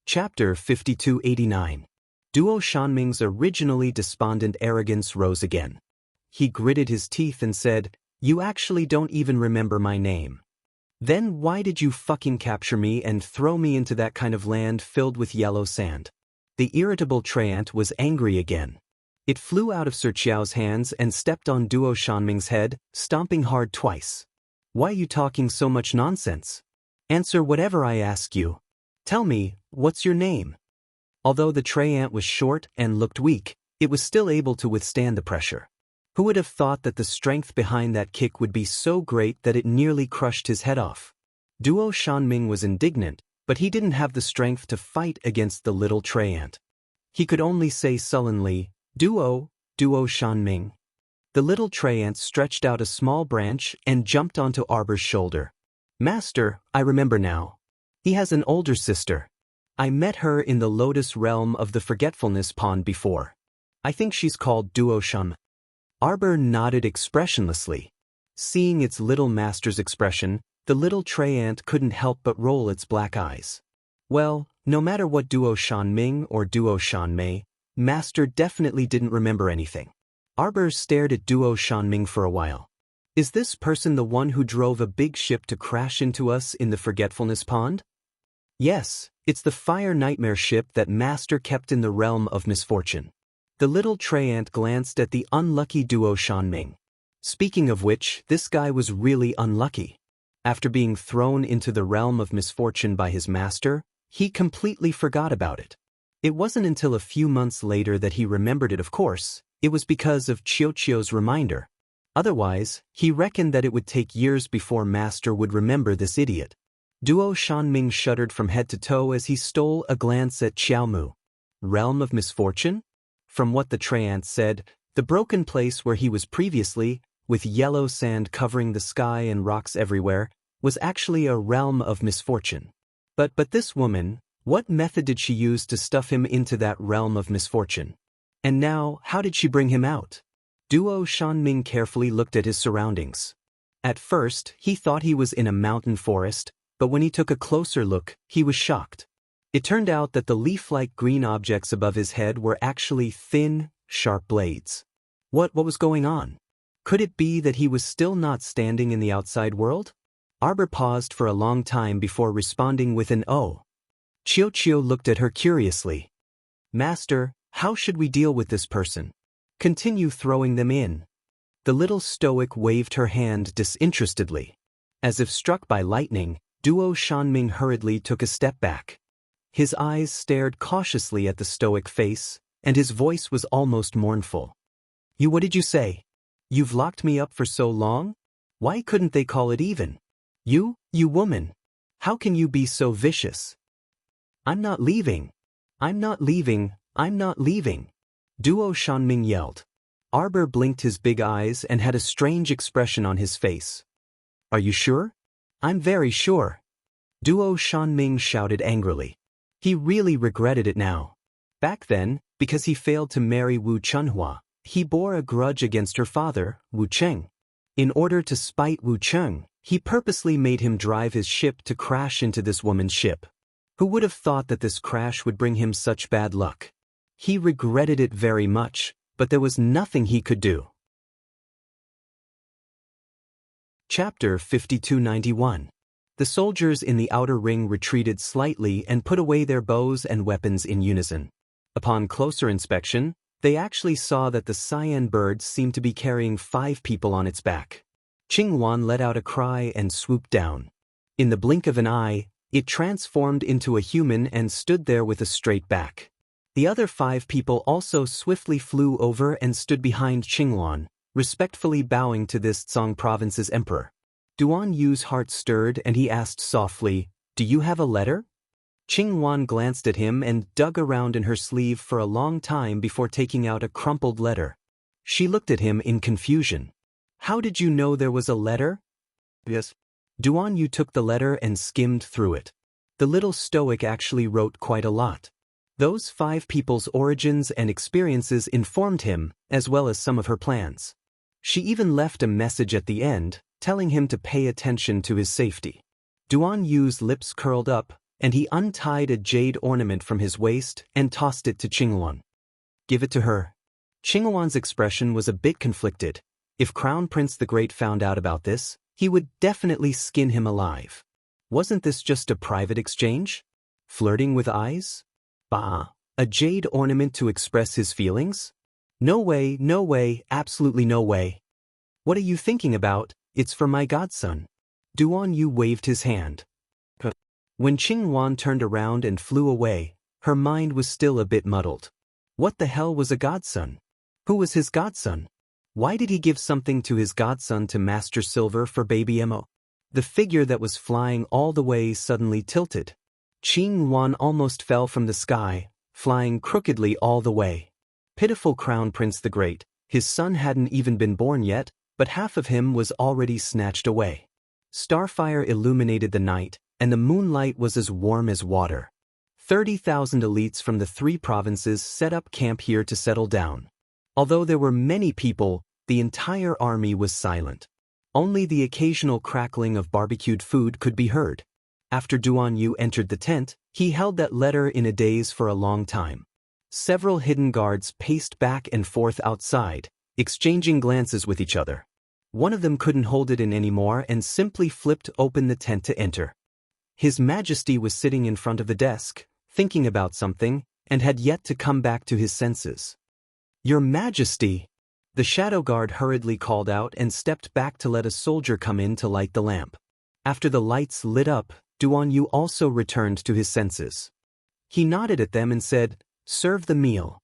Chapter 5289. Duo Shanming's originally despondent arrogance rose again. He gritted his teeth and said, "You actually don't even remember my name. Then why did you fucking capture me and throw me into that kind of land filled with yellow sand?" The irritable Treant was angry again. It flew out of Sir Qiao's hands and stepped on Duo Shanming's head, stomping hard twice. "Why are you talking so much nonsense? Answer whatever I ask you. Tell me, what's your name?" Although the Treant was short and looked weak, it was still able to withstand the pressure. Who would have thought that the strength behind that kick would be so great that it nearly crushed his head off? Duo Shanming was indignant, but he didn't have the strength to fight against the little Treant. He could only say sullenly, Duo Shanming." The little Treant stretched out a small branch and jumped onto Arbor's shoulder. "Master, I remember now. He has an older sister. I met her in the Lotus Realm of the Forgetfulness Pond before. I think she's called Duo Shan." Arbor nodded expressionlessly. Seeing its little master's expression, the little Treant couldn't help but roll its black eyes. Well, no matter what Duo Shanming or Duo Shanmei, Master definitely didn't remember anything. Arbor stared at Duo Shanming for a while. "Is this person the one who drove a big ship to crash into us in the Forgetfulness Pond?" "Yes, it's the fire nightmare ship that Master kept in the realm of misfortune." The little Treant glanced at the unlucky Duo Shanming. Speaking of which, this guy was really unlucky. After being thrown into the realm of misfortune by his master, he completely forgot about it. It wasn't until a few months later that he remembered it. Of course, it was because of Qiuqiu's reminder. Otherwise, he reckoned that it would take years before Master would remember this idiot. Duo Shanming shuddered from head to toe as he stole a glance at Xiaomu. Realm of misfortune? From what the Treant said, the broken place where he was previously, with yellow sand covering the sky and rocks everywhere, was actually a realm of misfortune. But this woman, what method did she use to stuff him into that realm of misfortune? And now, how did she bring him out? Duo Shanming carefully looked at his surroundings. At first, he thought he was in a mountain forest, but when he took a closer look, he was shocked. It turned out that the leaf-like green objects above his head were actually thin, sharp blades. What was going on? Could it be that he was still not standing in the outside world? Arbor paused for a long time before responding with an "oh." Qiuqiu looked at her curiously. "Master, how should we deal with this person? Continue throwing them in." The little stoic waved her hand disinterestedly. As if struck by lightning, Duo Shanming hurriedly took a step back. His eyes stared cautiously at the stoic face, and his voice was almost mournful. What did you say? You've locked me up for so long? Why couldn't they call it even? You woman. How can you be so vicious?" "I'm not leaving. I'm not leaving. I'm not leaving," Duo Shanming yelled. Arbor blinked his big eyes and had a strange expression on his face. "Are you sure?" "I'm very sure," Duo Shanming shouted angrily. He really regretted it now. Back then, because he failed to marry Wu Chunhua, he bore a grudge against her father, Wu Cheng. In order to spite Wu Cheng, he purposely made him drive his ship to crash into this woman's ship. Who would have thought that this crash would bring him such bad luck? He regretted it very much, but there was nothing he could do. Chapter 5291. The soldiers in the outer ring retreated slightly and put away their bows and weapons in unison. Upon closer inspection, they actually saw that the cyan bird seemed to be carrying 5 people on its back. Qingwan let out a cry and swooped down. In the blink of an eye, it transformed into a human and stood there with a straight back. The other 5 people also swiftly flew over and stood behind Qingwan, respectfully bowing to this Tsang province's emperor. Duan Yu's heart stirred and he asked softly, "Do you have a letter?" Qingwan glanced at him and dug around in her sleeve for a long time before taking out a crumpled letter. She looked at him in confusion. "How did you know there was a letter?" "Yes." Duan Yu took the letter and skimmed through it. The little stoic actually wrote quite a lot. Those 5 people's origins and experiences informed him, as well as some of her plans. She even left a message at the end, telling him to pay attention to his safety. Duan Yu's lips curled up, and he untied a jade ornament from his waist and tossed it to Qinghuan. Give it to her. Qinghuan's expression was a bit conflicted. If Crown Prince the Great found out about this, he would definitely skin him alive. Wasn't this just a private exchange? Flirting with eyes? Bah, a jade ornament to express his feelings? No way, absolutely no way. What are you thinking about? It's for my godson. Duan Yu waved his hand. When Qinghuan turned around and flew away, her mind was still a bit muddled. What the hell was a godson? Who was his godson? Why did he give something to his godson to Master Silver for baby Emo? The figure that was flying all the way suddenly tilted. Qinghuan almost fell from the sky, flying crookedly all the way. Pitiful Crown Prince the Great, his son hadn't even been born yet, but half of him was already snatched away. Starfire illuminated the night, and the moonlight was as warm as water. 30,000 elites from the 3 provinces set up camp here to settle down. Although there were many people, the entire army was silent. Only the occasional crackling of barbecued food could be heard. After Duan Yu entered the tent, he held that letter in a daze for a long time. Several hidden guards paced back and forth outside, exchanging glances with each other. One of them couldn't hold it in anymore and simply flipped open the tent to enter. His Majesty was sitting in front of the desk, thinking about something, and had yet to come back to his senses. Your Majesty! The shadow guard hurriedly called out and stepped back to let a soldier come in to light the lamp. After the lights lit up, Duan Yu also returned to his senses. He nodded at them and said, "Serve the meal."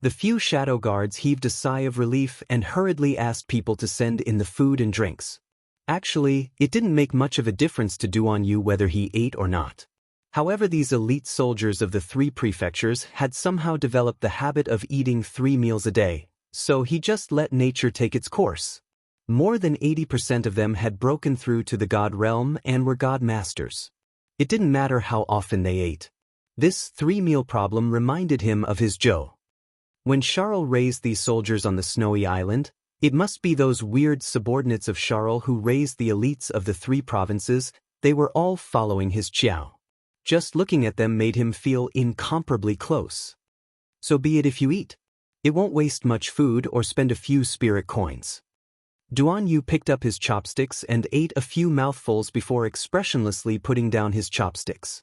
The few shadow guards heaved a sigh of relief and hurriedly asked people to send in the food and drinks. Actually, it didn't make much of a difference to Duan Yu whether he ate or not. However, these elite soldiers of the 3 prefectures had somehow developed the habit of eating 3 meals a day, so he just let nature take its course. More than 80% of them had broken through to the god realm and were god masters. It didn't matter how often they ate. This 3-meal problem reminded him of his Zhou. When Charles raised these soldiers on the snowy island, it must be those weird subordinates of Charles who raised the elites of the 3 provinces. They were all following his Qiao. Just looking at them made him feel incomparably close. So be it if you eat. It won't waste much food or spend a few spirit coins. Duan Yu picked up his chopsticks and ate a few mouthfuls before expressionlessly putting down his chopsticks.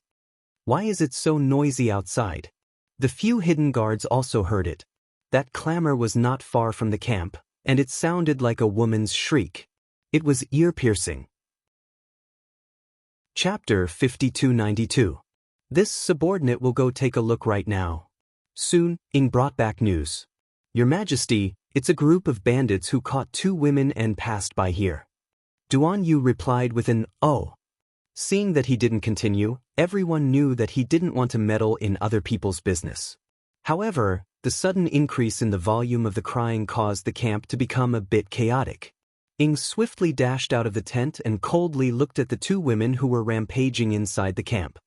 Why is it so noisy outside? The few hidden guards also heard it. That clamor was not far from the camp, and it sounded like a woman's shriek. It was ear-piercing. Chapter 5292. This subordinate will go take a look right now. Soon, Ing brought back news. Your Majesty, it's a group of bandits who caught 2 women and passed by here. Duan Yu replied with an "oh." Seeing that he didn't continue, everyone knew that he didn't want to meddle in other people's business. However, the sudden increase in the volume of the crying caused the camp to become a bit chaotic. Ing swiftly dashed out of the tent and coldly looked at the 2 women who were rampaging inside the camp.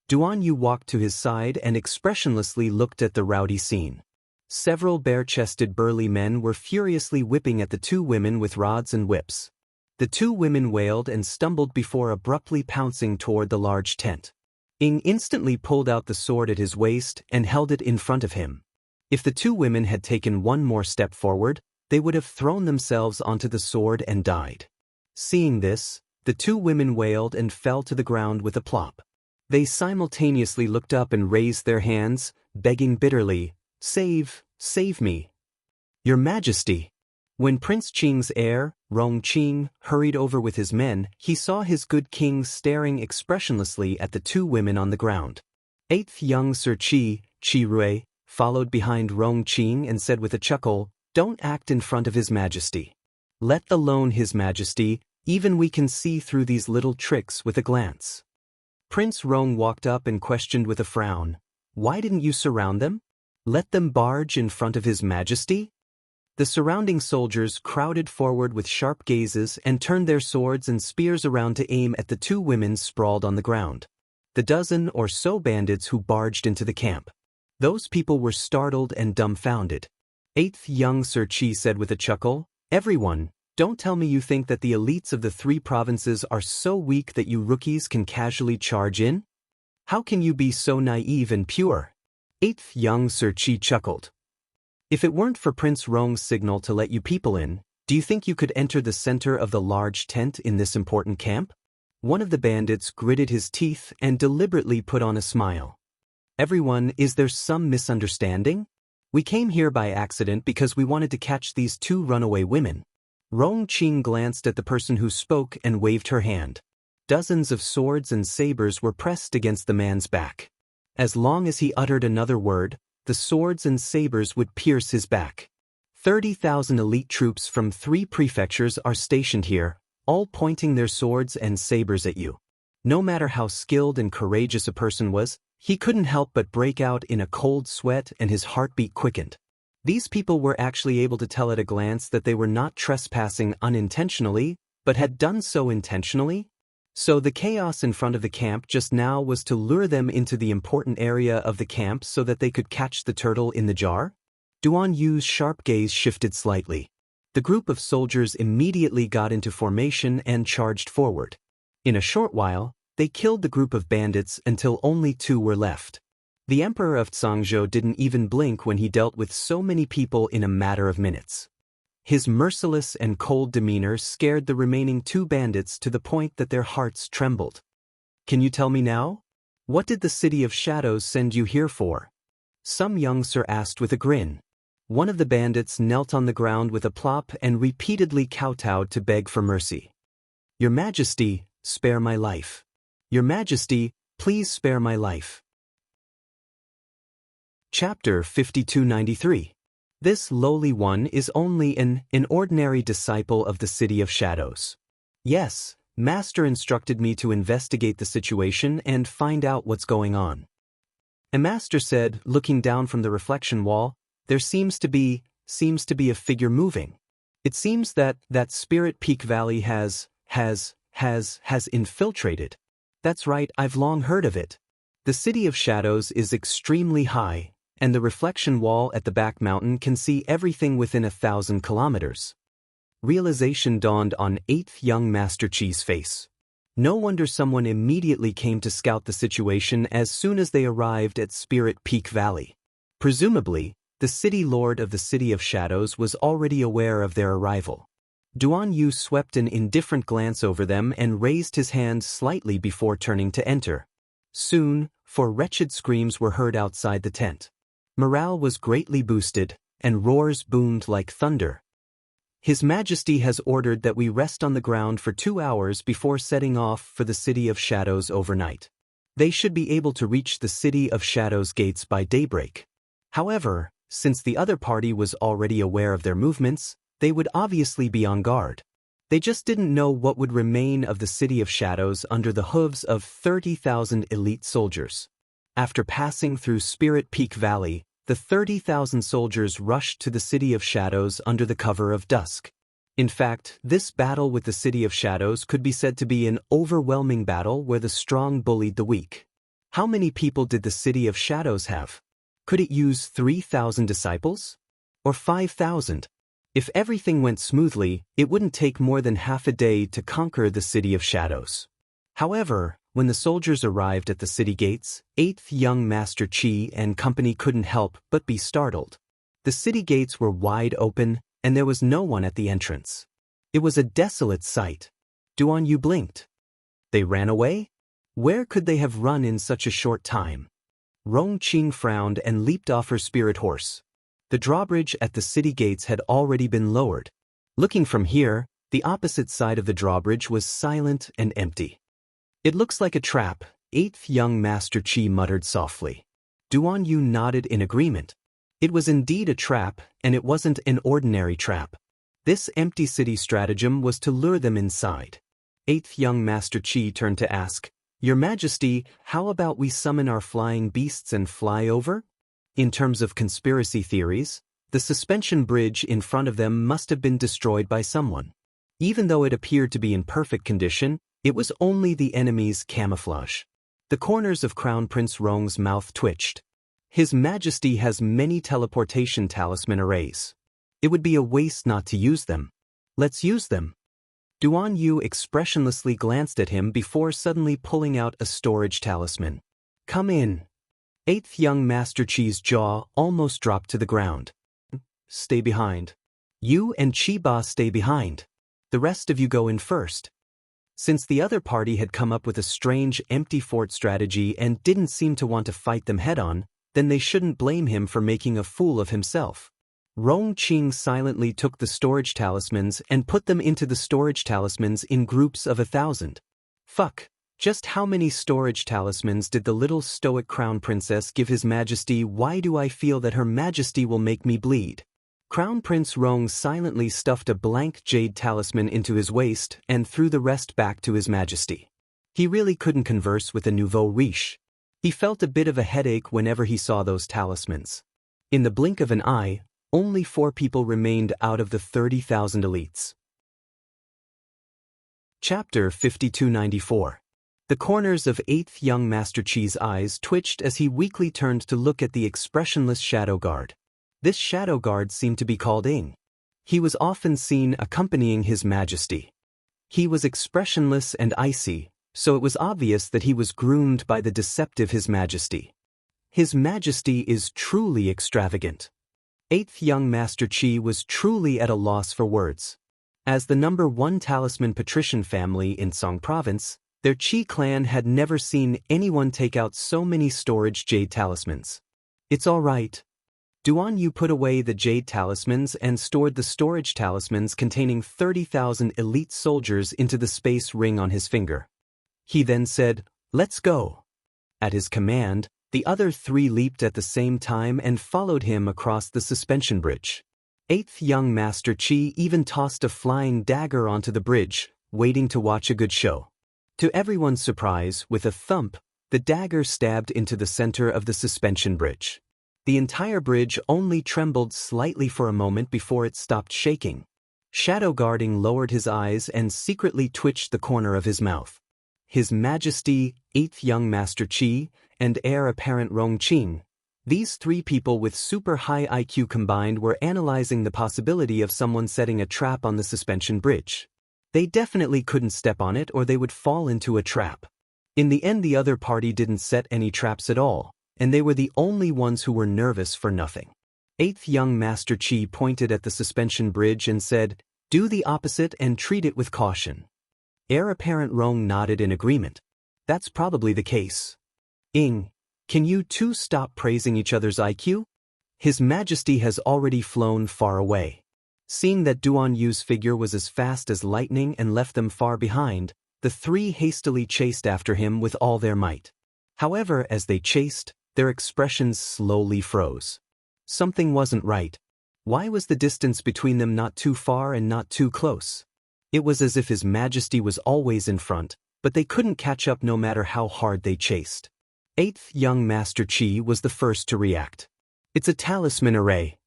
Duan Yu walked to his side and expressionlessly looked at the rowdy scene. Several bare-chested burly men were furiously whipping at the 2 women with rods and whips. The 2 women wailed and stumbled before abruptly pouncing toward the large tent. Ing instantly pulled out the sword at his waist and held it in front of him. If the 2 women had taken one more step forward, they would have thrown themselves onto the sword and died. Seeing this, the 2 women wailed and fell to the ground with a plop. They simultaneously looked up and raised their hands, begging bitterly, "Save, save me. Your Majesty." When Prince Qing's heir, Rong Qing, hurried over with his men, he saw his good king staring expressionlessly at the 2 women on the ground. 8th young Sir Qi Rui, followed behind Rong Qing and said with a chuckle, "Don't act in front of His Majesty. Let alone His Majesty, even we can see through these little tricks with a glance." Prince Rong walked up and questioned with a frown, "Why didn't you surround them? Let them barge in front of His Majesty?" The surrounding soldiers crowded forward with sharp gazes and turned their swords and spears around to aim at the 2 women sprawled on the ground. The dozen or so bandits who barged into the camp. Those people were startled and dumbfounded. 8th young Sir Qi said with a chuckle, "Everyone, don't tell me you think that the elites of the 3 provinces are so weak that you rookies can casually charge in? How can you be so naive and pure? 8th young Sir Chi chuckled. If it weren't for Prince Rong's signal to let you people in, do you think you could enter the center of the large tent in this important camp? One of the bandits gritted his teeth and deliberately put on a smile. Everyone, is there some misunderstanding? We came here by accident because we wanted to catch these 2 runaway women. Rong Qing glanced at the person who spoke and waved her hand. Dozens of swords and sabers were pressed against the man's back. As long as he uttered another word, the swords and sabers would pierce his back. 30,000 elite troops from 3 prefectures are stationed here, all pointing their swords and sabers at you. No matter how skilled and courageous a person was, he couldn't help but break out in a cold sweat and his heartbeat quickened. These people were actually able to tell at a glance that they were not trespassing unintentionally, but had done so intentionally. So the chaos in front of the camp just now was to lure them into the important area of the camp so that they could catch the turtle in the jar? Duan Yu's sharp gaze shifted slightly. The group of soldiers immediately got into formation and charged forward. In a short while, they killed the group of bandits until only 2 were left. The Emperor of Zhangzhou didn't even blink when he dealt with so many people in a matter of minutes. His merciless and cold demeanor scared the remaining 2 bandits to the point that their hearts trembled. Can you tell me now? What did the City of Shadows send you here for? Some young sir asked with a grin. One of the bandits knelt on the ground with a plop and repeatedly kowtowed to beg for mercy. Your Majesty, spare my life. Your Majesty, please spare my life. Chapter 5293. This lowly one is only an ordinary disciple of the City of Shadows. Yes, Master instructed me to investigate the situation and find out what's going on. A Master said, looking down from the reflection wall, there seems to be a figure moving. It seems that Spirit Peak Valley has infiltrated. That's right, I've long heard of it. The City of Shadows is extremely high, and the reflection wall at the back mountain can see everything within 1,000 kilometers. Realization dawned on 8th young Master Chi's face. No wonder someone immediately came to scout the situation as soon as they arrived at Spirit Peak Valley. Presumably, the City Lord of the City of Shadows was already aware of their arrival. Duan Yu swept an indifferent glance over them and raised his hand slightly before turning to enter. Soon, 4 wretched screams were heard outside the tent. Morale was greatly boosted, and roars boomed like thunder. His Majesty has ordered that we rest on the ground for 2 hours before setting off for the City of Shadows overnight. They should be able to reach the City of Shadows gates by daybreak. However, since the other party was already aware of their movements, they would obviously be on guard. They just didn't know what would remain of the City of Shadows under the hooves of 30,000 elite soldiers. After passing through Spirit Peak Valley, the 30,000 soldiers rushed to the City of Shadows under the cover of dusk. In fact, this battle with the City of Shadows could be said to be an overwhelming battle where the strong bullied the weak. How many people did the City of Shadows have? Could it use 3,000 disciples? Or 5,000? If everything went smoothly, it wouldn't take more than half a day to conquer the City of Shadows. However, when the soldiers arrived at the city gates, 8th young Master Chi and company couldn't help but be startled. The city gates were wide open, and there was no one at the entrance. It was a desolate sight. Duan Yu blinked. They ran away? Where could they have run in such a short time? Rong Qing frowned and leaped off her spirit horse. The drawbridge at the city gates had already been lowered. Looking from here, the opposite side of the drawbridge was silent and empty. It looks like a trap, 8th young Master Chi muttered softly. Duan Yu nodded in agreement. It was indeed a trap, and it wasn't an ordinary trap. This empty city stratagem was to lure them inside. 8th young Master Chi turned to ask, "Your Majesty, how about we summon our flying beasts and fly over?" In terms of conspiracy theories, the suspension bridge in front of them must have been destroyed by someone. Even though it appeared to be in perfect condition, it was only the enemy's camouflage. The corners of Crown Prince Rong's mouth twitched. His Majesty has many teleportation talisman arrays. It would be a waste not to use them. Let's use them. Duan Yu expressionlessly glanced at him before suddenly pulling out a storage talisman. Come in. 8th young Master Chi's jaw almost dropped to the ground. Stay behind. You and Chiba stay behind. The rest of you go in first. Since the other party had come up with a strange empty fort strategy and didn't seem to want to fight them head-on, then they shouldn't blame him for making a fool of himself. Rong Qing silently took the storage talismans and put them into the storage talismans in groups of 1,000. Fuck. Just how many storage talismans did the little stoic crown princess give His Majesty? Why do I feel that Her Majesty will make me bleed? Crown Prince Rong silently stuffed a blank jade talisman into his waist and threw the rest back to His Majesty. He really couldn't converse with the nouveau riche. He felt a bit of a headache whenever he saw those talismans. In the blink of an eye, only 4 people remained out of the 30,000 elites. Chapter 5294. The corners of 8th young Master Chi's eyes twitched as he weakly turned to look at the expressionless shadow guard. This shadow guard seemed to be called Ing. He was often seen accompanying His Majesty. He was expressionless and icy, so it was obvious that he was groomed by the deceptive His Majesty. His Majesty is truly extravagant. 8th young Master Chi was truly at a loss for words. As the number 1 talisman patrician family in Song Province, their Chi clan had never seen anyone take out so many storage jade talismans. It's all right. Duan Yu put away the jade talismans and stored the storage talismans containing 30,000 elite soldiers into the space ring on his finger. He then said, "Let's go." At his command, the other 3 leaped at the same time and followed him across the suspension bridge. 8th young Master Chi even tossed a flying dagger onto the bridge, waiting to watch a good show. To everyone's surprise, with a thump, the dagger stabbed into the center of the suspension bridge. The entire bridge only trembled slightly for a moment before it stopped shaking. Shadow Guarding lowered his eyes and secretly twitched the corner of his mouth. His Majesty, 8th young Master Chi, and heir apparent Rong Qing. These 3 people with super high IQ combined were analyzing the possibility of someone setting a trap on the suspension bridge. They definitely couldn't step on it or they would fall into a trap. In the end, the other party didn't set any traps at all, and they were the only ones who were nervous for nothing. 8th young Master Chi pointed at the suspension bridge and said, "Do the opposite and treat it with caution." Heir apparent Rong nodded in agreement. That's probably the case. Ing, can you 2 stop praising each other's IQ? His Majesty has already flown far away. Seeing that Duan Yu's figure was as fast as lightning and left them far behind, the 3 hastily chased after him with all their might. However, as they chased, their expressions slowly froze. Something wasn't right. Why was the distance between them not too far and not too close? It was as if His Majesty was always in front, but they couldn't catch up no matter how hard they chased. 8th young Master Chi was the first to react. It's a talisman array.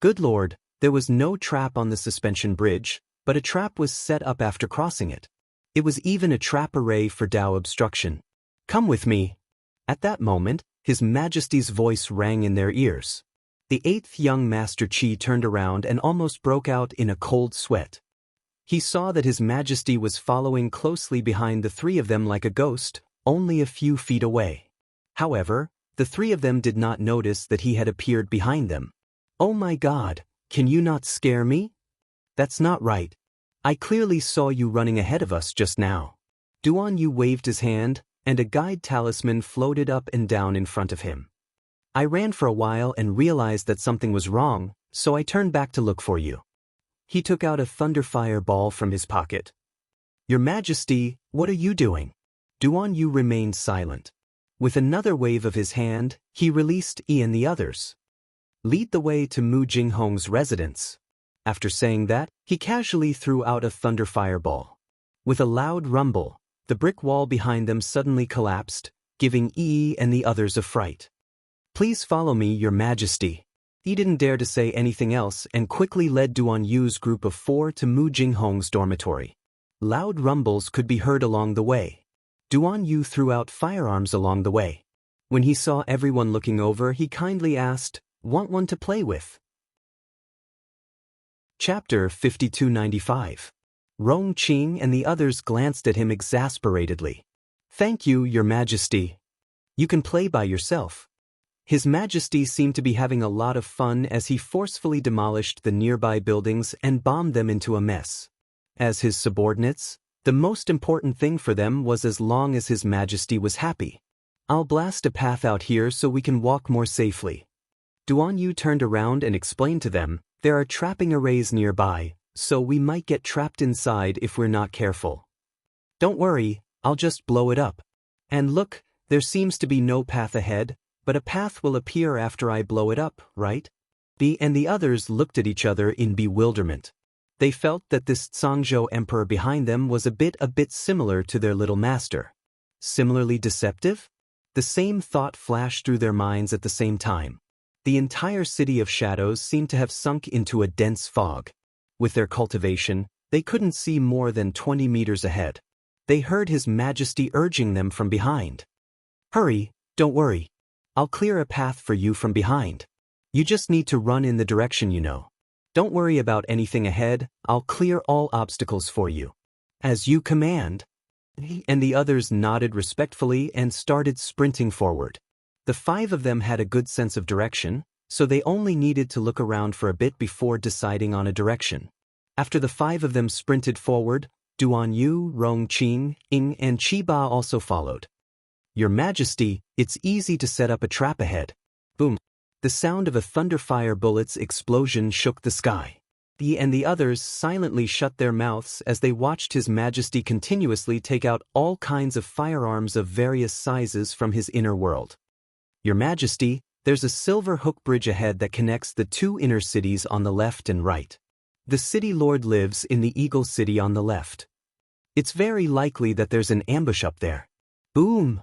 Good Lord, there was no trap on the suspension bridge, but a trap was set up after crossing it. It was even a trap array for Dao obstruction. Come with me. At that moment, His Majesty's voice rang in their ears. The 8th young Master Chi turned around and almost broke out in a cold sweat. He saw that His Majesty was following closely behind the 3 of them like a ghost, only a few feet away. However, the 3 of them did not notice that he had appeared behind them. Oh my God, can you not scare me? That's not right. I clearly saw you running ahead of us just now. Duan Yu waved his hand, and a guide talisman floated up and down in front of him. I ran for a while and realized that something was wrong, so I turned back to look for you. He took out a thunderfire ball from his pocket. Your Majesty, what are you doing? Duan Yu remained silent. With another wave of his hand, he released Yi and the others. Lead the way to Mu Jinghong's residence. After saying that, he casually threw out a thunderfire ball. With a loud rumble, the brick wall behind them suddenly collapsed, giving Yi and the others a fright. Please follow me, Your Majesty. He didn't dare to say anything else and quickly led Duan Yu's group of 4 to Mu Jinghong's dormitory. Loud rumbles could be heard along the way. Duan Yu threw out firearms along the way. When he saw everyone looking over, he kindly asked, "Want one to play with?" Chapter 5295. Rong Qing and the others glanced at him exasperatedly. Thank you, Your Majesty. You can play by yourself. His Majesty seemed to be having a lot of fun as he forcefully demolished the nearby buildings and bombed them into a mess. As his subordinates, the most important thing for them was as long as His Majesty was happy. I'll blast a path out here so we can walk more safely. Duan Yu turned around and explained to them, there are trapping arrays nearby, so we might get trapped inside if we're not careful. Don't worry, I'll just blow it up. And look, there seems to be no path ahead, but a path will appear after I blow it up, right? The others looked at each other in bewilderment. They felt that this Zhangzhou emperor behind them was a bit similar to their little master. Similarly deceptive? The same thought flashed through their minds at the same time. The entire city of shadows seemed to have sunk into a dense fog. With their cultivation, they couldn't see more than 20 meters ahead. They heard His Majesty urging them from behind. Hurry, don't worry. I'll clear a path for you from behind. You just need to run in the direction you know. Don't worry about anything ahead, I'll clear all obstacles for you. As you command. And the others nodded respectfully and started sprinting forward. The 5 of them had a good sense of direction, so they only needed to look around for a bit before deciding on a direction. After the 5 of them sprinted forward, Duan Yu, Rong Qing, Ying and Qiba also followed. Your Majesty, it's easy to set up a trap ahead. Boom. The sound of a thunderfire bullet's explosion shook the sky. The others silently shut their mouths as they watched His Majesty continuously take out all kinds of firearms of various sizes from his inner world. Your Majesty, there's a silver hook bridge ahead that connects the 2 inner cities on the left and right. The city lord lives in the Eagle City on the left. It's very likely that there's an ambush up there. Boom!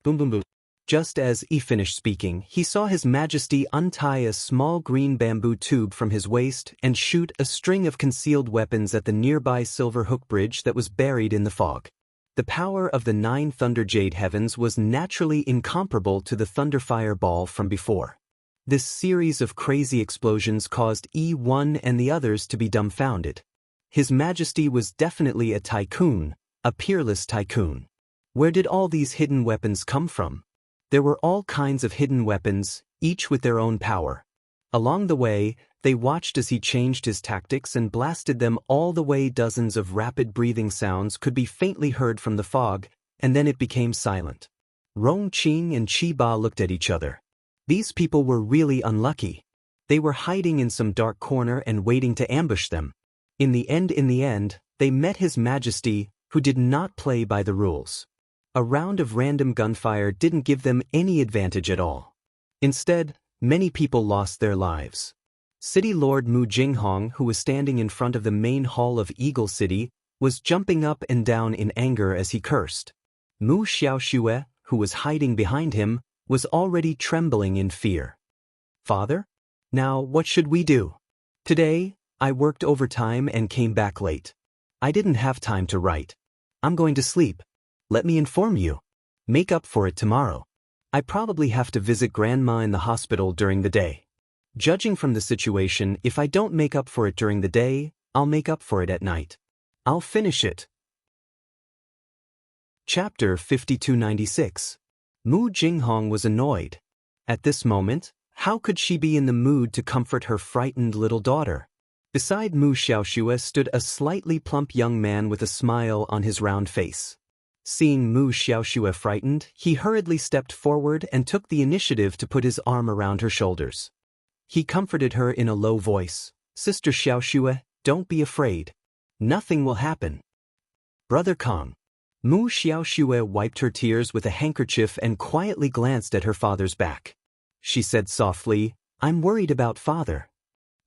Boom boom boom. Just as he finished speaking, he saw His Majesty untie a small green bamboo tube from his waist and shoot a string of concealed weapons at the nearby silver hook bridge that was buried in the fog. The power of the 9 Thunder Jade Heavens was naturally incomparable to the Thunderfire Ball from before. This series of crazy explosions caused E1 and the others to be dumbfounded. His Majesty was definitely a tycoon, a peerless tycoon. Where did all these hidden weapons come from? There were all kinds of hidden weapons, each with their own power. Along the way, they watched as he changed his tactics and blasted them all the way. Dozens of rapid breathing sounds could be faintly heard from the fog, and then it became silent. Rong Qing and Qiba looked at each other. These people were really unlucky. They were hiding in some dark corner and waiting to ambush them. In the end, they met His Majesty, who did not play by the rules. A round of random gunfire didn't give them any advantage at all. Instead, many people lost their lives. City Lord Mu Jinghong, who was standing in front of the main hall of Eagle City, was jumping up and down in anger as he cursed. Mu Xiaoxue, who was hiding behind him, was already trembling in fear. Father? Now what should we do? Today, I worked overtime and came back late. I didn't have time to write. I'm going to sleep. Let me inform you. Make up for it tomorrow. I probably have to visit Grandma in the hospital during the day. Judging from the situation, if I don't make up for it during the day, I'll make up for it at night. I'll finish it. Chapter 5296. Mu Jinghong was annoyed. At this moment, how could she be in the mood to comfort her frightened little daughter? Beside Mu Xiaoxue stood a slightly plump young man with a smile on his round face. Seeing Mu Xiaoxue frightened, he hurriedly stepped forward and took the initiative to put his arm around her shoulders. He comforted her in a low voice. Sister Xiaoxue, don't be afraid. Nothing will happen. Brother Kong. Mu Xiaoxue wiped her tears with a handkerchief and quietly glanced at her father's back. She said softly, I'm worried about father.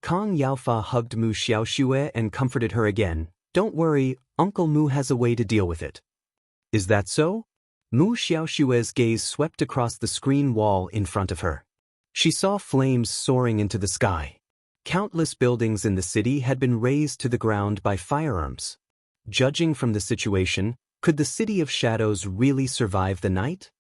Kong Yaofa hugged Mu Xiaoxue and comforted her again. Don't worry, Uncle Mu has a way to deal with it. Is that so? Mu Xiaoxue's gaze swept across the screen wall in front of her. She saw flames soaring into the sky. Countless buildings in the city had been razed to the ground by firearms. Judging from the situation, could the City of Shadows really survive the night?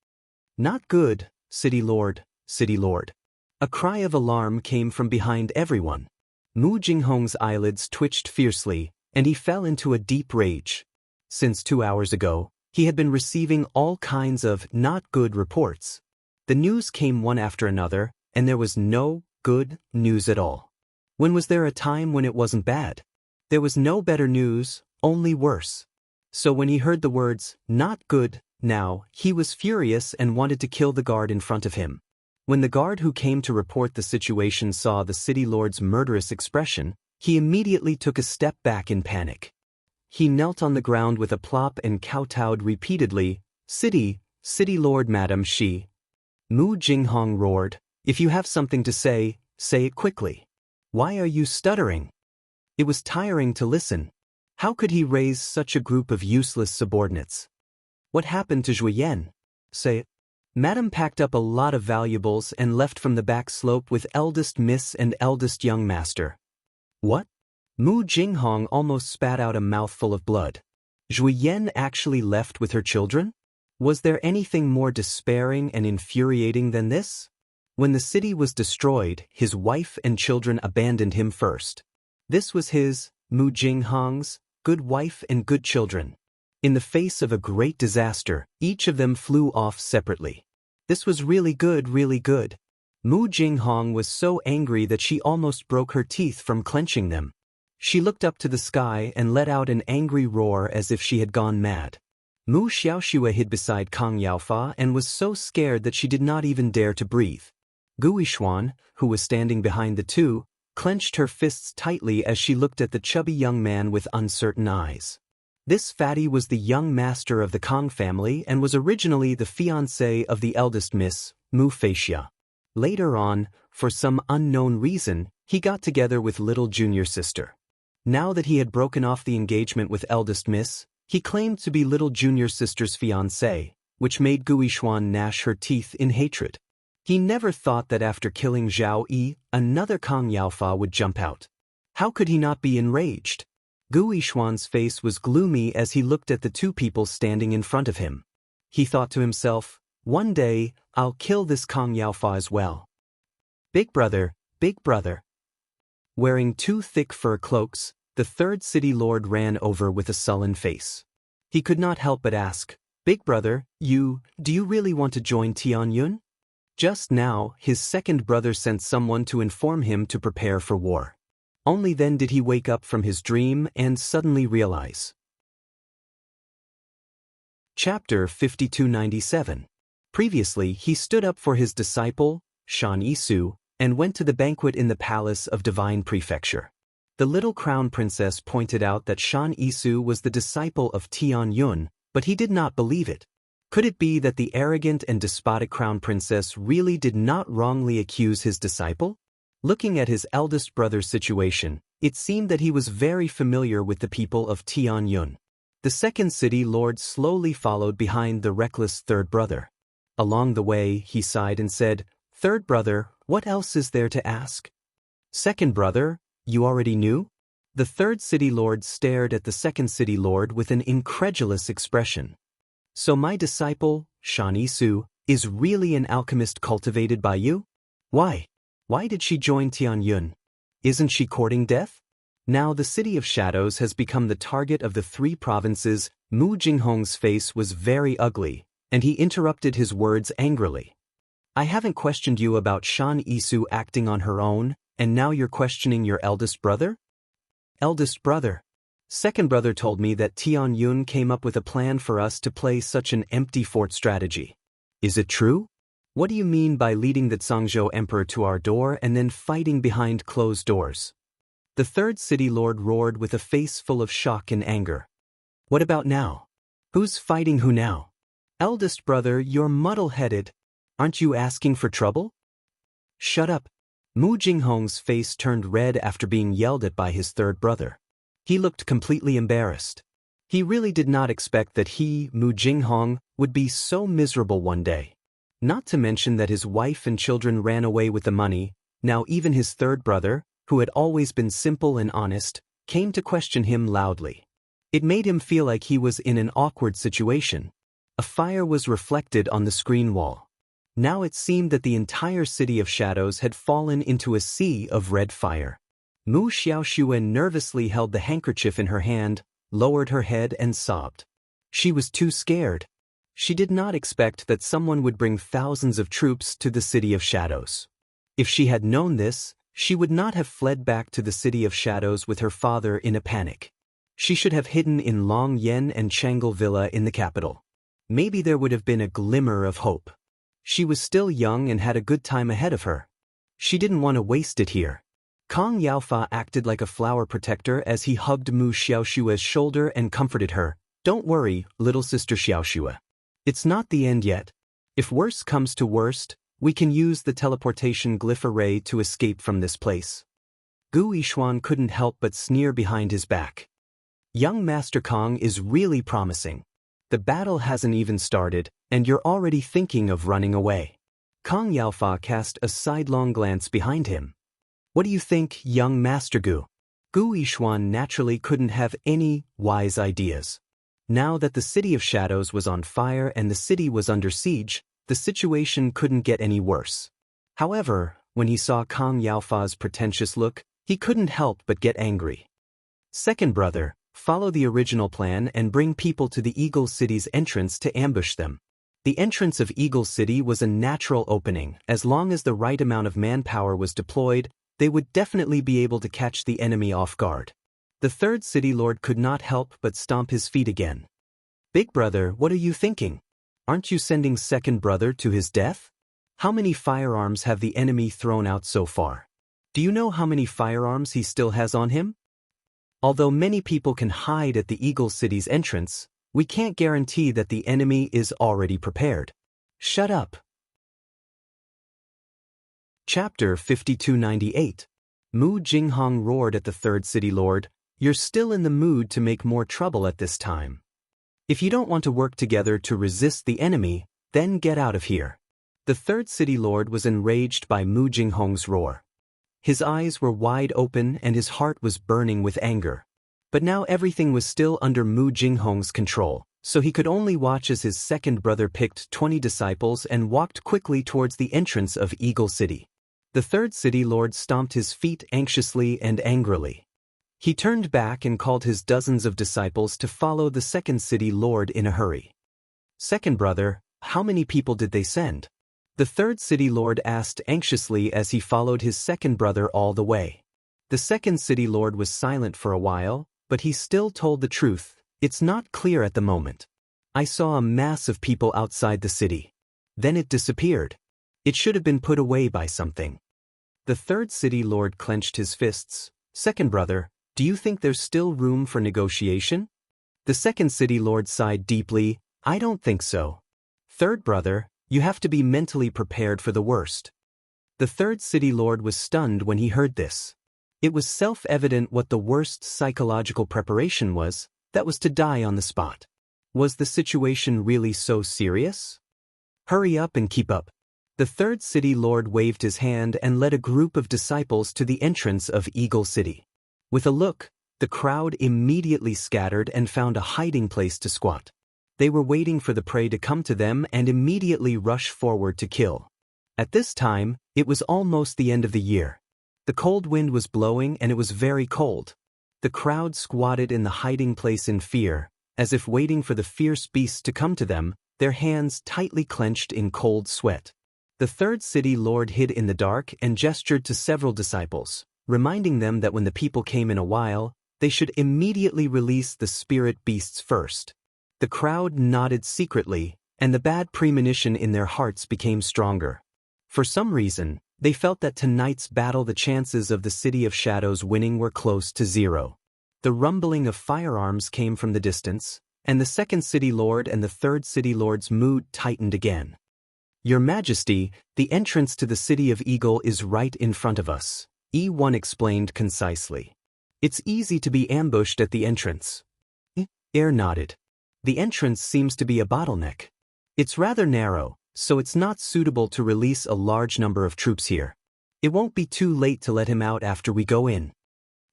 Not good, City Lord, City Lord. A cry of alarm came from behind everyone. Mu Jinghong's eyelids twitched fiercely, and he fell into a deep rage. Since 2 hours ago, he had been receiving all kinds of not good reports. The news came one after another, and there was no good news at all. When was there a time when it wasn't bad? There was no better news, only worse. So when he heard the words, "not good," now, he was furious and wanted to kill the guard in front of him. When the guard who came to report the situation saw the city lord's murderous expression, he immediately took a step back in panic. He knelt on the ground with a plop and kowtowed repeatedly, City lord madam she. Mu Jinghong roared, "If you have something to say it quickly. Why are you stuttering?" It was tiring to listen. How could he raise such a group of useless subordinates? What happened to Zhuyen? Say it. Madam packed up a lot of valuables and left from the back slope with eldest miss and eldest young master. What? Mu Jinghong almost spat out a mouthful of blood. Zhuyen actually left with her children? Was there anything more despairing and infuriating than this? When the city was destroyed, his wife and children abandoned him first. This was his, Mu Jinghong's, good wife and good children. In the face of a great disaster, each of them flew off separately. This was really good, really good. Mu Jinghong was so angry that she almost broke her teeth from clenching them. She looked up to the sky and let out an angry roar as if she had gone mad. Mu Xiaoxue hid beside Kang Yaofa and was so scared that she did not even dare to breathe. Guishuan, who was standing behind the two, clenched her fists tightly as she looked at the chubby young man with uncertain eyes. This fatty was the young master of the Kang family and was originally the fiancé of the eldest miss, Mu Feixia. Later on, for some unknown reason, he got together with little junior sister. Now that he had broken off the engagement with eldest miss, he claimed to be little junior sister's fiancé, which made Guishuan gnash her teeth in hatred. He never thought that after killing Zhao Yi, another Kang Yaofa would jump out. How could he not be enraged? Guishuan's face was gloomy as he looked at the two people standing in front of him. He thought to himself, one day, I'll kill this Kang Yaofa as well. Big brother, big brother. Wearing two thick fur cloaks, the third city lord ran over with a sullen face. He could not help but ask, Big brother, do you really want to join Tianyun? Just now, his second brother sent someone to inform him to prepare for war. Only then did he wake up from his dream and suddenly realize. Chapter 5297. Previously, he stood up for his disciple, Shan Yisu, and went to the banquet in the Palace of Divine Prefecture. The little crown princess pointed out that Shan Yisu was the disciple of Tianyun, but he did not believe it. Could it be that the arrogant and despotic crown princess really did not wrongly accuse his disciple? Looking at his eldest brother's situation, it seemed that he was very familiar with the people of Tianyun. The second city lord slowly followed behind the reckless third brother. Along the way, he sighed and said, Third brother, what else is there to ask? Second brother, you already knew? The third city lord stared at the second city lord with an incredulous expression. So my disciple, Shan Yisu, is really an alchemist cultivated by you? Why? Why did she join Tianyun? Isn't she courting death? Now the city of shadows has become the target of the three provinces. Mu Jinghong's face was very ugly, and he interrupted his words angrily. I haven't questioned you about Shan Yisu acting on her own, and now you're questioning your eldest brother? Eldest brother. Second brother told me that Tianyun came up with a plan for us to play such an empty fort strategy. Is it true? What do you mean by leading the Zhangzhou emperor to our door and then fighting behind closed doors? The third city lord roared with a face full of shock and anger. What about now? Who's fighting who now? Eldest brother, you're muddle-headed. Aren't you asking for trouble? Shut up. Mu Jinghong's face turned red after being yelled at by his third brother. He looked completely embarrassed. He really did not expect that he, Mu Jinghong, would be so miserable one day. Not to mention that his wife and children ran away with the money. Now even his third brother, who had always been simple and honest, came to question him loudly. It made him feel like he was in an awkward situation. A fire was reflected on the screen wall. Now it seemed that the entire city of shadows had fallen into a sea of red fire. Mu Xiaoxue nervously held the handkerchief in her hand, lowered her head and sobbed. She was too scared. She did not expect that someone would bring thousands of troops to the City of Shadows. If she had known this, she would not have fled back to the City of Shadows with her father in a panic. She should have hidden in Long Yen and Changle Villa in the capital. Maybe there would have been a glimmer of hope. She was still young and had a good time ahead of her. She didn't want to waste it here. Kong Yaofa acted like a flower protector as he hugged Mu Xiaoshua's shoulder and comforted her. Don't worry, little sister Xiaoshua. It's not the end yet. If worse comes to worst, we can use the teleportation glyph array to escape from this place. Gu Yishuan couldn't help but sneer behind his back. Young Master Kong is really promising. The battle hasn't even started, and you're already thinking of running away. Kong Yaofa cast a sidelong glance behind him. What do you think, young Master Gu? Gu Yishuan naturally couldn't have any wise ideas. Now that the City of Shadows was on fire and the city was under siege, the situation couldn't get any worse. However, when he saw Kong Yaofa's pretentious look, he couldn't help but get angry. Second brother, follow the original plan and bring people to the Eagle City's entrance to ambush them. The entrance of Eagle City was a natural opening. As long as the right amount of manpower was deployed, they would definitely be able to catch the enemy off guard. The third city lord could not help but stomp his feet again. Big brother, what are you thinking? Aren't you sending second brother to his death? How many firearms have the enemy thrown out so far? Do you know how many firearms he still has on him? Although many people can hide at the Eagle City's entrance, we can't guarantee that the enemy is already prepared. Shut up. Chapter 5298. Mu Jinghong roared at the third city lord, "You're still in the mood to make more trouble at this time. If you don't want to work together to resist the enemy, then get out of here." The third city lord was enraged by Mu Jinghong's roar. His eyes were wide open and his heart was burning with anger. But now everything was still under Mu Jinghong's control, so he could only watch as his second brother picked 20 disciples and walked quickly towards the entrance of Eagle City. The third city lord stomped his feet anxiously and angrily. He turned back and called his dozens of disciples to follow the second city lord in a hurry. "Second brother, how many people did they send?" The third city lord asked anxiously as he followed his second brother all the way. The second city lord was silent for a while, but he still told the truth. "It's not clear at the moment. I saw a mass of people outside the city. Then it disappeared. It should have been put away by something." The third city lord clenched his fists. "Second brother, do you think there's still room for negotiation?" The second city lord sighed deeply. "I don't think so. Third brother, you have to be mentally prepared for the worst." The third city lord was stunned when he heard this. It was self-evident what the worst psychological preparation was, that was to die on the spot. Was the situation really so serious? "Hurry up and keep up." The third city lord waved his hand and led a group of disciples to the entrance of Eagle City. With a look, the crowd immediately scattered and found a hiding place to squat. They were waiting for the prey to come to them and immediately rush forward to kill. At this time, it was almost the end of the year. The cold wind was blowing and it was very cold. The crowd squatted in the hiding place in fear, as if waiting for the fierce beasts to come to them, their hands tightly clenched in cold sweat. The third city lord hid in the dark and gestured to several disciples, reminding them that when the people came in a while, they should immediately release the spirit beasts first. The crowd nodded secretly, and the bad premonition in their hearts became stronger. For some reason, they felt that tonight's battle the chances of the City of Shadows winning were close to zero. The rumbling of firearms came from the distance, and the second city lord and the third city lord's mood tightened again. "Your Majesty, the entrance to the City of Eagle is right in front of us," E1 explained concisely. "It's easy to be ambushed at the entrance." Air nodded. "The entrance seems to be a bottleneck. It's rather narrow, so it's not suitable to release a large number of troops here. It won't be too late to let him out after we go in."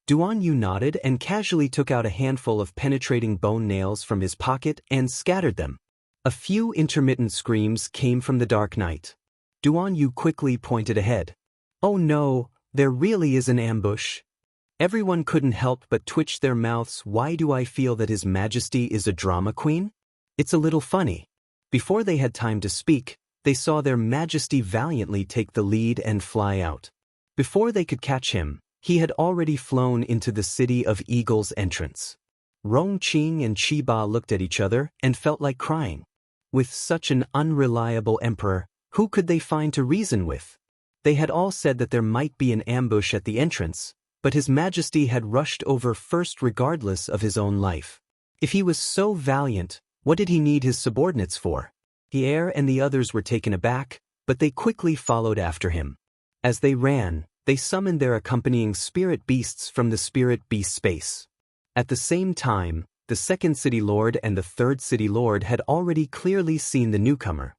Duan Yu nodded and casually took out a handful of penetrating bone nails from his pocket and scattered them. A few intermittent screams came from the dark night. Duan Yu quickly pointed ahead. "Oh no, there really is an ambush." Everyone couldn't help but twitch their mouths. "Why do I feel that His Majesty is a drama queen? It's a little funny." Before they had time to speak, they saw their majesty valiantly take the lead and fly out. Before they could catch him, he had already flown into the city of Eagle's entrance. Rongqing and Qiba looked at each other and felt like crying. With such an unreliable emperor, who could they find to reason with? They had all said that there might be an ambush at the entrance, but His Majesty had rushed over first regardless of his own life. If he was so valiant, what did he need his subordinates for? The heir and the others were taken aback, but they quickly followed after him. As they ran, they summoned their accompanying spirit beasts from the spirit beast space. At the same time, the second city lord and the third city lord had already clearly seen the newcomer.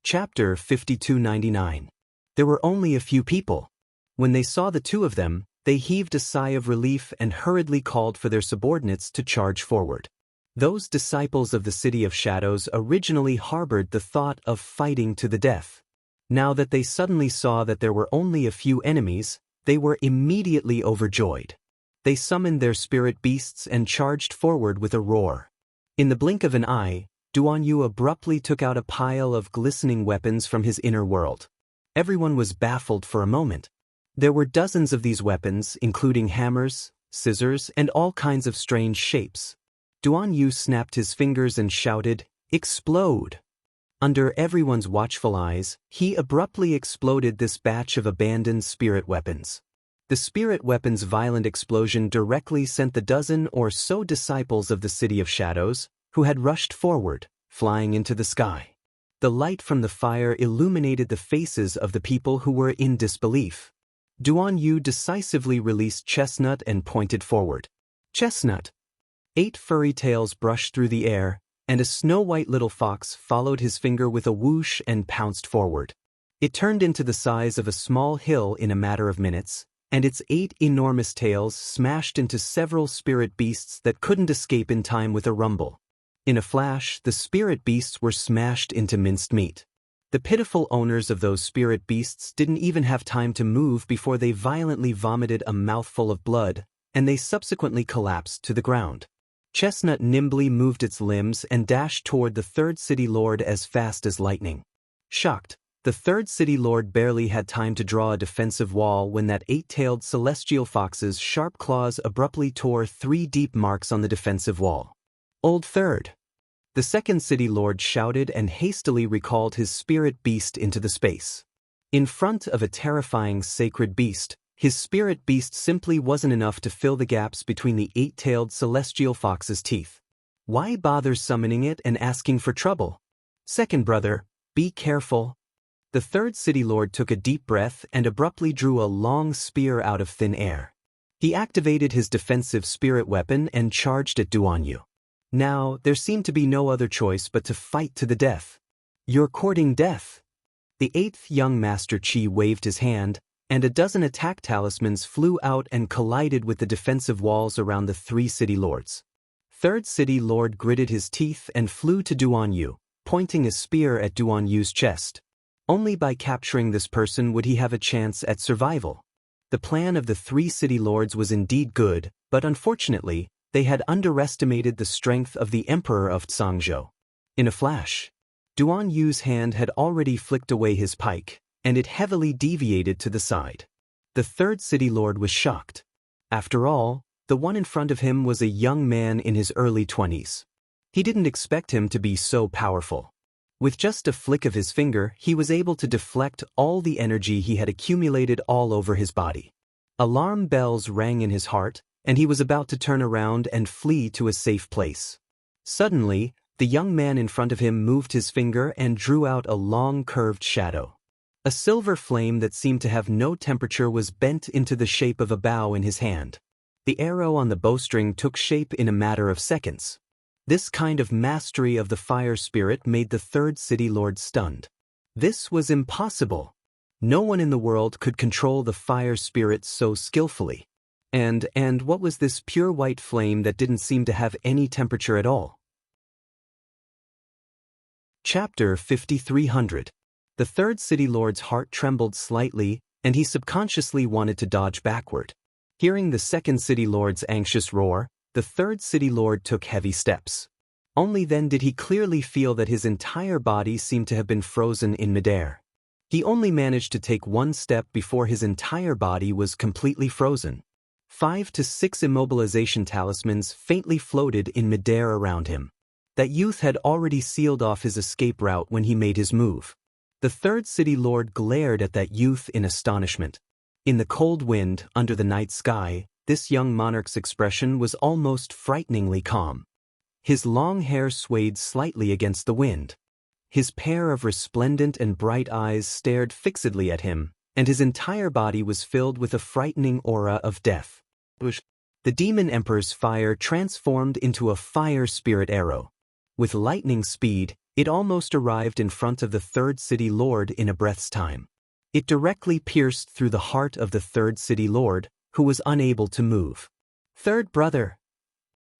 Chapter 5299. There were only a few people. When they saw the two of them, they heaved a sigh of relief and hurriedly called for their subordinates to charge forward. Those disciples of the City of Shadows originally harbored the thought of fighting to the death. Now that they suddenly saw that there were only a few enemies, they were immediately overjoyed. They summoned their spirit beasts and charged forward with a roar. In the blink of an eye, Duan Yu abruptly took out a pile of glistening weapons from his inner world. Everyone was baffled for a moment. There were dozens of these weapons, including hammers, scissors, and all kinds of strange shapes. Duan Yu snapped his fingers and shouted, "Explode!" Under everyone's watchful eyes, he abruptly exploded this batch of abandoned spirit weapons. The spirit weapon's violent explosion directly sent the dozen or so disciples of the City of Shadows, who had rushed forward, flying into the sky. The light from the fire illuminated the faces of the people who were in disbelief. Duan Yu decisively released Chestnut and pointed forward. "Chestnut!" 8 furry tails brushed through the air, and a snow-white little fox followed his finger with a whoosh and pounced forward. It turned into the size of a small hill in a matter of minutes, and its 8 enormous tails smashed into several spirit beasts that couldn't escape in time with a rumble. In a flash, the spirit beasts were smashed into minced meat. The pitiful owners of those spirit beasts didn't even have time to move before they violently vomited a mouthful of blood, and they subsequently collapsed to the ground. Chestnut nimbly moved its limbs and dashed toward the third city lord as fast as lightning. Shocked, the third city lord barely had time to draw a defensive wall when that 8-tailed celestial fox's sharp claws abruptly tore 3 deep marks on the defensive wall. "Old Third!" The second city lord shouted and hastily recalled his spirit beast into the space. In front of a terrifying sacred beast, his spirit beast simply wasn't enough to fill the gaps between the 8-tailed celestial fox's teeth. Why bother summoning it and asking for trouble? "Second brother, be careful." The third city lord took a deep breath and abruptly drew a long spear out of thin air. He activated his defensive spirit weapon and charged at Duan Yu. Now, there seemed to be no other choice but to fight to the death. "You're courting death." The 8th young Master Qi waved his hand, and a dozen attack talismans flew out and collided with the defensive walls around the 3 city lords. Third city lord gritted his teeth and flew to Duan Yu, pointing a spear at Duan Yu's chest. Only by capturing this person would he have a chance at survival. The plan of the 3 city lords was indeed good, but unfortunately, they had underestimated the strength of the Emperor of Zhangzhou. In a flash, Duan Yu's hand had already flicked away his pike, and it heavily deviated to the side. The third city lord was shocked. After all, the one in front of him was a young man in his early 20s. He didn't expect him to be so powerful. With just a flick of his finger, he was able to deflect all the energy he had accumulated all over his body. Alarm bells rang in his heart, and he was about to turn around and flee to a safe place. Suddenly, the young man in front of him moved his finger and drew out a long curved shadow. A silver flame that seemed to have no temperature was bent into the shape of a bow in his hand. The arrow on the bowstring took shape in a matter of seconds. This kind of mastery of the fire spirit made the third city lord stunned. This was impossible. No one in the world could control the fire spirit so skillfully. And what was this pure white flame that didn't seem to have any temperature at all? Chapter 5300. The third city lord's heart trembled slightly, and he subconsciously wanted to dodge backward. Hearing the second city lord's anxious roar, the third city lord took heavy steps. Only then did he clearly feel that his entire body seemed to have been frozen in midair. He only managed to take one step before his entire body was completely frozen. 5 to 6 immobilization talismans faintly floated in midair around him. That youth had already sealed off his escape route when he made his move. The third city lord glared at that youth in astonishment. In the cold wind, under the night sky, this young monarch's expression was almost frighteningly calm. His long hair swayed slightly against the wind. His pair of resplendent and bright eyes stared fixedly at him, and his entire body was filled with a frightening aura of death. The demon emperor's fire transformed into a fire spirit arrow. With lightning speed, it almost arrived in front of the third city lord in a breath's time. It directly pierced through the heart of the third city lord, who was unable to move. "Third brother!"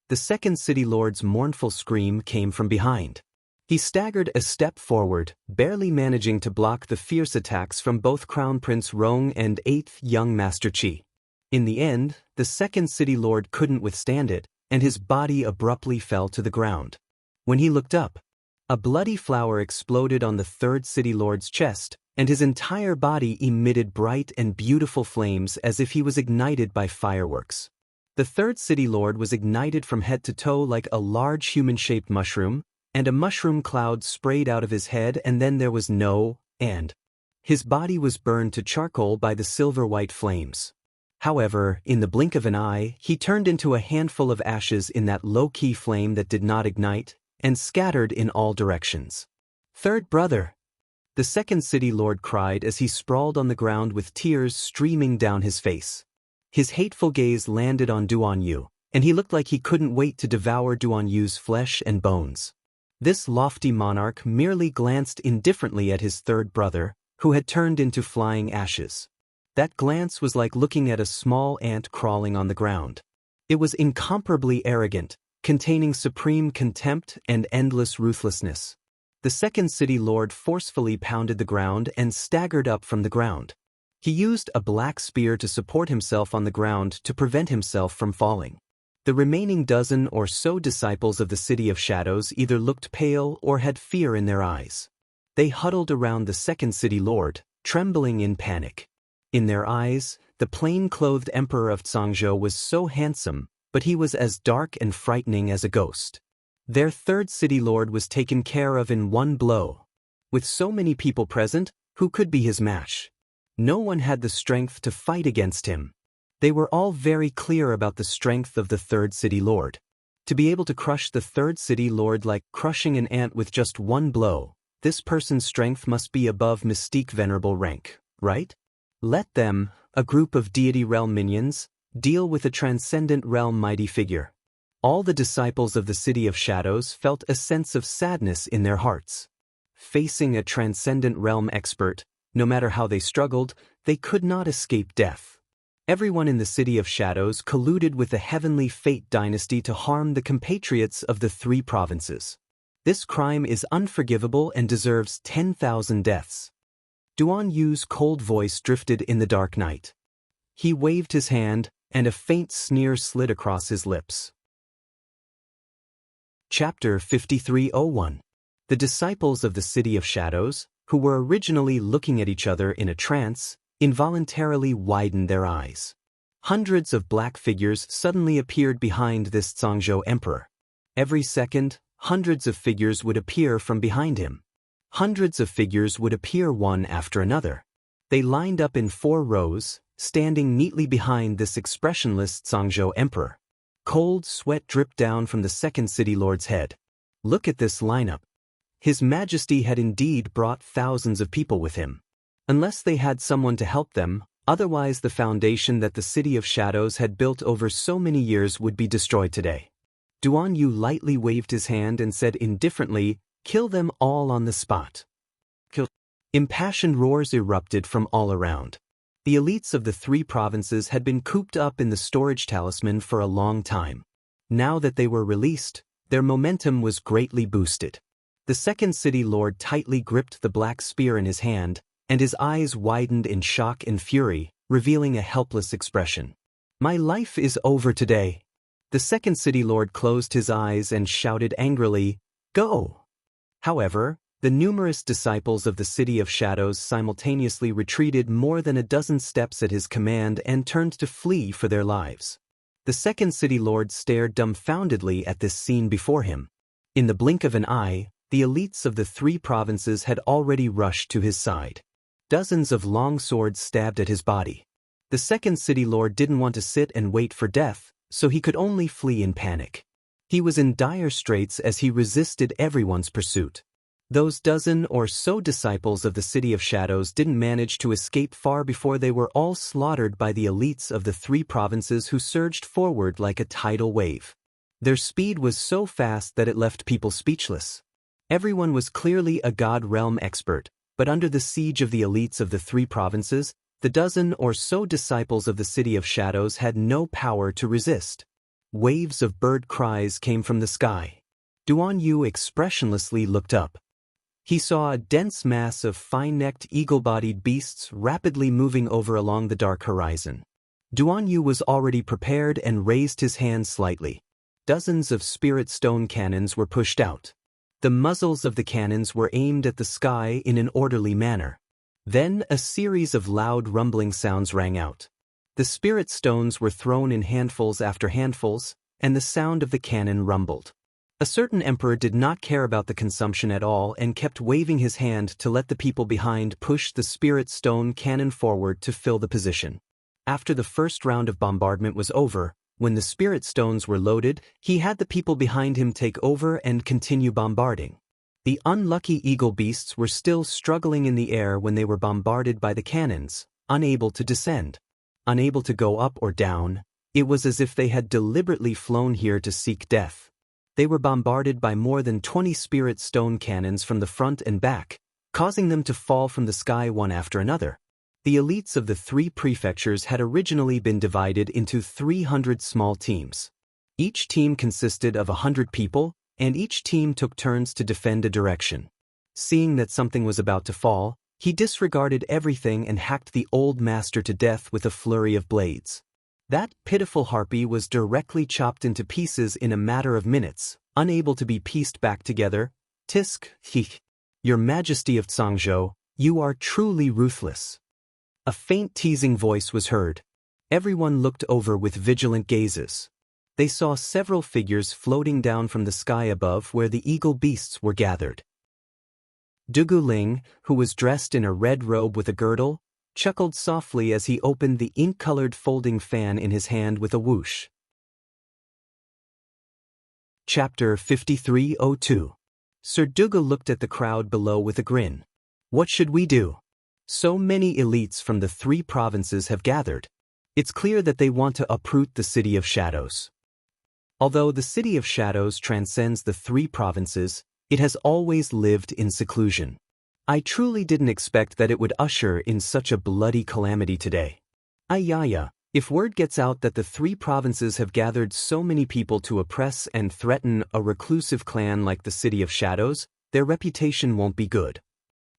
The second city lord's mournful scream came from behind. He staggered a step forward, barely managing to block the fierce attacks from both Crown Prince Rong and 8th young Master Qi. In the end, the second city lord couldn't withstand it, and his body abruptly fell to the ground. When he looked up, a bloody flower exploded on the third city lord's chest, and his entire body emitted bright and beautiful flames as if he was ignited by fireworks. The third city lord was ignited from head to toe like a large human-shaped mushroom, and a mushroom cloud sprayed out of his head, and then there was no end. His body was burned to charcoal by the silver-white flames. However, in the blink of an eye, he turned into a handful of ashes in that low-key flame that did not ignite, and scattered in all directions. "Third brother!" The second city lord cried as he sprawled on the ground with tears streaming down his face. His hateful gaze landed on Duan Yu, and he looked like he couldn't wait to devour Duan Yu's flesh and bones. This lofty monarch merely glanced indifferently at his third brother, who had turned into flying ashes. That glance was like looking at a small ant crawling on the ground. It was incomparably arrogant, containing supreme contempt and endless ruthlessness. The second city lord forcefully pounded the ground and staggered up from the ground. He used a black spear to support himself on the ground to prevent himself from falling. The remaining dozen or so disciples of the City of Shadows either looked pale or had fear in their eyes. They huddled around the second city lord, trembling in panic. In their eyes, the plain-clothed emperor of Zhangzhou was so handsome, but he was as dark and frightening as a ghost. Their third city lord was taken care of in one blow. With so many people present, who could be his match? No one had the strength to fight against him. They were all very clear about the strength of the third city lord. To be able to crush the third city lord like crushing an ant with just one blow, this person's strength must be above mystique venerable rank, right? Let them, a group of deity realm minions, deal with a transcendent realm mighty figure. All the disciples of the City of Shadows felt a sense of sadness in their hearts. Facing a transcendent realm expert, no matter how they struggled, they could not escape death. Everyone in the City of Shadows colluded with the Heavenly Fate dynasty to harm the compatriots of the 3 provinces. This crime is unforgivable and deserves 10,000 deaths. Duan Yu's cold voice drifted in the dark night. He waved his hand, and a faint sneer slid across his lips. Chapter 5301. The disciples of the City of Shadows, who were originally looking at each other in a trance, involuntarily widened their eyes. Hundreds of black figures suddenly appeared behind this Zhangzhou emperor. Every second, hundreds of figures would appear from behind him. Hundreds of figures would appear one after another. They lined up in 4 rows, standing neatly behind this expressionless Zhangzhou emperor. Cold sweat dripped down from the second city lord's head. Look at this lineup. His Majesty had indeed brought thousands of people with him. Unless they had someone to help them, otherwise the foundation that the City of Shadows had built over so many years would be destroyed today. Duan Yu lightly waved his hand and said indifferently, "Kill them all on the spot." Kill. Impassioned roars erupted from all around. The elites of the 3 provinces had been cooped up in the storage talisman for a long time. Now that they were released, their momentum was greatly boosted. The second city lord tightly gripped the black spear in his hand, and his eyes widened in shock and fury, revealing a helpless expression. "My life is over today." The second city lord closed his eyes and shouted angrily, "Go!" However, the numerous disciples of the City of Shadows simultaneously retreated more than a dozen steps at his command and turned to flee for their lives. The second city lord stared dumbfoundedly at this scene before him. In the blink of an eye, the elites of the 3 provinces had already rushed to his side. Dozens of long swords stabbed at his body. The second city lord didn't want to sit and wait for death, so he could only flee in panic. He was in dire straits as he resisted everyone's pursuit. Those dozen or so disciples of the City of Shadows didn't manage to escape far before they were all slaughtered by the elites of the 3 provinces who surged forward like a tidal wave. Their speed was so fast that it left people speechless. Everyone was clearly a God realm expert, but under the siege of the elites of the 3 provinces, the dozen or so disciples of the City of Shadows had no power to resist. Waves of bird cries came from the sky. Duan Yu expressionlessly looked up. He saw a dense mass of fine-necked, eagle-bodied beasts rapidly moving over along the dark horizon. Duan Yu was already prepared and raised his hand slightly. Dozens of spirit stone cannons were pushed out. The muzzles of the cannons were aimed at the sky in an orderly manner. Then a series of loud rumbling sounds rang out. The spirit stones were thrown in handfuls after handfuls, and the sound of the cannon rumbled. A certain emperor did not care about the consumption at all and kept waving his hand to let the people behind push the spirit stone cannon forward to fill the position. After the first round of bombardment was over, when the spirit stones were loaded, he had the people behind him take over and continue bombarding. The unlucky eagle beasts were still struggling in the air when they were bombarded by the cannons, unable to descend, unable to go up or down. It was as if they had deliberately flown here to seek death. They were bombarded by more than 20 spirit stone cannons from the front and back, causing them to fall from the sky one after another. The elites of the 3 prefectures had originally been divided into 300 small teams. Each team consisted of 100 people, and each team took turns to defend a direction. Seeing that something was about to fall, he disregarded everything and hacked the old master to death with a flurry of blades. That pitiful harpy was directly chopped into pieces in a matter of minutes, unable to be pieced back together. Tisk, hih. Your Majesty of Tsangzhou, you are truly ruthless. A faint teasing voice was heard. Everyone looked over with vigilant gazes. They saw several figures floating down from the sky above where the eagle beasts were gathered. Dugu Ling, who was dressed in a red robe with a girdle, chuckled softly as he opened the ink-colored folding fan in his hand with a whoosh. Chapter 5302. Sir Dugu looked at the crowd below with a grin. What should we do? So many elites from the 3 provinces have gathered. It's clear that they want to uproot the City of Shadows. Although the City of Shadows transcends the 3 provinces, it has always lived in seclusion. I truly didn't expect that it would usher in such a bloody calamity today. Ayaya, if word gets out that the 3 provinces have gathered so many people to oppress and threaten a reclusive clan like the City of Shadows, their reputation won't be good.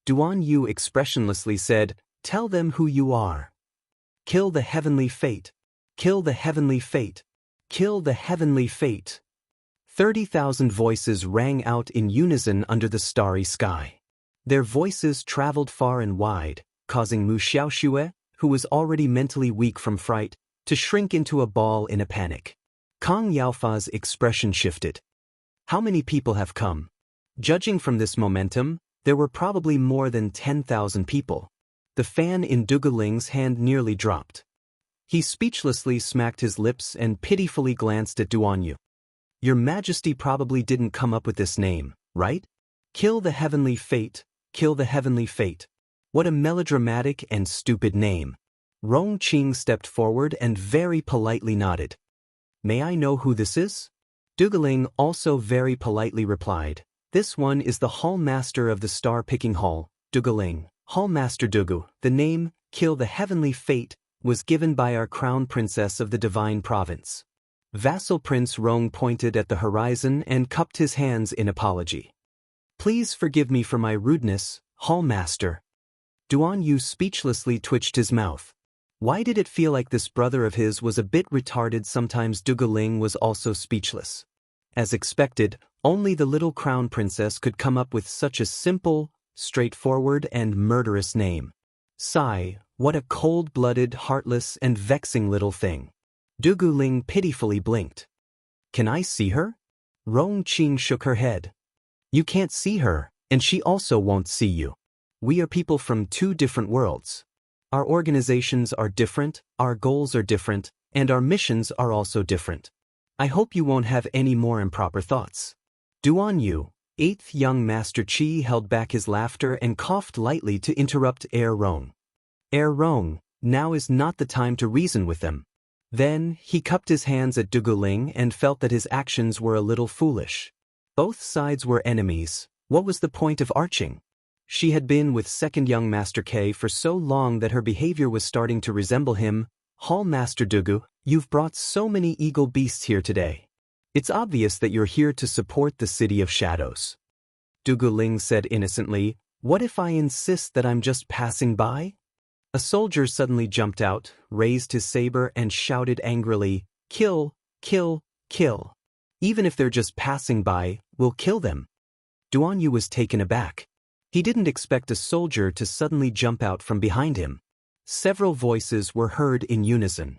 Duan Yu expressionlessly said, "Tell them who you are. Kill the heavenly fate. Kill the heavenly fate. Kill the heavenly fate." 30,000 voices rang out in unison under the starry sky. Their voices traveled far and wide, causing Mu Xiaoxue, who was already mentally weak from fright, to shrink into a ball in a panic. Kang Yaofa's expression shifted. How many people have come? Judging from this momentum, there were probably more than 10,000 people. The fan in Dugu Ling's hand nearly dropped. He speechlessly smacked his lips and pitifully glanced at Duan Yu. Your Majesty probably didn't come up with this name, right? Kill the heavenly fate. Kill the heavenly fate. What a melodramatic and stupid name. Rong Qing stepped forward and very politely nodded. May I know who this is? Dugu Ling also very politely replied. This one is the Hall Master of the Star-Picking Hall, Dugu Ling. Hall Master Dugu. The name, Kill the Heavenly Fate, was given by our Crown Princess of the Divine Province. Vassal Prince Rong pointed at the horizon and cupped his hands in apology. Please forgive me for my rudeness, Hall Master. Duan Yu speechlessly twitched his mouth. Why did it feel like this brother of his was a bit retarded? Sometimes Duguling was also speechless. As expected, only the little crown princess could come up with such a simple, straightforward and murderous name. Sigh, what a cold-blooded, heartless and vexing little thing. Duguling pitifully blinked. Can I see her? Rong Qing shook her head. You can't see her, and she also won't see you. We are people from two different worlds. Our organizations are different, our goals are different, and our missions are also different. I hope you won't have any more improper thoughts. Duan Yu, 8th young Master Qi, held back his laughter and coughed lightly to interrupt Rong. Rong, now is not the time to reason with them. Then, he cupped his hands at Duguling and felt that his actions were a little foolish. Both sides were enemies. What was the point of arching? She had been with second young Master K for so long that her behavior was starting to resemble him. Hall Master Dugu, you've brought so many eagle beasts here today. It's obvious that you're here to support the City of Shadows. Duguling said innocently, what if I insist that I'm just passing by? A soldier suddenly jumped out, raised his saber and shouted angrily, kill, kill, kill. Even if they're just passing by, we'll kill them. Duan Yu was taken aback. He didn't expect a soldier to suddenly jump out from behind him. Several voices were heard in unison.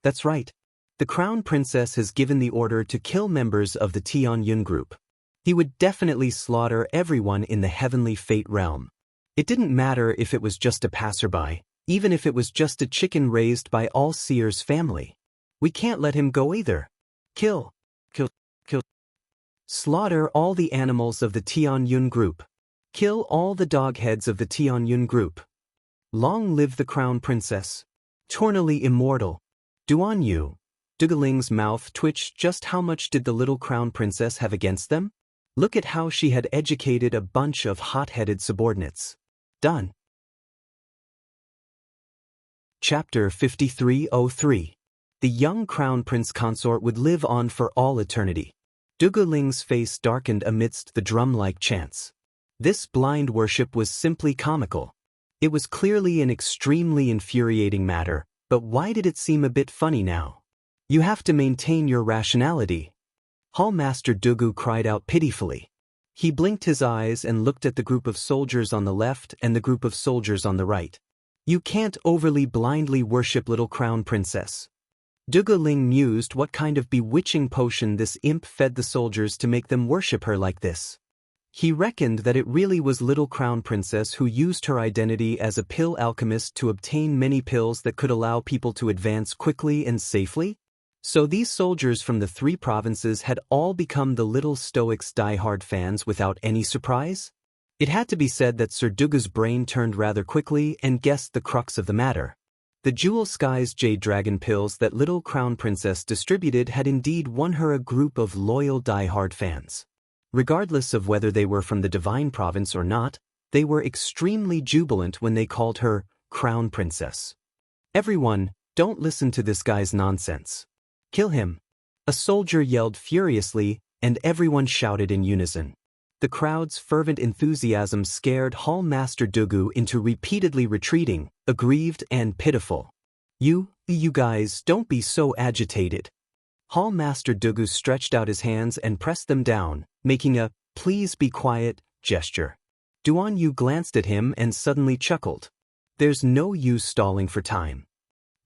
That's right. The Crown Princess has given the order to kill members of the Tianyun group. He would definitely slaughter everyone in the Heavenly Fate realm. It didn't matter if it was just a passerby, even if it was just a chicken raised by All Seer's family. We can't let him go either. Kill, kill, kill. Slaughter all the animals of the Tianyun group. Kill all the dog heads of the Tianyun group. Long live the Crown Princess. Eternally immortal. Duan Yu. Duguling's mouth twitched. Just how much did the little Crown Princess have against them? Look at how she had educated a bunch of hot-headed subordinates. Done. Chapter 5303. The young Crown Prince Consort would live on for all eternity. Duguling's face darkened amidst the drum-like chants. This blind worship was simply comical. It was clearly an extremely infuriating matter, but why did it seem a bit funny now? You have to maintain your rationality. Hall Master Dugu cried out pitifully. He blinked his eyes and looked at the group of soldiers on the left and the group of soldiers on the right. You can't overly blindly worship little Crown Princess. Duguling mused what kind of bewitching potion this imp fed the soldiers to make them worship her like this. He reckoned that it really was little Crown Princess who used her identity as a pill alchemist to obtain many pills that could allow people to advance quickly and safely. So these soldiers from the 3 provinces had all become the little Stoics' die-hard fans without any surprise? It had to be said that Sir Dugu's brain turned rather quickly and guessed the crux of the matter. The Jewel Sky's Jade Dragon pills that little Crown Princess distributed had indeed won her a group of loyal die-hard fans. Regardless of whether they were from the Divine Province or not, they were extremely jubilant when they called her Crown Princess. Everyone, don't listen to this guy's nonsense. Kill him. A soldier yelled furiously, and everyone shouted in unison. The crowd's fervent enthusiasm scared Hall Master Dugu into repeatedly retreating, aggrieved and pitiful. You guys, don't be so agitated. Hall Master Dugu stretched out his hands and pressed them down, making a "please be quiet" gesture. Duan Yu glanced at him and suddenly chuckled. There's no use stalling for time.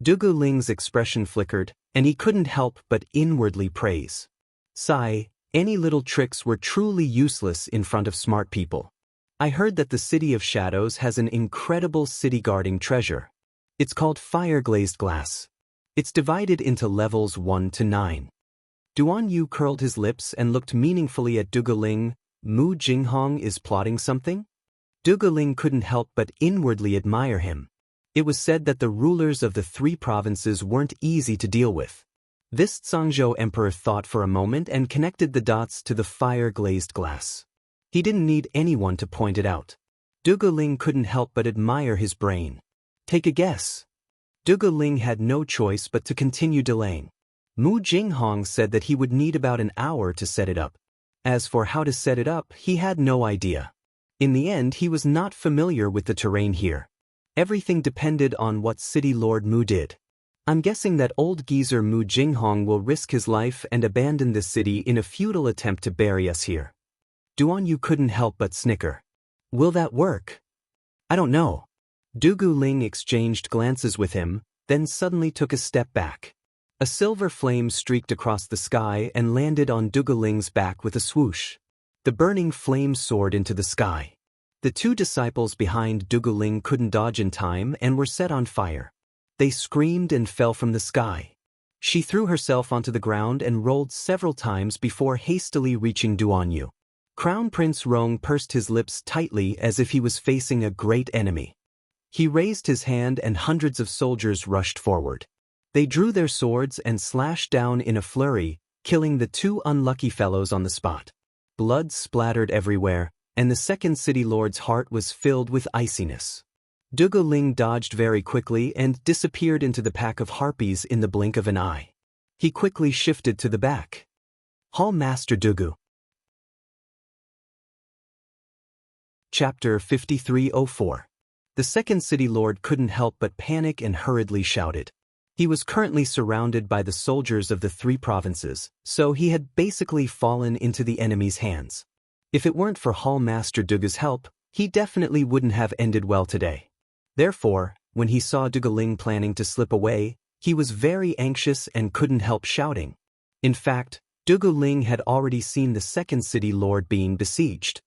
Duguling's expression flickered, and he couldn't help but inwardly praise. Sigh, any little tricks were truly useless in front of smart people. I heard that the City of Shadows has an incredible city-guarding treasure. It's called fire-glazed glass. It's divided into levels 1 to 9. Duan Yu curled his lips and looked meaningfully at Duguling. Mu Jinghong is plotting something? Duguling couldn't help but inwardly admire him. It was said that the rulers of the 3 provinces weren't easy to deal with. This Zhangzhou emperor thought for a moment and connected the dots to the fire-glazed glass. He didn't need anyone to point it out. Duguling couldn't help but admire his brain. Take a guess. Duguling had no choice but to continue delaying. Mu Jinghong said that he would need about an hour to set it up. As for how to set it up, he had no idea. In the end, he was not familiar with the terrain here. Everything depended on what City Lord Mu did. I'm guessing that old geezer Mu Jinghong will risk his life and abandon this city in a futile attempt to bury us here. Duan Yu couldn't help but snicker. Will that work? I don't know. Dugu Ling exchanged glances with him, then suddenly took a step back. A silver flame streaked across the sky and landed on Dugu Ling's back with a swoosh. The burning flame soared into the sky. The two disciples behind Dugu Ling couldn't dodge in time and were set on fire. They screamed and fell from the sky. She threw herself onto the ground and rolled several times before hastily reaching Duan Yu. Crown Prince Rong pursed his lips tightly as if he was facing a great enemy. He raised his hand and hundreds of soldiers rushed forward. They drew their swords and slashed down in a flurry, killing the two unlucky fellows on the spot. Blood splattered everywhere, and the second city lord's heart was filled with iciness. Dugu Ling dodged very quickly and disappeared into the pack of harpies in the blink of an eye. He quickly shifted to the back. Hall Master Dugu. Chapter 5304. The second city lord couldn't help but panic and hurriedly shouted. He was currently surrounded by the soldiers of the three provinces, so he had basically fallen into the enemy's hands. If it weren't for Hall Master Dugu's help, he definitely wouldn't have ended well today. Therefore, when he saw Dugu Ling planning to slip away, he was very anxious and couldn't help shouting. In fact, Dugu Ling had already seen the second city lord being besieged.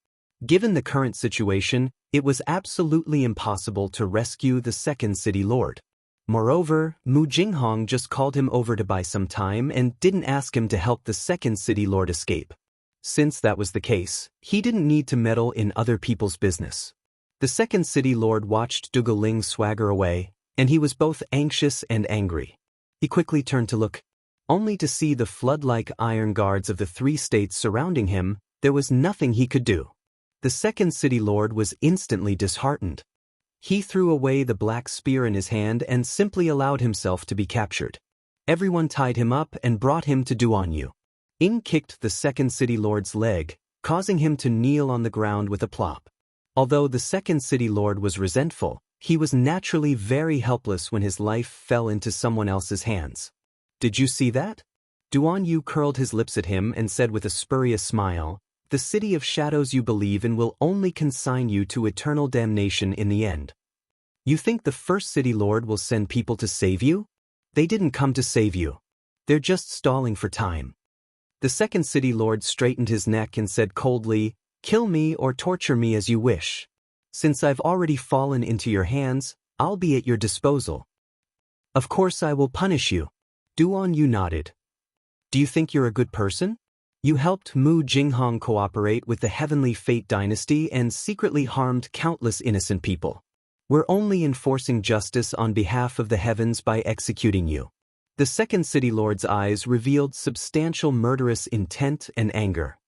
Given the current situation, it was absolutely impossible to rescue the second city lord. Moreover, Mu Jinghong just called him over to buy some time and didn't ask him to help the second city lord escape. Since that was the case, he didn't need to meddle in other people's business. The second city lord watched Dugu Ling swagger away, and he was both anxious and angry. He quickly turned to look. Only to see the flood-like iron guards of the three states surrounding him, there was nothing he could do. The second city lord was instantly disheartened. He threw away the black spear in his hand and simply allowed himself to be captured. Everyone tied him up and brought him to Duan Yu. In kicked the second city lord's leg, causing him to kneel on the ground with a plop. Although the second city lord was resentful, he was naturally very helpless when his life fell into someone else's hands. Did you see that? Duan Yu curled his lips at him and said with a spurious smile, "The city of shadows you believe in will only consign you to eternal damnation in the end. You think the first city lord will send people to save you? They didn't come to save you. They're just stalling for time." The second city lord straightened his neck and said coldly, "Kill me or torture me as you wish. Since I've already fallen into your hands, I'll be at your disposal." "Of course I will punish you." Duan Yu nodded. "Do you think you're a good person? You helped Mu Jinghong cooperate with the Heavenly Fate dynasty and secretly harmed countless innocent people. We're only enforcing justice on behalf of the heavens by executing you." The second city lord's eyes revealed substantial murderous intent and anger.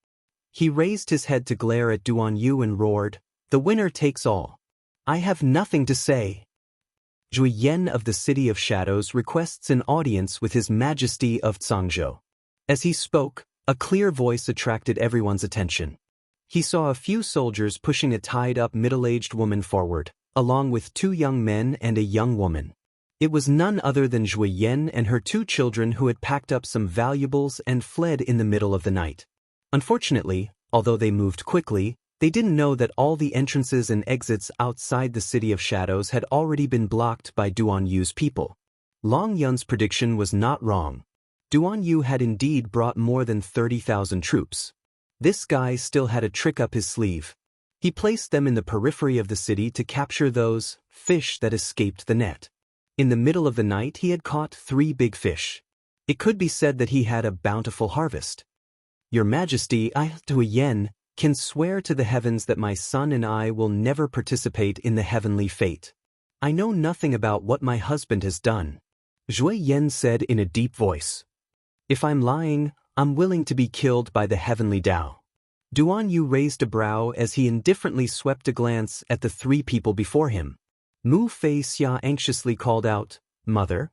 He raised his head to glare at Duan Yu and roared, "The winner takes all. I have nothing to say. Zhui Yan of the City of Shadows requests an audience with His Majesty of Zhangzhou." As he spoke, a clear voice attracted everyone's attention. He saw a few soldiers pushing a tied-up middle-aged woman forward, along with two young men and a young woman. It was none other than Zhui Yan and her two children who had packed up some valuables and fled in the middle of the night. Unfortunately, although they moved quickly, they didn't know that all the entrances and exits outside the City of Shadows had already been blocked by Duan Yu's people. Long Yun's prediction was not wrong. Duan Yu had indeed brought more than 30,000 troops. This guy still had a trick up his sleeve. He placed them in the periphery of the city to capture those fish that escaped the net. In the middle of the night he had caught 3 big fish. It could be said that he had a bountiful harvest. "Your Majesty, I, Zhui Yan, can swear to the heavens that my son and I will never participate in the heavenly fate. I know nothing about what my husband has done," Zhui Yan said in a deep voice. "If I'm lying, I'm willing to be killed by the heavenly Tao." Duan Yu raised a brow as he indifferently swept a glance at the 3 people before him. Mu Fei Xia anxiously called out, "Mother?"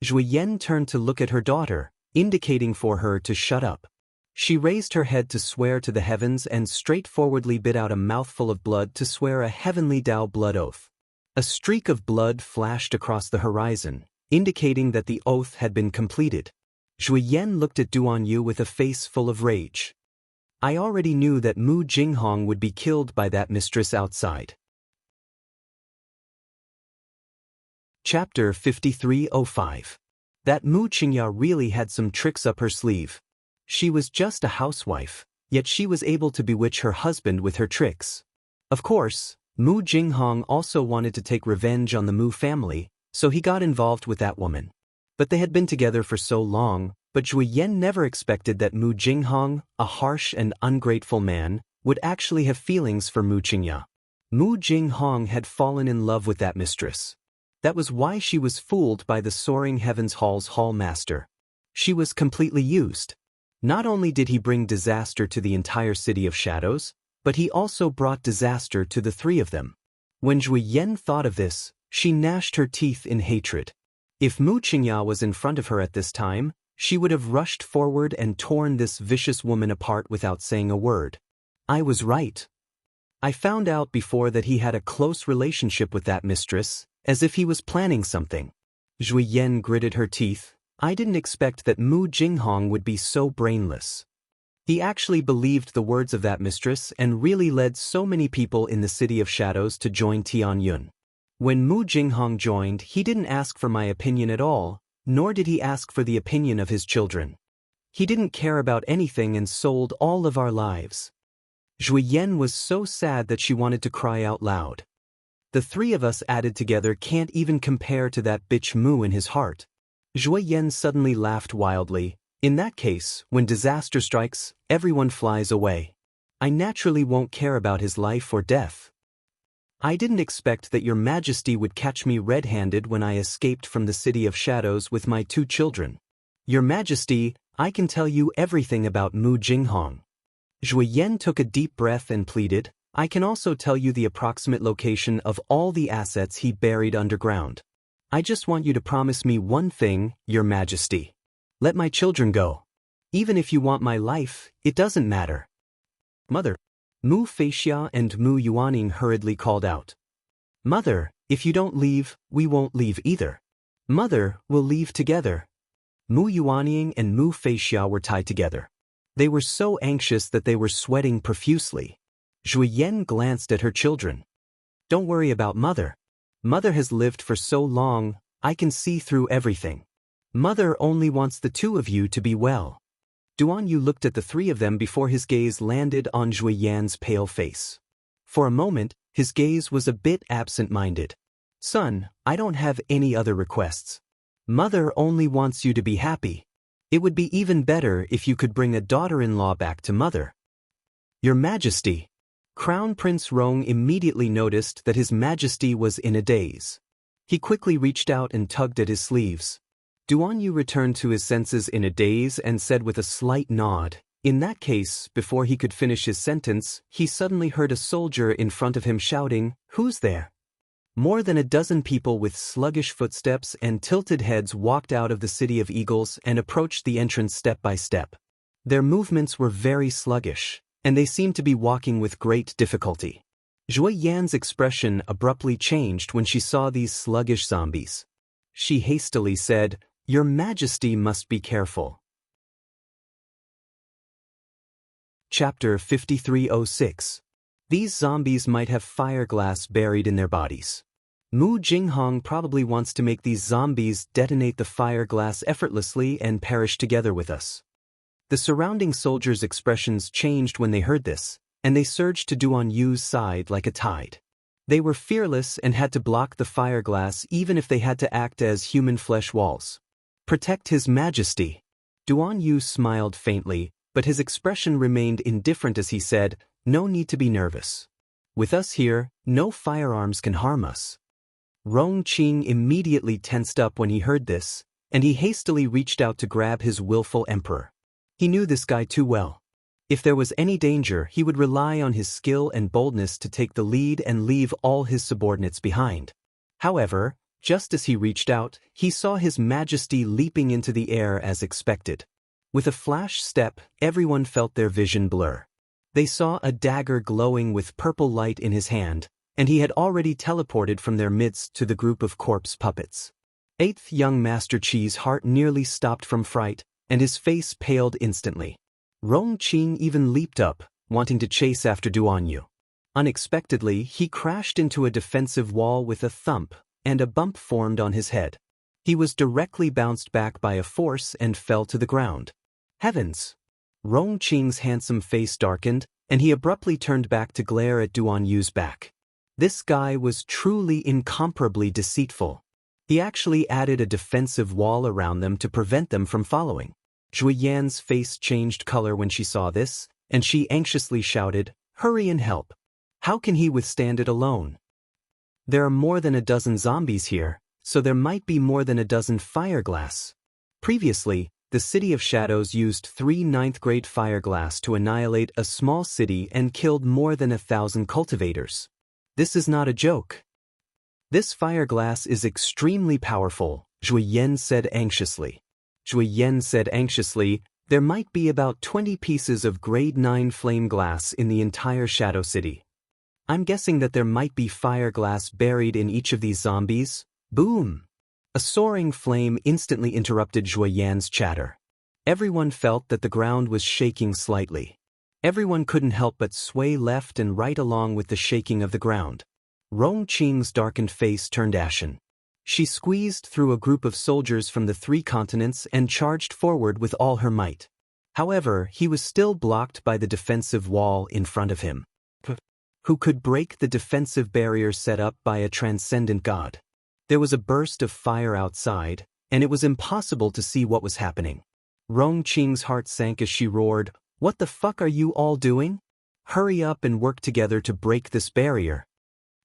Zhui Yan turned to look at her daughter, indicating for her to shut up. She raised her head to swear to the heavens and straightforwardly bit out a mouthful of blood to swear a heavenly Tao blood oath. A streak of blood flashed across the horizon, indicating that the oath had been completed. Zhui Yan looked at Duan Yu with a face full of rage. I already knew that Mu Jinghong would be killed by that mistress outside. Chapter 5305. That Mu Qingya really had some tricks up her sleeve. She was just a housewife, yet she was able to bewitch her husband with her tricks. Of course, Mu Jinghong also wanted to take revenge on the Mu family, so he got involved with that woman. But they had been together for so long, but Zhui Yan never expected that Mu Jinghong, a harsh and ungrateful man, would actually have feelings for Mu Qingya. Mu Jinghong had fallen in love with that mistress. That was why she was fooled by the Soaring Heavens Hall's hall master. She was completely used. Not only did he bring disaster to the entire City of Shadows, but he also brought disaster to the three of them. When Zhui Yan thought of this, she gnashed her teeth in hatred. If Mu Qingya was in front of her at this time, she would have rushed forward and torn this vicious woman apart without saying a word. I was right. I found out before that he had a close relationship with that mistress, as if he was planning something. Zhui Yan gritted her teeth. I didn't expect that Mu Jinghong would be so brainless. He actually believed the words of that mistress and really led so many people in the City of Shadows to join Tianyun. When Mu Jinghong joined, he didn't ask for my opinion at all, nor did he ask for the opinion of his children. He didn't care about anything and sold all of our lives. Zhui Yan was so sad that she wanted to cry out loud. The three of us added together can't even compare to that bitch Mu in his heart. Zhui Yan suddenly laughed wildly. In that case, when disaster strikes, everyone flies away. I naturally won't care about his life or death. I didn't expect that your majesty would catch me red-handed when I escaped from the City of Shadows with my 2 children. Your majesty, I can tell you everything about Mu Jinghong. Zhui Yan took a deep breath and pleaded, I can also tell you the approximate location of all the assets he buried underground. I just want you to promise me one thing, your majesty. Let my children go. Even if you want my life, it doesn't matter. Mother. Mu Feixia and Mu Yuaning hurriedly called out. Mother, if you don't leave, we won't leave either. Mother, we'll leave together. Mu Yuaning and Mu Feixia were tied together. They were so anxious that they were sweating profusely. Zhui Yan glanced at her children. Don't worry about Mother. Mother has lived for so long, I can see through everything. Mother only wants the 2 of you to be well. Duan Yu looked at the 3 of them before his gaze landed on Zhui Yan's pale face. For a moment, his gaze was a bit absent-minded. Son, I don't have any other requests. Mother only wants you to be happy. It would be even better if you could bring a daughter-in-law back to Mother. Your Majesty. Crown Prince Rong immediately noticed that his Majesty was in a daze. He quickly reached out and tugged at his sleeves. Duan Yu returned to his senses in a daze and said with a slight nod. In that case, before he could finish his sentence, he suddenly heard a soldier in front of him shouting, Who's there? More than a dozen people with sluggish footsteps and tilted heads walked out of the City of Eagles and approached the entrance step by step. Their movements were very sluggish, and they seemed to be walking with great difficulty. Zhui Yan's expression abruptly changed when she saw these sluggish zombies. She hastily said, Your Majesty must be careful. Chapter 5306. These zombies might have fireglass buried in their bodies. Mu Jinghong probably wants to make these zombies detonate the fireglass effortlessly and perish together with us. The surrounding soldiers' expressions changed when they heard this, and they surged to Duan Yu's side like a tide. They were fearless and had to block the fireglass even if they had to act as human flesh walls. Protect His Majesty. Duan Yu smiled faintly, but his expression remained indifferent as he said, No need to be nervous. With us here, no firearms can harm us. Rong Qing immediately tensed up when he heard this, and he hastily reached out to grab his willful emperor. He knew this guy too well. If there was any danger, he would rely on his skill and boldness to take the lead and leave all his subordinates behind. However, just as he reached out, he saw His Majesty leaping into the air as expected. With a flash step, everyone felt their vision blur. They saw a dagger glowing with purple light in his hand, and he had already teleported from their midst to the group of corpse puppets. Eighth young Master Chi's heart nearly stopped from fright, and his face paled instantly. Rong Qing even leaped up, wanting to chase after Duan Yu. Unexpectedly, he crashed into a defensive wall with a thump, and a bump formed on his head. He was directly bounced back by a force and fell to the ground. Heavens! Rong Qing's handsome face darkened, and he abruptly turned back to glare at Duan Yu's back. This guy was truly incomparably deceitful. He actually added a defensive wall around them to prevent them from following. Zhui Yan's face changed color when she saw this, and she anxiously shouted, "Hurry and help! How can he withstand it alone? There are more than a dozen zombies here, so there might be more than a dozen fireglass." Previously, the City of Shadows used 3 9th-grade fireglass to annihilate a small city and killed more than 1,000 cultivators. This is not a joke. "This fireglass is extremely powerful," Zhui Yan said anxiously. "There might be about 20 pieces of grade 9 flame glass in the entire Shadow City. I'm guessing that there might be fireglass buried in each of these zombies." Boom! A soaring flame instantly interrupted Zhui Yan's chatter. Everyone felt that the ground was shaking slightly. Everyone couldn't help but sway left and right along with the shaking of the ground. Rong Qing's darkened face turned ashen. She squeezed through a group of soldiers from the 3 continents and charged forward with all her might. However, he was still blocked by the defensive wall in front of him. Who could break the defensive barrier set up by a transcendent god? There was a burst of fire outside, and it was impossible to see what was happening. Rong Qing's heart sank as she roared, "What the fuck are you all doing? Hurry up and work together to break this barrier.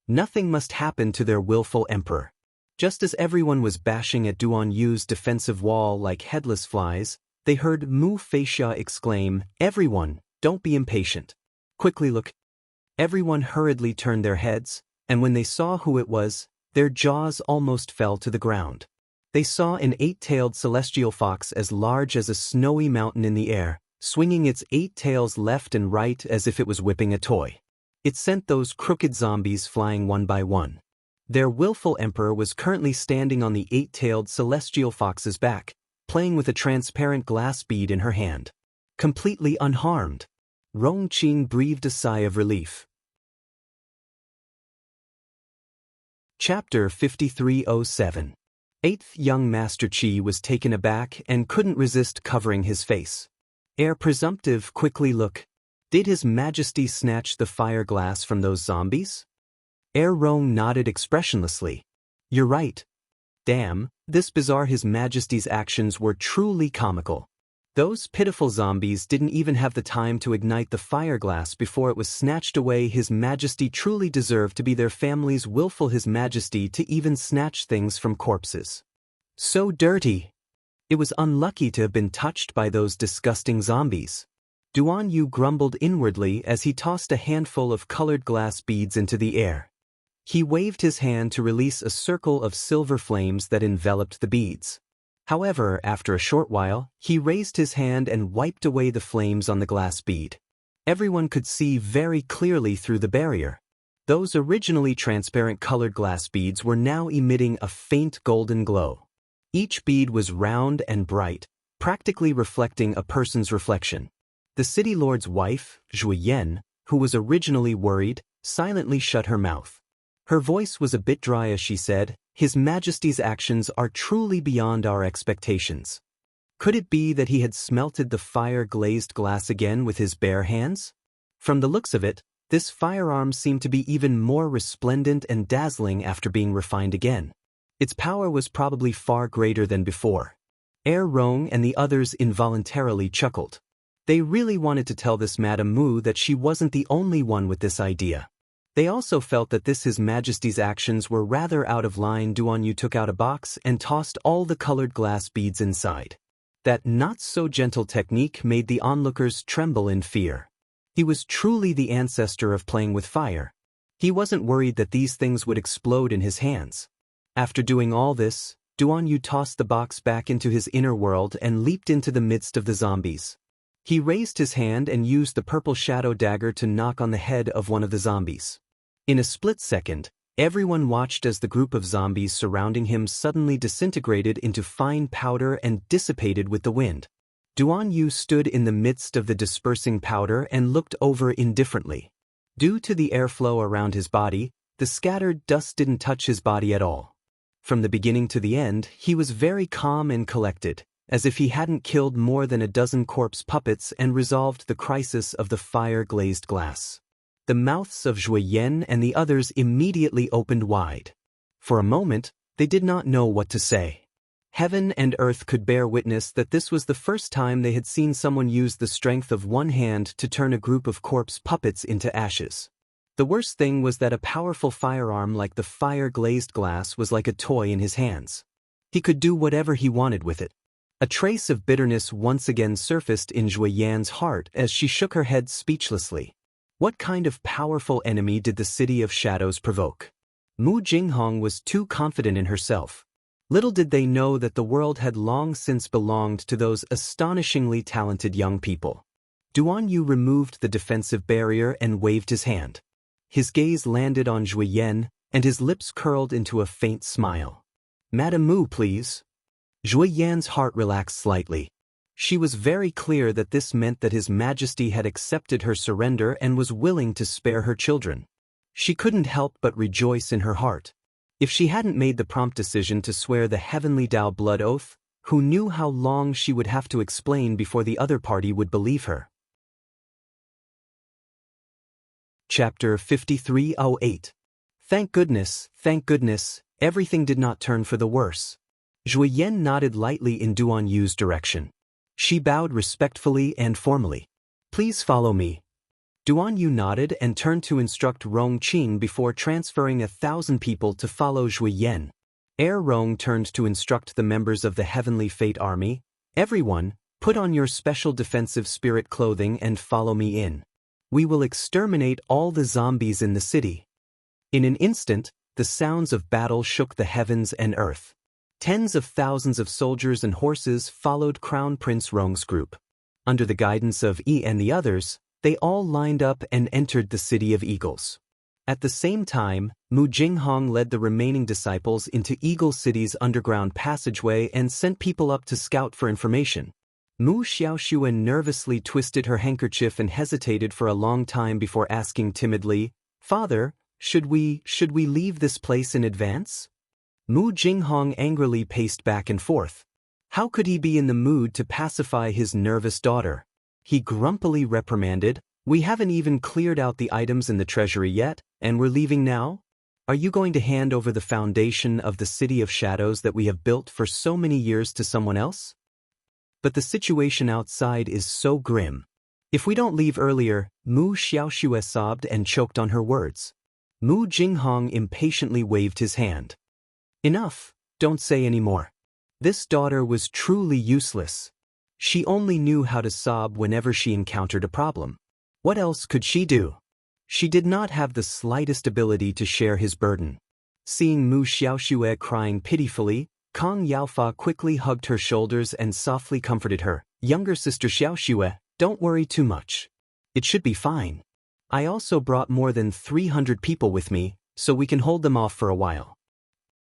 Nothing must happen to their willful emperor." Just as everyone was bashing at Duan Yu's defensive wall like headless flies, they heard Mu Feixia exclaim, "Everyone, don't be impatient. Quickly look." Everyone hurriedly turned their heads, and when they saw who it was, their jaws almost fell to the ground. They saw an 8-tailed celestial fox as large as a snowy mountain in the air, swinging its 8 tails left and right as if it was whipping a toy. It sent those crooked zombies flying one by one. Their willful emperor was currently standing on the 8-tailed celestial fox's back, playing with a transparent glass bead in her hand. Completely unharmed. Rong Qing breathed a sigh of relief. Chapter 5307. 8th young Master Chi was taken aback and couldn't resist covering his face. "Heir presumptive, quickly look. Did His Majesty snatch the fire glass from those zombies?" Heir Rong nodded expressionlessly. "You're right. Damn, this bizarre His Majesty's actions were truly comical. Those pitiful zombies didn't even have the time to ignite the fire glass before it was snatched away. His Majesty truly deserved to be their family's willful His Majesty to even snatch things from corpses. So dirty. It was unlucky to have been touched by those disgusting zombies." Duan Yu grumbled inwardly as he tossed a handful of colored glass beads into the air. He waved his hand to release a circle of silver flames that enveloped the beads. However, after a short while, he raised his hand and wiped away the flames on the glass bead. Everyone could see very clearly through the barrier. Those originally transparent colored glass beads were now emitting a faint golden glow. Each bead was round and bright, practically reflecting a person's reflection. The city lord's wife, Zhui Yan, who was originally worried, silently shut her mouth. Her voice was a bit dry as she said, "His Majesty's actions are truly beyond our expectations." Could it be that he had smelted the fire-glazed glass again with his bare hands? From the looks of it, this firearm seemed to be even more resplendent and dazzling after being refined again. Its power was probably far greater than before. Heir Rong and the others involuntarily chuckled. They really wanted to tell this Madame Mu that she wasn't the only one with this idea. They also felt that this His Majesty's actions were rather out of line. Duan Yu took out a box and tossed all the colored glass beads inside. That not-so-gentle technique made the onlookers tremble in fear. He was truly the ancestor of playing with fire. He wasn't worried that these things would explode in his hands. After doing all this, Duan Yu tossed the box back into his inner world and leaped into the midst of the zombies. He raised his hand and used the purple shadow dagger to knock on the head of one of the zombies. In a split second, everyone watched as the group of zombies surrounding him suddenly disintegrated into fine powder and dissipated with the wind. Duan Yu stood in the midst of the dispersing powder and looked over indifferently. Due to the airflow around his body, the scattered dust didn't touch his body at all. From the beginning to the end, he was very calm and collected, as if he hadn't killed more than a dozen corpse puppets and resolved the crisis of the fire-glazed glass. The mouths of Zhui Yan and the others immediately opened wide. For a moment, they did not know what to say. Heaven and earth could bear witness that this was the first time they had seen someone use the strength of one hand to turn a group of corpse puppets into ashes. The worst thing was that a powerful firearm like the fire-glazed glass was like a toy in his hands. He could do whatever he wanted with it. A trace of bitterness once again surfaced in Zhui Yan's heart as she shook her head speechlessly. What kind of powerful enemy did the City of Shadows provoke? Mu Jinghong was too confident in herself. Little did they know that the world had long since belonged to those astonishingly talented young people. Duan Yu removed the defensive barrier and waved his hand. His gaze landed on Zhui Yan, and his lips curled into a faint smile. "Madam Mu, please." Zhui Yan's heart relaxed slightly. She was very clear that this meant that His Majesty had accepted her surrender and was willing to spare her children. She couldn't help but rejoice in her heart. If she hadn't made the prompt decision to swear the Heavenly Dao blood oath, who knew how long she would have to explain before the other party would believe her? Chapter 5308. Thank goodness, everything did not turn for the worse. Zhui Yan nodded lightly in Duan Yu's direction. She bowed respectfully and formally. "Please follow me." Duan Yu nodded and turned to instruct Rong Qing before transferring 1,000 people to follow Zhui Yan. Ere Rong turned to instruct the members of the Heavenly Fate Army, "Everyone, put on your special defensive spirit clothing and follow me in. We will exterminate all the zombies in the city." In an instant, the sounds of battle shook the heavens and earth. Tens of thousands of soldiers and horses followed Crown Prince Rong's group. Under the guidance of Yi and the others, they all lined up and entered the City of Eagles. At the same time, Mu Jinghong led the remaining disciples into Eagle City's underground passageway and sent people up to scout for information. Mu Xiaoxuan nervously twisted her handkerchief and hesitated for a long time before asking timidly, "Father, should we leave this place in advance?" Mu Jinghong angrily paced back and forth. How could he be in the mood to pacify his nervous daughter? He grumpily reprimanded, "We haven't even cleared out the items in the treasury yet, and we're leaving now? Are you going to hand over the foundation of the City of Shadows that we have built for so many years to someone else? But the situation outside is so grim. If we don't leave earlier," Mu Xiaoxue sobbed and choked on her words. Mu Jinghong impatiently waved his hand. "Enough, don't say any more." This daughter was truly useless. She only knew how to sob whenever she encountered a problem. What else could she do? She did not have the slightest ability to share his burden. Seeing Mu Xiaoxue crying pitifully, Kang Yaofa quickly hugged her shoulders and softly comforted her. "Younger sister Xiaoxue, don't worry too much. It should be fine. I also brought more than 300 people with me, so we can hold them off for a while.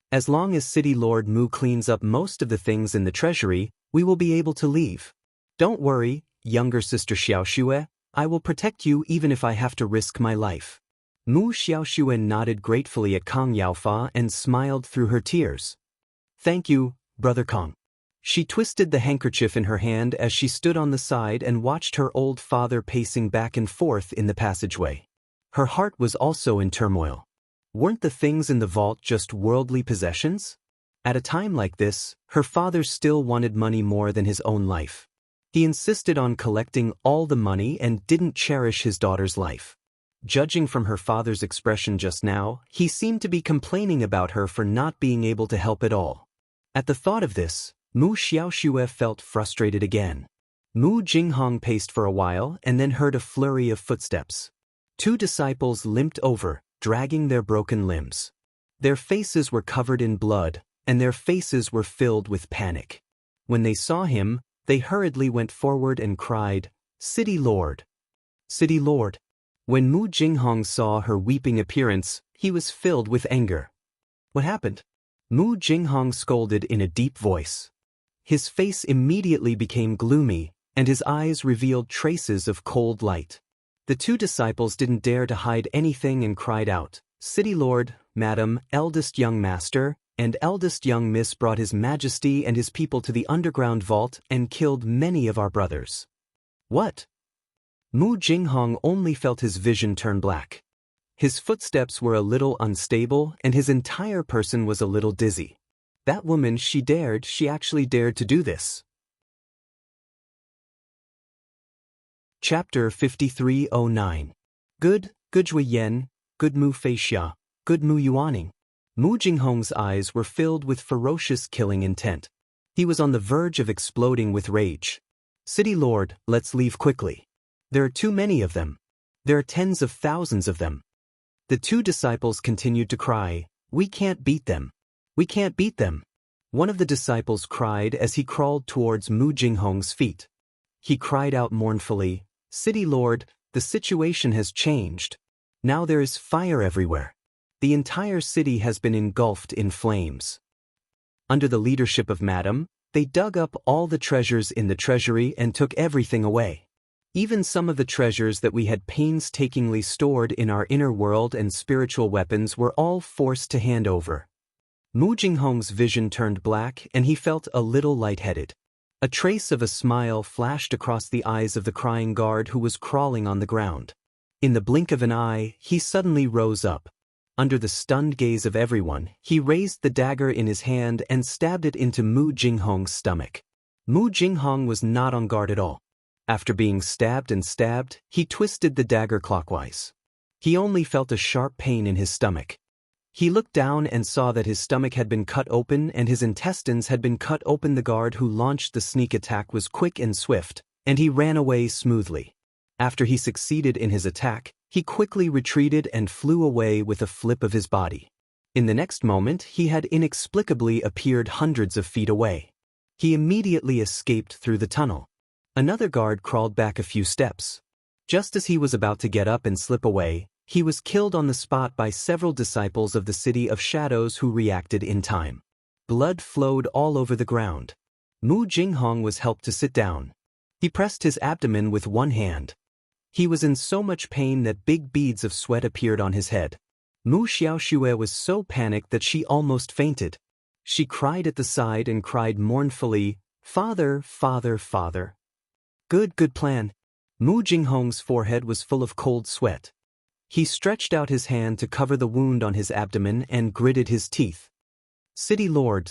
As long as City Lord Mu cleans up most of the things in the treasury, we will be able to leave. Don't worry, younger sister Xiaoxue, I will protect you even if I have to risk my life." Mu Xiaoxue nodded gratefully at Kang Yaofa and smiled through her tears. "Thank you, Brother Kang." She twisted the handkerchief in her hand as she stood on the side and watched her old father pacing back and forth in the passageway. Her heart was also in turmoil. Weren't the things in the vault just worldly possessions? At a time like this, her father still wanted money more than his own life. He insisted on collecting all the money and didn't cherish his daughter's life. Judging from her father's expression just now, he seemed to be complaining about her for not being able to help at all. At the thought of this, Mu Xiaoxue felt frustrated again. Mu Jinghong paced for a while and then heard a flurry of footsteps. 2 disciples limped over, dragging their broken limbs. Their faces were covered in blood, and their faces were filled with panic. When they saw him, they hurriedly went forward and cried, "City Lord! City Lord!" When Mu Jinghong saw her weeping appearance, he was filled with anger. What happened? Mu Jinghong scolded in a deep voice. His face immediately became gloomy, and his eyes revealed traces of cold light. The two disciples didn't dare to hide anything and cried out, "City Lord, Madam, eldest young master, and eldest young miss brought his majesty and his people to the underground vault and killed many of our brothers." What? Mu Jinghong only felt his vision turn black. His footsteps were a little unstable and his entire person was a little dizzy. That woman, she actually dared to do this. Chapter 5309. Good Jue Yen, Good Mu Fei Xia, Good Mu Yuaning. Mu Jinghong's eyes were filled with ferocious killing intent. He was on the verge of exploding with rage. "City Lord, let's leave quickly. There are too many of them. There are tens of thousands of them." The two disciples continued to cry, "We can't beat them. We can't beat them." One of the disciples cried as he crawled towards Mu Jinghong's feet. He cried out mournfully, "City Lord, the situation has changed. Now there is fire everywhere. The entire city has been engulfed in flames." Under the leadership of Madam, they dug up all the treasures in the treasury and took everything away. Even some of the treasures that we had painstakingly stored in our inner world and spiritual weapons were all forced to hand over. Mu Jinghong's vision turned black and he felt a little lightheaded. A trace of a smile flashed across the eyes of the crying guard who was crawling on the ground. In the blink of an eye, he suddenly rose up. Under the stunned gaze of everyone, he raised the dagger in his hand and stabbed it into Mu Jinghong's stomach. Mu Jinghong was not on guard at all. After being stabbed and stabbed, he twisted the dagger clockwise. He only felt a sharp pain in his stomach. He looked down and saw that his stomach had been cut open and his intestines had been cut open. The guard who launched the sneak attack was quick and swift, and he ran away smoothly. After he succeeded in his attack, he quickly retreated and flew away with a flip of his body. In the next moment, he had inexplicably appeared hundreds of feet away. He immediately escaped through the tunnel. Another guard crawled back a few steps. Just as he was about to get up and slip away, he was killed on the spot by several disciples of the City of Shadows who reacted in time. Blood flowed all over the ground. Mu Jinghong was helped to sit down. He pressed his abdomen with one hand. He was in so much pain that big beads of sweat appeared on his head. Mu Xiaoxue was so panicked that she almost fainted. She cried at the side and cried mournfully, "Father, father, father." Good plan. Mu Jinghong's forehead was full of cold sweat. He stretched out his hand to cover the wound on his abdomen and gritted his teeth. City Lord.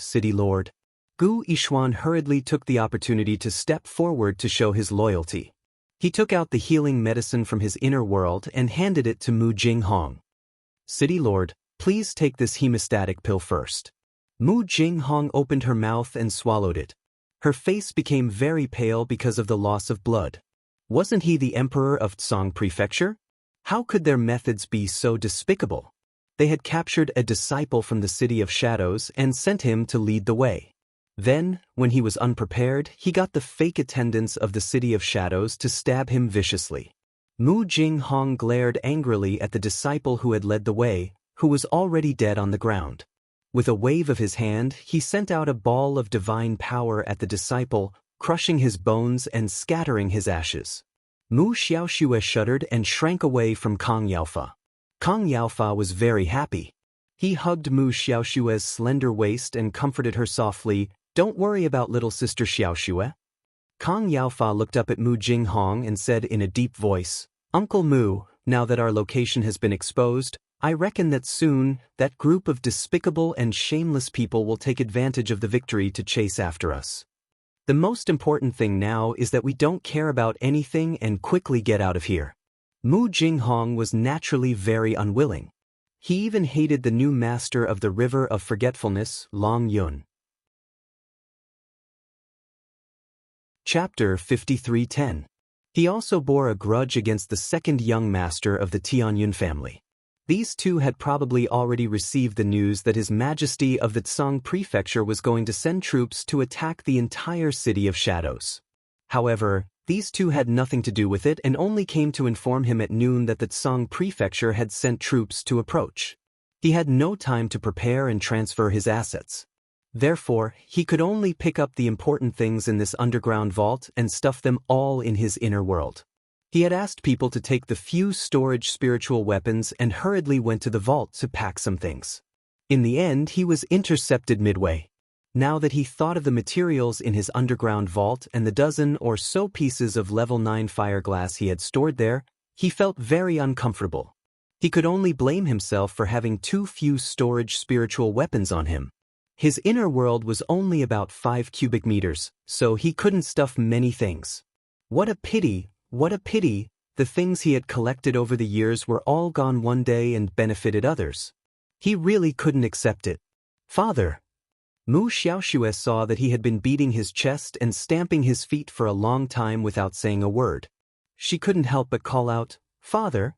Gu Yishuan hurriedly took the opportunity to step forward to show his loyalty. He took out the healing medicine from his inner world and handed it to Mu Jinghong. "City Lord, please take this hemostatic pill first." Mu Jinghong opened her mouth and swallowed it. Her face became very pale because of the loss of blood. Wasn't he the emperor of Tsang Prefecture? How could their methods be so despicable? They had captured a disciple from the City of Shadows and sent him to lead the way. Then, when he was unprepared, he got the fake attendants of the City of Shadows to stab him viciously. Mu Jinghong glared angrily at the disciple who had led the way, who was already dead on the ground. With a wave of his hand, he sent out a ball of divine power at the disciple, crushing his bones and scattering his ashes. Mu Xiaoxue shuddered and shrank away from Kang Yaofa. Kang Yaofa was very happy. He hugged Mu Xiaoxue's slender waist and comforted her softly, "Don't worry about little sister Xiaoxue." Kang Yaofa looked up at Mu Jinghong and said in a deep voice, "Uncle Mu, now that our location has been exposed, I reckon that soon, that group of despicable and shameless people will take advantage of the victory to chase after us. The most important thing now is that we don't care about anything and quickly get out of here." Mu Jinghong was naturally very unwilling. He even hated the new master of the River of Forgetfulness, Long Yun. Chapter 5310. He also bore a grudge against the second young master of the Tianyun family. These two had probably already received the news that His Majesty of the Tsang Prefecture was going to send troops to attack the entire City of Shadows. However, These two had nothing to do with it and only came to inform him at noon that the Tsang prefecture had sent troops to approach. He had no time to prepare and transfer his assets. Therefore, he could only pick up the important things in this underground vault and stuff them all in his inner world. He had asked people to take the few storage spiritual weapons and hurriedly went to the vault to pack some things. In the end, he was intercepted midway. Now that he thought of the materials in his underground vault and the dozen or so pieces of level 9 fire glass he had stored there, he felt very uncomfortable. He could only blame himself for having too few storage spiritual weapons on him. His inner world was only about 5 cubic meters, so he couldn't stuff many things. What a pity, what a pity, the things he had collected over the years were all gone one day and benefited others. He really couldn't accept it. Father! Mu Xiaoxue saw that he had been beating his chest and stamping his feet for a long time without saying a word. She couldn't help but call out, "Father!"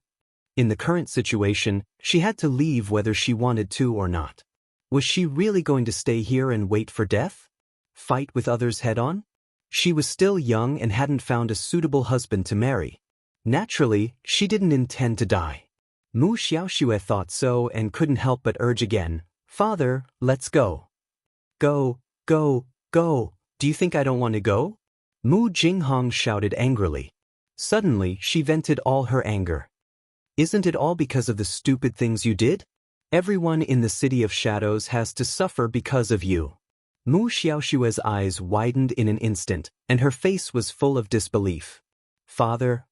In the current situation, she had to leave whether she wanted to or not. Was she really going to stay here and wait for death? Fight with others head-on? She was still young and hadn't found a suitable husband to marry. Naturally, she didn't intend to die. Mu Xiaoxue thought so and couldn't help but urge again, "Father, let's go." "Go, go, go, do you think I don't want to go?" Mu Jinghong shouted angrily. Suddenly, she vented all her anger. "Isn't it all because of the stupid things you did? Everyone in the City of Shadows has to suffer because of you." Mu Xiaoxue's eyes widened in an instant, and her face was full of disbelief. Father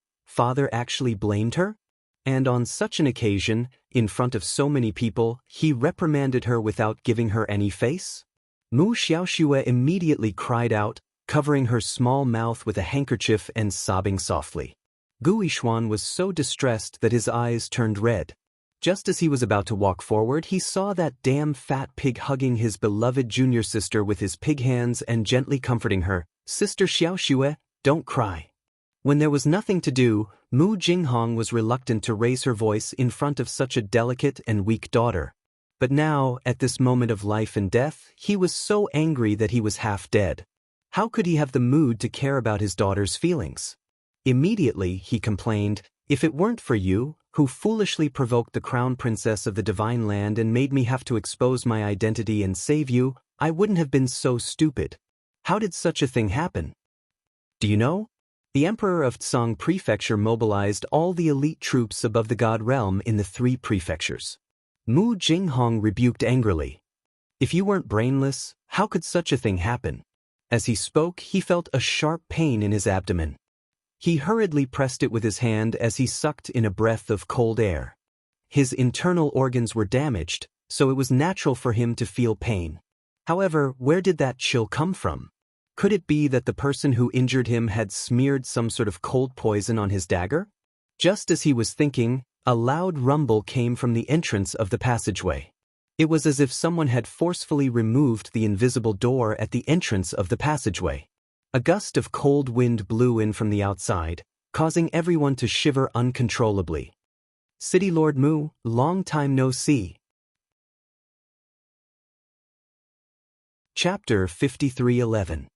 actually blamed her? And on such an occasion, in front of so many people, he reprimanded her without giving her any face? Mu Xiaoxue immediately cried out, covering her small mouth with a handkerchief and sobbing softly. Guishuan was so distressed that his eyes turned red. Just as he was about to walk forward, he saw that damn fat pig hugging his beloved junior sister with his pig hands and gently comforting her. "Sister Xiaoxue, don't cry." When there was nothing to do, Mu Jinghong was reluctant to raise her voice in front of such a delicate and weak daughter. But now, at this moment of life and death, he was so angry that he was half dead. How could he have the mood to care about his daughter's feelings? Immediately, he complained, "If it weren't for you, who foolishly provoked the crown princess of the divine land and made me have to expose my identity and save you, I wouldn't have been so stupid. How did such a thing happen? Do you know? The Emperor of Tsang Prefecture mobilized all the elite troops above the God realm in the 3 prefectures." Mu Jinghong rebuked angrily. "If you weren't brainless, how could such a thing happen?" As he spoke, he felt a sharp pain in his abdomen. He hurriedly pressed it with his hand as he sucked in a breath of cold air. His internal organs were damaged, so it was natural for him to feel pain. However, where did that chill come from? Could it be that the person who injured him had smeared some sort of cold poison on his dagger? Just as he was thinking, a loud rumble came from the entrance of the passageway. It was as if someone had forcefully removed the invisible door at the entrance of the passageway. A gust of cold wind blew in from the outside, causing everyone to shiver uncontrollably. "City Lord Mu, long time no see." Chapter 53:11.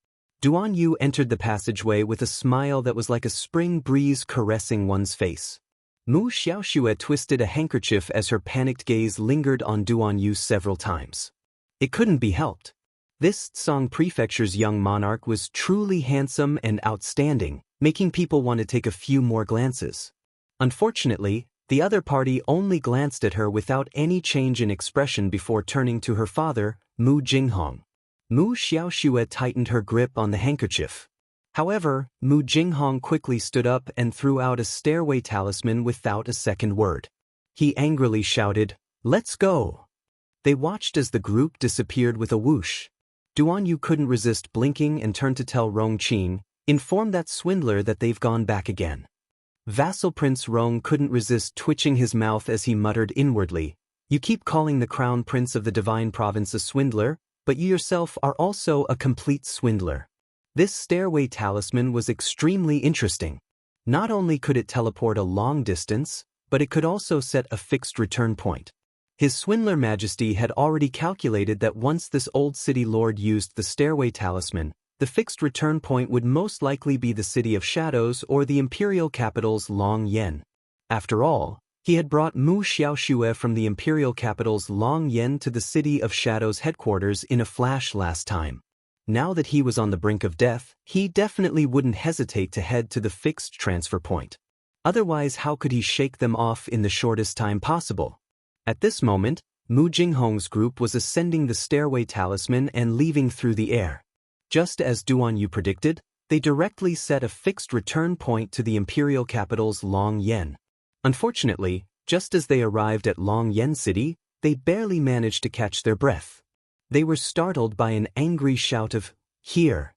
Duan Yu entered the passageway with a smile that was like a spring breeze caressing one's face. Mu Xiaoxue twisted a handkerchief as her panicked gaze lingered on Duan Yu several times. It couldn't be helped. This Tsang Prefecture's young monarch was truly handsome and outstanding, making people want to take a few more glances. Unfortunately, the other party only glanced at her without any change in expression before turning to her father, Mu Jinghong. Mu Xiaoxue tightened her grip on the handkerchief. However, Mu Jinghong quickly stood up and threw out a stairway talisman without a second word. He angrily shouted, "Let's go!" They watched as the group disappeared with a whoosh. Duan Yu couldn't resist blinking and turned to tell Rong Qing, "Inform that swindler that they've gone back again." Vassal Prince Rong couldn't resist twitching his mouth as he muttered inwardly, "You keep calling the Crown Prince of the Divine Province a swindler, but you yourself are also a complete swindler." This stairway talisman was extremely interesting. Not only could it teleport a long distance, but it could also set a fixed return point. His Swindler Majesty had already calculated that once this old city lord used the stairway talisman, The fixed return point would most likely be the City of Shadows or the imperial capital's Longyan. After all, he had brought Mu Xiaoxue from the imperial capital's Longyan to the City of Shadows headquarters in a flash last time. Now that he was on the brink of death, he definitely wouldn't hesitate to head to the fixed transfer point. Otherwise, how could he shake them off in the shortest time possible? At this moment, Mu Jinghong's group was ascending the stairway talisman and leaving through the air. Just as Duan Yu predicted, they directly set a fixed return point to the imperial capital's Longyan. Unfortunately, just as they arrived at Longyan City, they barely managed to catch their breath. They were startled by an angry shout of, "Here!"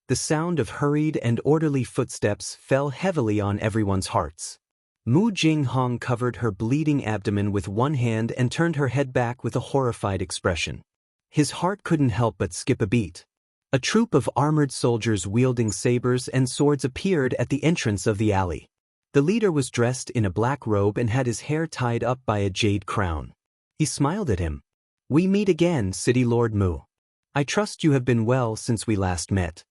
The sound of hurried and orderly footsteps fell heavily on everyone's hearts. Mu Jinghong covered her bleeding abdomen with one hand and turned her head back with a horrified expression. His heart couldn't help but skip a beat. A troop of armored soldiers wielding sabers and swords appeared at the entrance of the alley. The leader was dressed in a black robe and had his hair tied up by a jade crown. He smiled at him. "We meet again, City Lord Mu. I trust you have been well since we last met."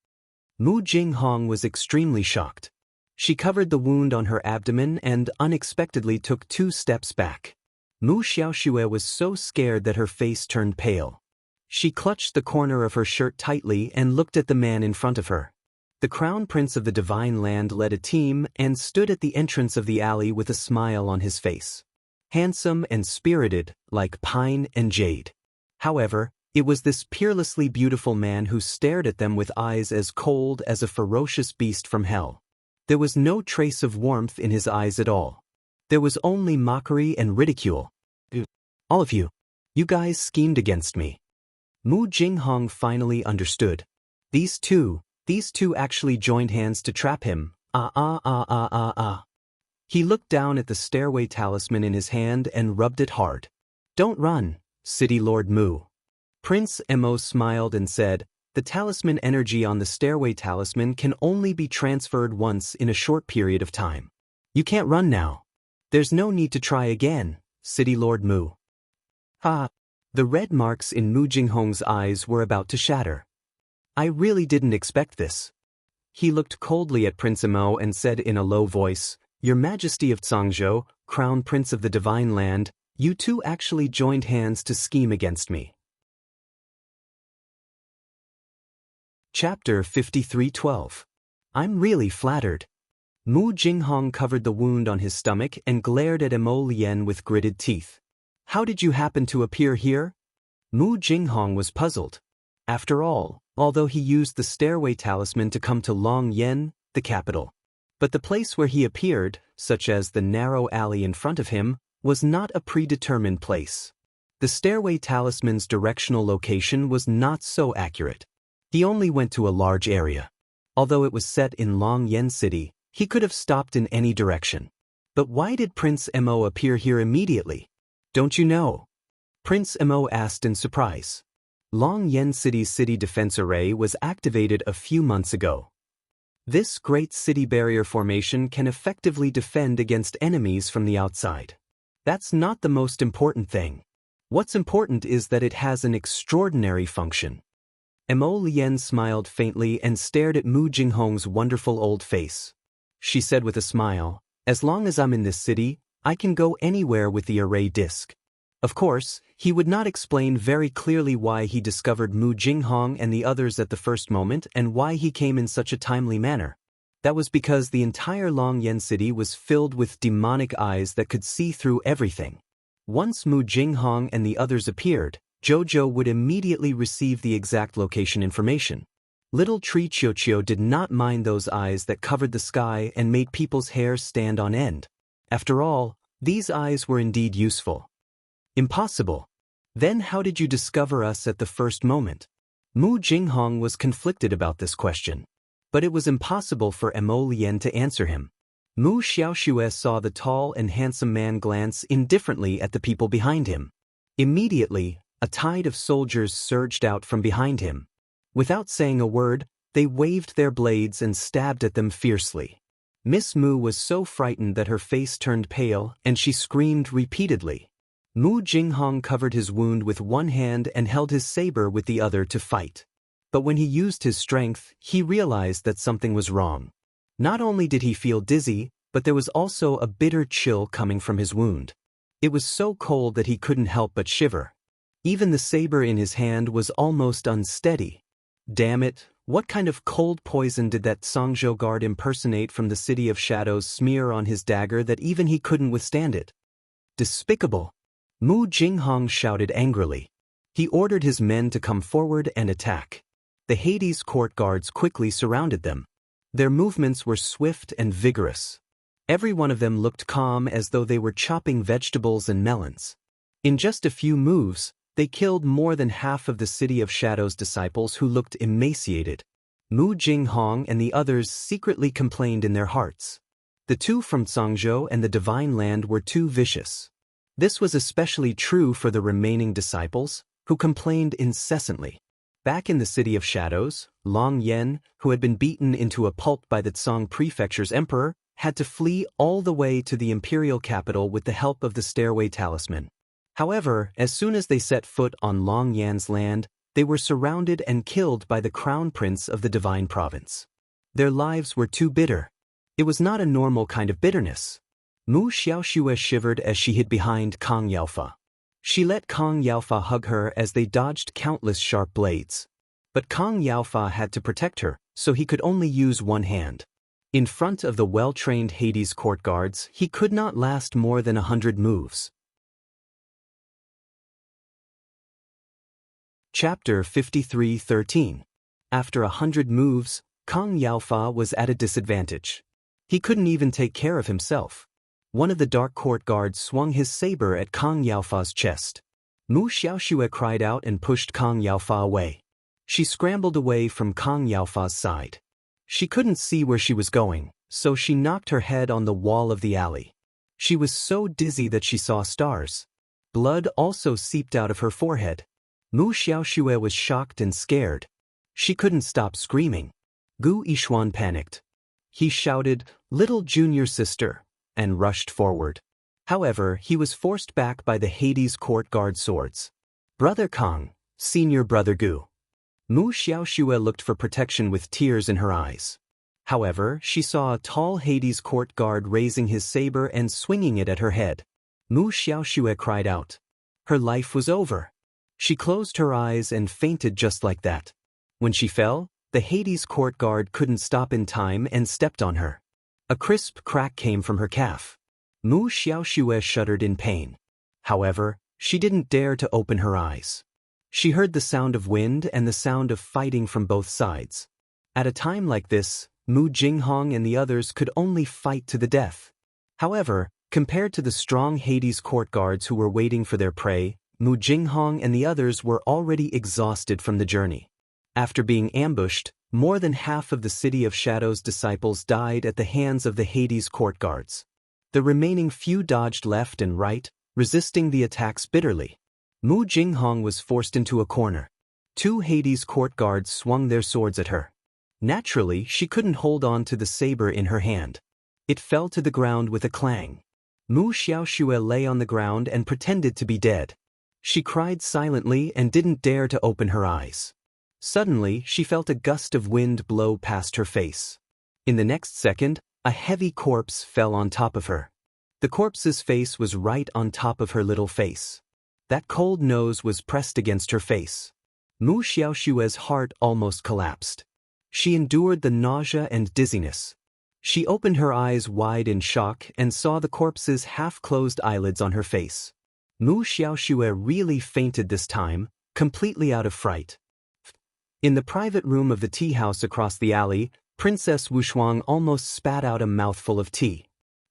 Mu Jinghong was extremely shocked. She covered the wound on her abdomen and unexpectedly took 2 steps back. Mu Xiaoxue was so scared that her face turned pale. She clutched the corner of her shirt tightly and looked at the man in front of her. The Crown Prince of the Divine Land led a team and stood at the entrance of the alley with a smile on his face. Handsome and spirited, like pine and jade. However, it was this peerlessly beautiful man who stared at them with eyes as cold as a ferocious beast from hell. There was no trace of warmth in his eyes at all. There was only mockery and ridicule. "All of you. You guys schemed against me." Mu Jinghong finally understood. These two actually joined hands to trap him. He looked down at the stairway talisman in his hand and rubbed it hard. "Don't run, City Lord Mu." Prince Mo smiled and said, "The talisman energy on the stairway talisman can only be transferred once in a short period of time. You can't run now. There's no need to try again, City Lord Mu." The red marks in Mu Jinghong's eyes were about to shatter. "I really didn't expect this." He looked coldly at Prince Mo and said in a low voice, "Your Majesty of Zhangzhou, Crown Prince of the Divine Land, you two actually joined hands to scheme against me." Chapter 53:12. I'm really flattered. Mu Jinghong covered the wound on his stomach and glared at Mo Lien with gritted teeth. "How did you happen to appear here?" Mu Jinghong was puzzled. After all, although he used the stairway talisman to come to Longyan, the capital. But the place where he appeared, such as the narrow alley in front of him, was not a predetermined place. The stairway talisman's directional location was not so accurate. He only went to a large area. Although it was set in Longyan City, he could have stopped in any direction. But why did Prince Mo appear here immediately? "Don't you know?" Prince Mo asked in surprise. Longyan City's city defense array was activated a few months ago. This great city barrier formation can effectively defend against enemies from the outside. That's not the most important thing. What's important is that it has an extraordinary function. Mo Lien smiled faintly and stared at Mu Jinghong's wonderful old face. She said with a smile, "As long as I'm in this city, I can go anywhere with the array disk." Of course, he would not explain very clearly why he discovered Mu Jinghong and the others at the first moment and why he came in such a timely manner. That was because the entire Longyan City was filled with demonic eyes that could see through everything. Once Mu Jinghong and the others appeared, Jojo would immediately receive the exact location information. Little Tree Chiochio did not mind those eyes that covered the sky and made people's hair stand on end. After all, these eyes were indeed useful. "Impossible. Then how did you discover us at the first moment?" Mu Jinghong was conflicted about this question. But it was impossible for Mo Lien to answer him. Mu Xiaoxue saw the tall and handsome man glance indifferently at the people behind him. Immediately, a tide of soldiers surged out from behind him. Without saying a word, they waved their blades and stabbed at them fiercely. Miss Mu was so frightened that her face turned pale and she screamed repeatedly. Mu Jinghong covered his wound with one hand and held his saber with the other to fight. But when he used his strength, he realized that something was wrong. Not only did he feel dizzy, but there was also a bitter chill coming from his wound. It was so cold that he couldn't help but shiver. Even the saber in his hand was almost unsteady. Damn it, what kind of cold poison did that Songzhou guard impersonate from the City of Shadows smear on his dagger that even he couldn't withstand it? Despicable! Mu Jinghong shouted angrily. He ordered his men to come forward and attack. The Hades court guards quickly surrounded them. Their movements were swift and vigorous. Every one of them looked calm as though they were chopping vegetables and melons. In just a few moves, they killed more than half of the City of Shadows disciples who looked emaciated. Mu Jinghong and the others secretly complained in their hearts. The two from Songzhou and the Divine Land were too vicious. This was especially true for the remaining disciples, who complained incessantly. Back in the City of Shadows, Long Yen, who had been beaten into a pulp by the Tsong Prefecture's emperor, had to flee all the way to the imperial capital with the help of the Stairway Talisman. However, as soon as they set foot on Long Yan's land, they were surrounded and killed by the crown prince of the Divine Province. Their lives were too bitter. It was not a normal kind of bitterness. Mu Xiaoxue shivered as she hid behind Kang Yaofa. She let Kang Yaofa hug her as they dodged countless sharp blades. But Kang Yaofa had to protect her, so he could only use one hand. In front of the well-trained Hades court guards, he could not last more than 100 moves. Chapter 53:13. After 100 moves, Kang Yaofa was at a disadvantage. He couldn't even take care of himself. One of the dark court guards swung his saber at Kang Yaofa's chest. Mu Xiaoxue cried out and pushed Kang Yaofa away. She scrambled away from Kang Yaofa's side. She couldn't see where she was going, so she knocked her head on the wall of the alley. She was so dizzy that she saw stars. Blood also seeped out of her forehead. Mu Xiaoxue was shocked and scared. She couldn't stop screaming. Gu Yixuan panicked. He shouted, "Little junior sister," and rushed forward. However, he was forced back by the Hades court guard swords. "Brother Kang, senior brother Gu." Mu Xiaoxue looked for protection with tears in her eyes. However, she saw a tall Hades court guard raising his saber and swinging it at her head. Mu Xiaoxue cried out. Her life was over. She closed her eyes and fainted just like that. When she fell, the Hades court guard couldn't stop in time and stepped on her. A crisp crack came from her calf. Mu Xiaoxue shuddered in pain. However, she didn't dare to open her eyes. She heard the sound of wind and the sound of fighting from both sides. At a time like this, Mu Jinghong and the others could only fight to the death. However, compared to the strong Hades court guards who were waiting for their prey, Mu Jinghong and the others were already exhausted from the journey. After being ambushed, more than half of the City of Shadows disciples died at the hands of the Hades court guards. The remaining few dodged left and right, resisting the attacks bitterly. Mu Jinghong was forced into a corner. Two Hades court guards swung their swords at her. Naturally, she couldn't hold on to the saber in her hand. It fell to the ground with a clang. Mu Xiaoxue lay on the ground and pretended to be dead. She cried silently and didn't dare to open her eyes. Suddenly, she felt a gust of wind blow past her face. In the next second, a heavy corpse fell on top of her. The corpse's face was right on top of her little face. That cold nose was pressed against her face. Mu Xiaoxue's heart almost collapsed. She endured the nausea and dizziness. She opened her eyes wide in shock and saw the corpse's half-closed eyelids on her face. Mu Xiaoxue really fainted this time, completely out of fright. In the private room of the tea house across the alley, Princess Wushuang almost spat out a mouthful of tea.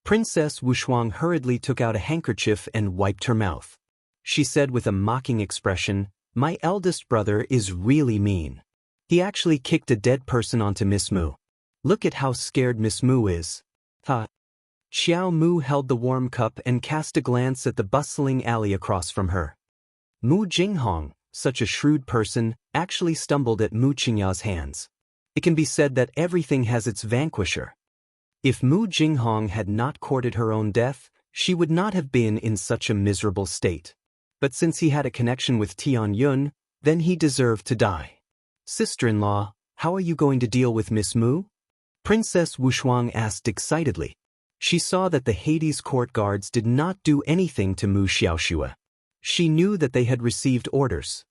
Princess Wushuang hurriedly took out a handkerchief and wiped her mouth. She said with a mocking expression, "My eldest brother is really mean. He actually kicked a dead person onto Miss Mu. Look at how scared Miss Mu is." Ha! Xiao Mu held the warm cup and cast a glance at the bustling alley across from her. Mu Jinghong, such a shrewd person, actually stumbled at Mu Qingya's hands. It can be said that everything has its vanquisher. If Mu Jinghong had not courted her own death, she would not have been in such a miserable state. But since he had a connection with Tian Yun, then he deserved to die. Sister-in-law, how are you going to deal with Miss Mu? Princess Wushuang asked excitedly. She saw that the Hades court guards did not do anything to Mu Xiaoxue. She knew that they had received orders.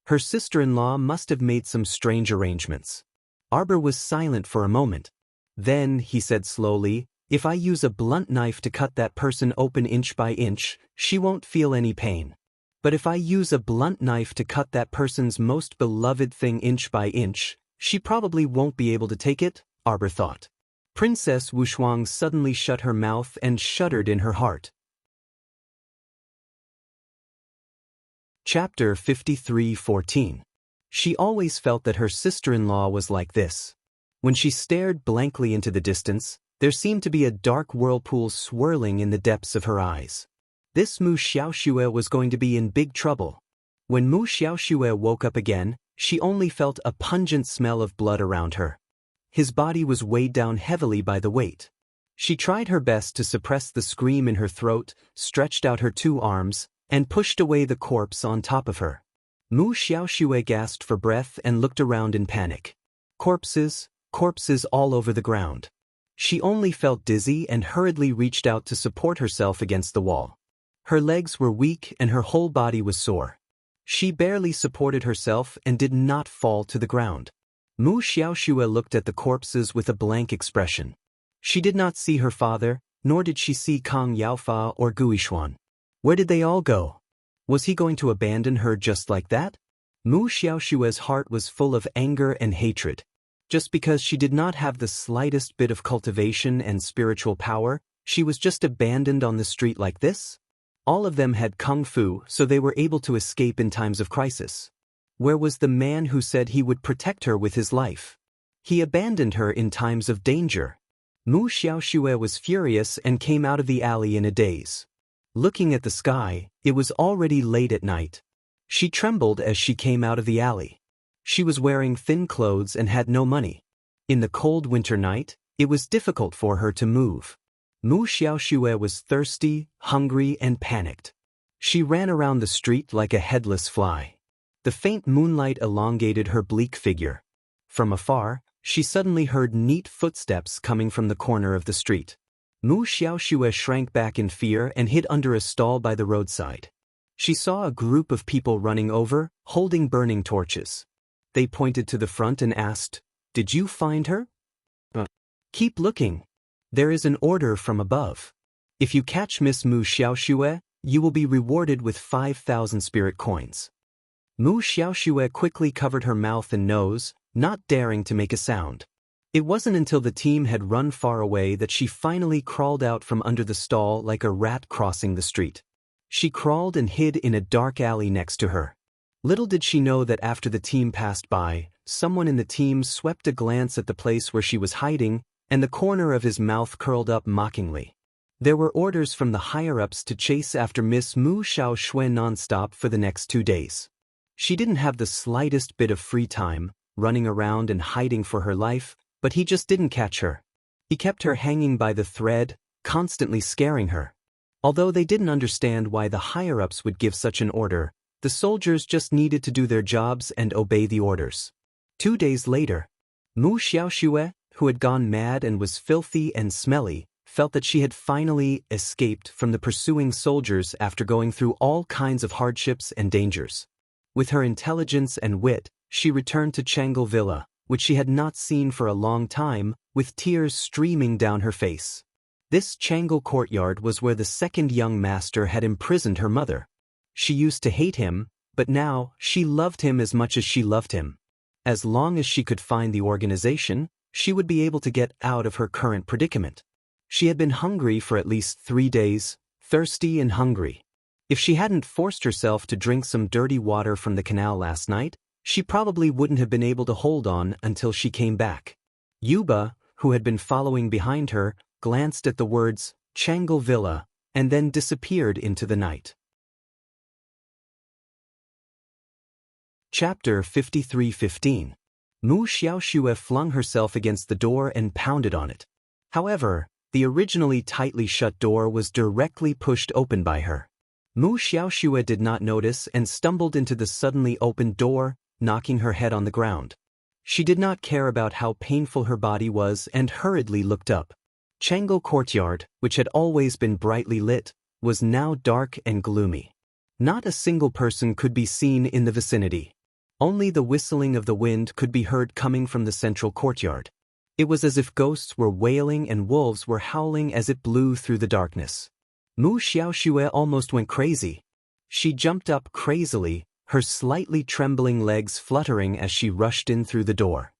Her sister-in-law must have made some strange arrangements. Arbor was silent for a moment. Then, he said slowly, if I use a blunt knife to cut that person open inch by inch, she won't feel any pain. But if I use a blunt knife to cut that person's most beloved thing inch by inch, she probably won't be able to take it, Arbor thought. Princess Wushuang suddenly shut her mouth and shuddered in her heart. Chapter 53:14. She always felt that her sister-in-law was like this. When she stared blankly into the distance, there seemed to be a dark whirlpool swirling in the depths of her eyes. This Mu Xiaoxue was going to be in big trouble. When Mu Xiaoxue woke up again, she only felt a pungent smell of blood around her. His body was weighed down heavily by the weight. She tried her best to suppress the scream in her throat, stretched out her 2 arms, and pushed away the corpse on top of her. Mu Xiaoxue gasped for breath and looked around in panic. Corpses all over the ground. She only felt dizzy and hurriedly reached out to support herself against the wall. Her legs were weak and her whole body was sore. She barely supported herself and did not fall to the ground. Mu Xiaoxue looked at the corpses with a blank expression. She did not see her father, nor did she see Kang Yaofa or Guishuan. Where did they all go? Was he going to abandon her just like that? Mu Xiaoxue's heart was full of anger and hatred. Just because she did not have the slightest bit of cultivation and spiritual power, she was just abandoned on the street like this? All of them had kung fu, so they were able to escape in times of crisis. Where was the man who said he would protect her with his life? He abandoned her in times of danger. Mu Xiaoxue was furious and came out of the alley in a daze. Looking at the sky, it was already late at night. She trembled as she came out of the alley. She was wearing thin clothes and had no money. In the cold winter night, it was difficult for her to move. Mu Xiaoxue was thirsty, hungry, and panicked. She ran around the street like a headless fly. The faint moonlight elongated her bleak figure. From afar, she suddenly heard neat footsteps coming from the corner of the street. Mu Xiaoxue shrank back in fear and hid under a stall by the roadside. She saw a group of people running over, holding burning torches. They pointed to the front and asked, "Did you find her?" "Keep looking. There is an order from above. If you catch Miss Mu Xiaoxue, you will be rewarded with 5,000 spirit coins." Mu Xiaoxue quickly covered her mouth and nose, not daring to make a sound. It wasn't until the team had run far away that she finally crawled out from under the stall like a rat crossing the street. She crawled and hid in a dark alley next to her. Little did she know that after the team passed by, someone in the team swept a glance at the place where she was hiding, and the corner of his mouth curled up mockingly. There were orders from the higher-ups to chase after Miss Mu Xiaoxue non-stop for the next 2 days. She didn't have the slightest bit of free time, running around and hiding for her life, but he just didn't catch her. He kept her hanging by the thread, constantly scaring her. Although they didn't understand why the higher-ups would give such an order, the soldiers just needed to do their jobs and obey the orders. 2 days later, Mu Xiaoxue, who had gone mad and was filthy and smelly, felt that she had finally escaped from the pursuing soldiers after going through all kinds of hardships and dangers. With her intelligence and wit, she returned to Changle Villa, which she had not seen for a long time, with tears streaming down her face. This Changle courtyard was where the second young master had imprisoned her mother. She used to hate him, but now she loved him as much as she loved him. As long as she could find the organization, she would be able to get out of her current predicament. She had been hungry for at least 3 days, thirsty and hungry. If she hadn't forced herself to drink some dirty water from the canal last night, she probably wouldn't have been able to hold on until she came back. Yuba, who had been following behind her, glanced at the words, Changle Villa, and then disappeared into the night. Chapter 53:15. Mu Xiaoxue flung herself against the door and pounded on it. However, the originally tightly shut door was directly pushed open by her. Mu Xiaoxue did not notice and stumbled into the suddenly opened door, knocking her head on the ground. She did not care about how painful her body was and hurriedly looked up. Changle Courtyard, which had always been brightly lit, was now dark and gloomy. Not a single person could be seen in the vicinity. Only the whistling of the wind could be heard coming from the central courtyard. It was as if ghosts were wailing and wolves were howling as it blew through the darkness. Mu Xiaoxue almost went crazy. She jumped up crazily, her slightly trembling legs fluttering as she rushed in through the door.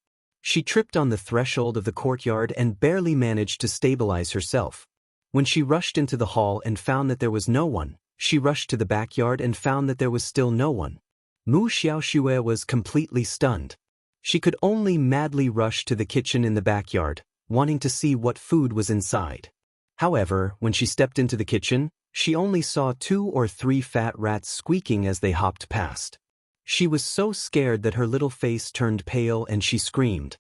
She tripped on the threshold of the courtyard and barely managed to stabilize herself. When she rushed into the hall and found that there was no one, she rushed to the backyard and found that there was still no one. Mu Xiaoxue was completely stunned. She could only madly rush to the kitchen in the backyard, wanting to see what food was inside. However, when she stepped into the kitchen, she only saw 2 or 3 fat rats squeaking as they hopped past. She was so scared that her little face turned pale and she screamed.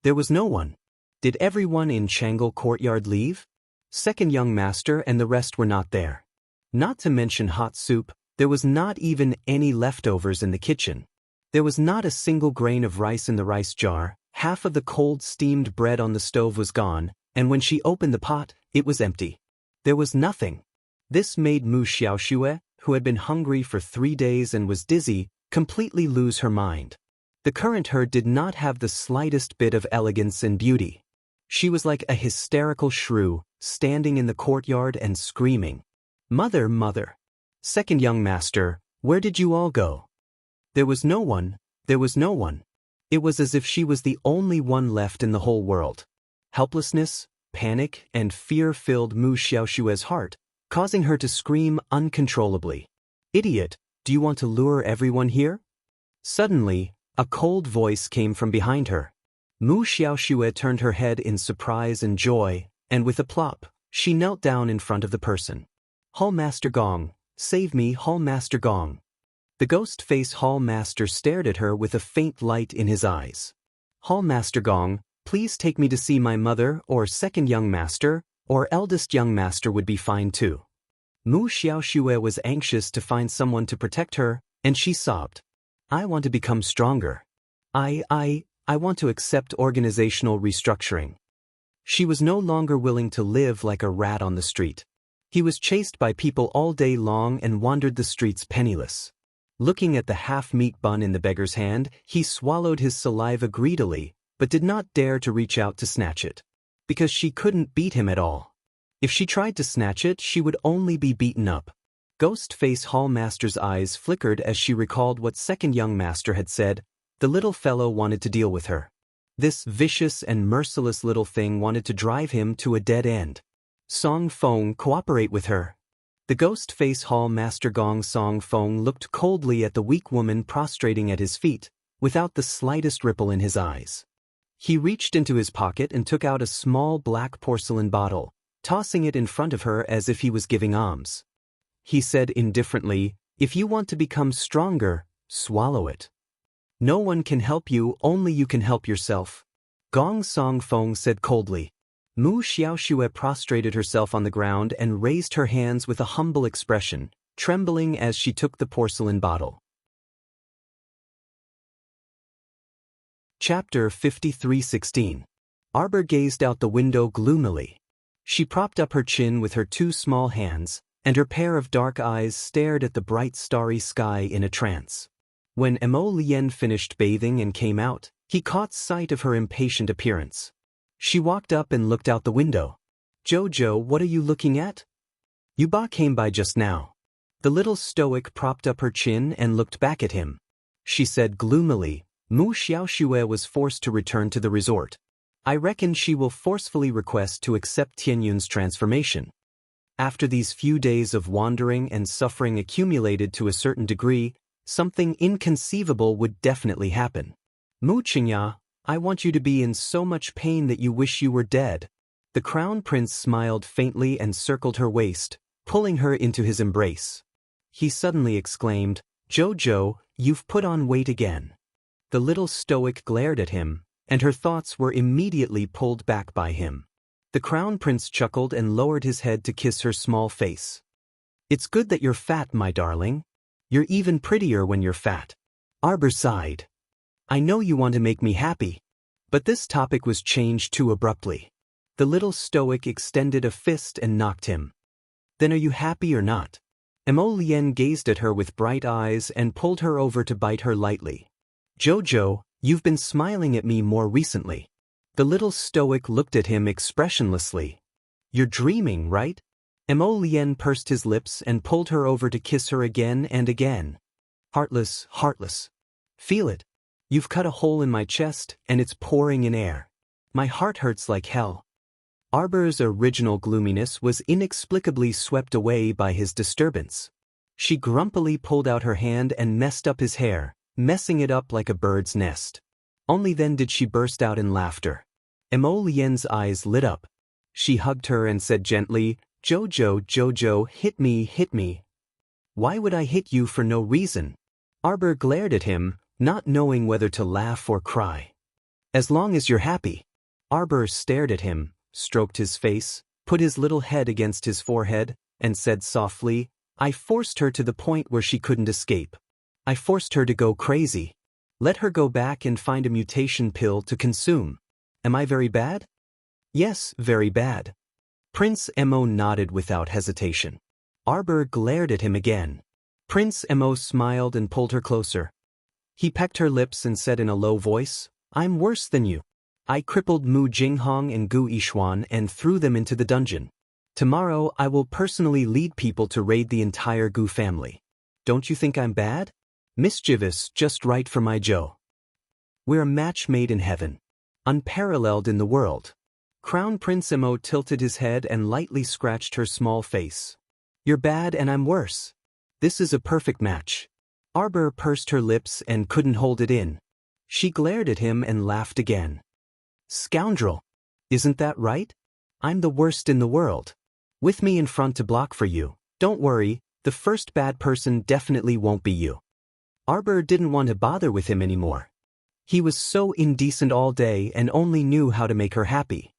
There was no one. Did everyone in Changle Courtyard leave? Second young master and the rest were not there. Not to mention hot soup, there was not even any leftovers in the kitchen. There was not a single grain of rice in the rice jar, half of the cold steamed bread on the stove was gone, and when she opened the pot, it was empty. There was nothing. This made Mu Xiaoxue, who had been hungry for 3 days and was dizzy, completely lose her mind. The current her did not have the slightest bit of elegance and beauty. She was like a hysterical shrew, standing in the courtyard and screaming, "Mother, mother! Second young master, where did you all go?" There was no one, there was no one. It was as if she was the only one left in the whole world. Helplessness, panic, and fear filled Mu Xiaoxue's heart, causing her to scream uncontrollably. "Idiot, do you want to lure everyone here?" Suddenly, a cold voice came from behind her. Mu Xiaoxue turned her head in surprise and joy, and with a plop, she knelt down in front of the person. "Hall Master Gong, save me, Hall Master Gong." The ghost-face Hall Master stared at her with a faint light in his eyes. "Hall Master Gong, please take me to see my mother or second young master, or eldest young master would be fine too." Mu Xiaoxue was anxious to find someone to protect her, and she sobbed. "I want to become stronger. I want to accept organizational restructuring." She was no longer willing to live like a rat on the street. He was chased by people all day long and wandered the streets penniless. Looking at the half-meat bun in the beggar's hand, he swallowed his saliva greedily, but did not dare to reach out to snatch it. Because she couldn't beat him at all. If she tried to snatch it, she would only be beaten up. Ghost-face Hall Master's eyes flickered as she recalled what second young master had said. The little fellow wanted to deal with her. This vicious and merciless little thing wanted to drive him to a dead end. Song Feng, cooperate with her. The ghost-face Hall Master Gong Song Feng looked coldly at the weak woman prostrating at his feet, without the slightest ripple in his eyes. He reached into his pocket and took out a small black porcelain bottle, tossing it in front of her as if he was giving alms. He said indifferently, "If you want to become stronger, swallow it. No one can help you, only you can help yourself." Gong Song Feng said coldly. Mu Xiaoxue prostrated herself on the ground and raised her hands with a humble expression, trembling as she took the porcelain bottle. Chapter 53:16. Arbor gazed out the window gloomily. She propped up her chin with her 2 small hands, and her pair of dark eyes stared at the bright starry sky in a trance. When Mo Lien finished bathing and came out, he caught sight of her impatient appearance. She walked up and looked out the window. "Jojo, what are you looking at?" "Yuba came by just now." The little stoic propped up her chin and looked back at him. She said gloomily, "Mu Xiaoxue was forced to return to the resort. I reckon she will forcefully request to accept Tianyun's transformation." After these few days of wandering and suffering accumulated to a certain degree, something inconceivable would definitely happen. "Mu Qingya, I want you to be in so much pain that you wish you were dead." The crown prince smiled faintly and circled her waist, pulling her into his embrace. He suddenly exclaimed, "Jojo, you've put on weight again." The little stoic glared at him, and her thoughts were immediately pulled back by him. The crown prince chuckled and lowered his head to kiss her small face. "It's good that you're fat, my darling. You're even prettier when you're fat." Arbor sighed. I know you want to make me happy. But this topic was changed too abruptly. The little stoic extended a fist and knocked him. Then are you happy or not? Emolien gazed at her with bright eyes and pulled her over to bite her lightly. Jojo, you've been smiling at me more recently. The little stoic looked at him expressionlessly. You're dreaming, right? Emolien pursed his lips and pulled her over to kiss her again and again. Heartless, heartless. Feel it. You've cut a hole in my chest, and it's pouring in air. My heart hurts like hell. Arber's original gloominess was inexplicably swept away by his disturbance. She grumpily pulled out her hand and messed up his hair, messing it up like a bird's nest. Only then did she burst out in laughter. Emolien's eyes lit up. She hugged her and said gently, Jojo, Jojo, hit me, hit me. Why would I hit you for no reason? Arber glared at him, not knowing whether to laugh or cry. As long as you're happy. Arber stared at him, stroked his face, put his little head against his forehead, and said softly, I forced her to the point where she couldn't escape. I forced her to go crazy. Let her go back and find a mutation pill to consume. Am I very bad? Yes, very bad. Prince Emo nodded without hesitation. Arber glared at him again. Prince Emo smiled and pulled her closer. He pecked her lips and said in a low voice, I'm worse than you. I crippled Mu Jinghong and Gu Yishuan and threw them into the dungeon. Tomorrow I will personally lead people to raid the entire Gu family. Don't you think I'm bad? Mischievous, just right for my Joe. We're a match made in heaven. Unparalleled in the world. Crown Prince Emo tilted his head and lightly scratched her small face. You're bad and I'm worse. This is a perfect match. Arber pursed her lips and couldn't hold it in. She glared at him and laughed again. Scoundrel! Isn't that right? I'm the worst in the world. With me in front to block for you. Don't worry, the first bad person definitely won't be you. Arber didn't want to bother with him anymore. He was so indecent all day and only knew how to make her happy.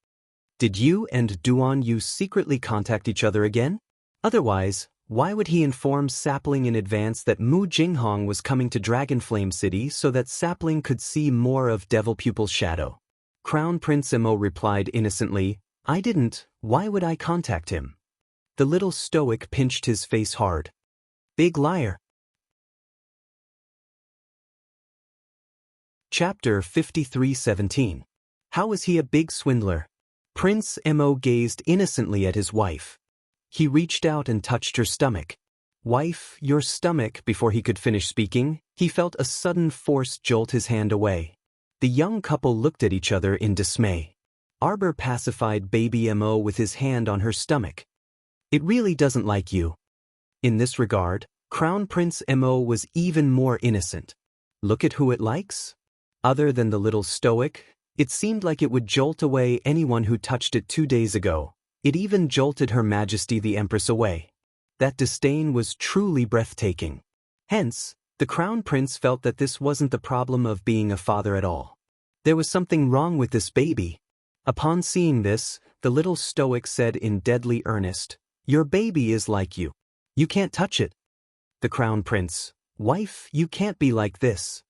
Did you and Duan Yu secretly contact each other again? Otherwise, why would he inform Sapling in advance that Mu Jinghong was coming to Dragonflame City so that Sapling could see more of Devil Pupil's shadow? Crown Prince Emo replied innocently, I didn't, why would I contact him? The little stoic pinched his face hard. Big liar. Chapter 53:17. How was he a big swindler? Prince Emo gazed innocently at his wife. He reached out and touched her stomach. Wife, your stomach. Before he could finish speaking, he felt a sudden force jolt his hand away. The young couple looked at each other in dismay. Arber pacified baby Emo with his hand on her stomach. It really doesn't like you. In this regard, Crown Prince Emo was even more innocent. Look at who it likes. Other than the little stoic, it seemed like it would jolt away anyone who touched it 2 days ago. It even jolted Her Majesty the Empress away. That disdain was truly breathtaking. Hence, the Crown Prince felt that this wasn't the problem of being a father at all. There was something wrong with this baby. Upon seeing this, the little stoic said in deadly earnest, Your baby is like you. You can't touch it. The Crown Prince, Wife, you can't be like this.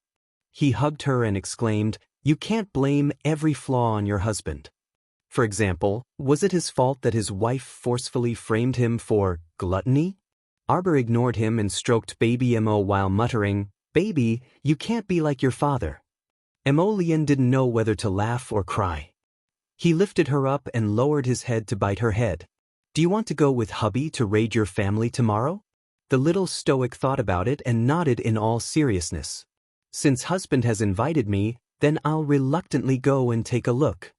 He hugged her and exclaimed, You can't blame every flaw on your husband. For example, was it his fault that his wife forcefully framed him for gluttony? Arber ignored him and stroked baby Emo while muttering, Baby, you can't be like your father. Emolien didn't know whether to laugh or cry. He lifted her up and lowered his head to bite her head. Do you want to go with hubby to raid your family tomorrow? The little stoic thought about it and nodded in all seriousness. Since husband has invited me, then I'll reluctantly go and take a look.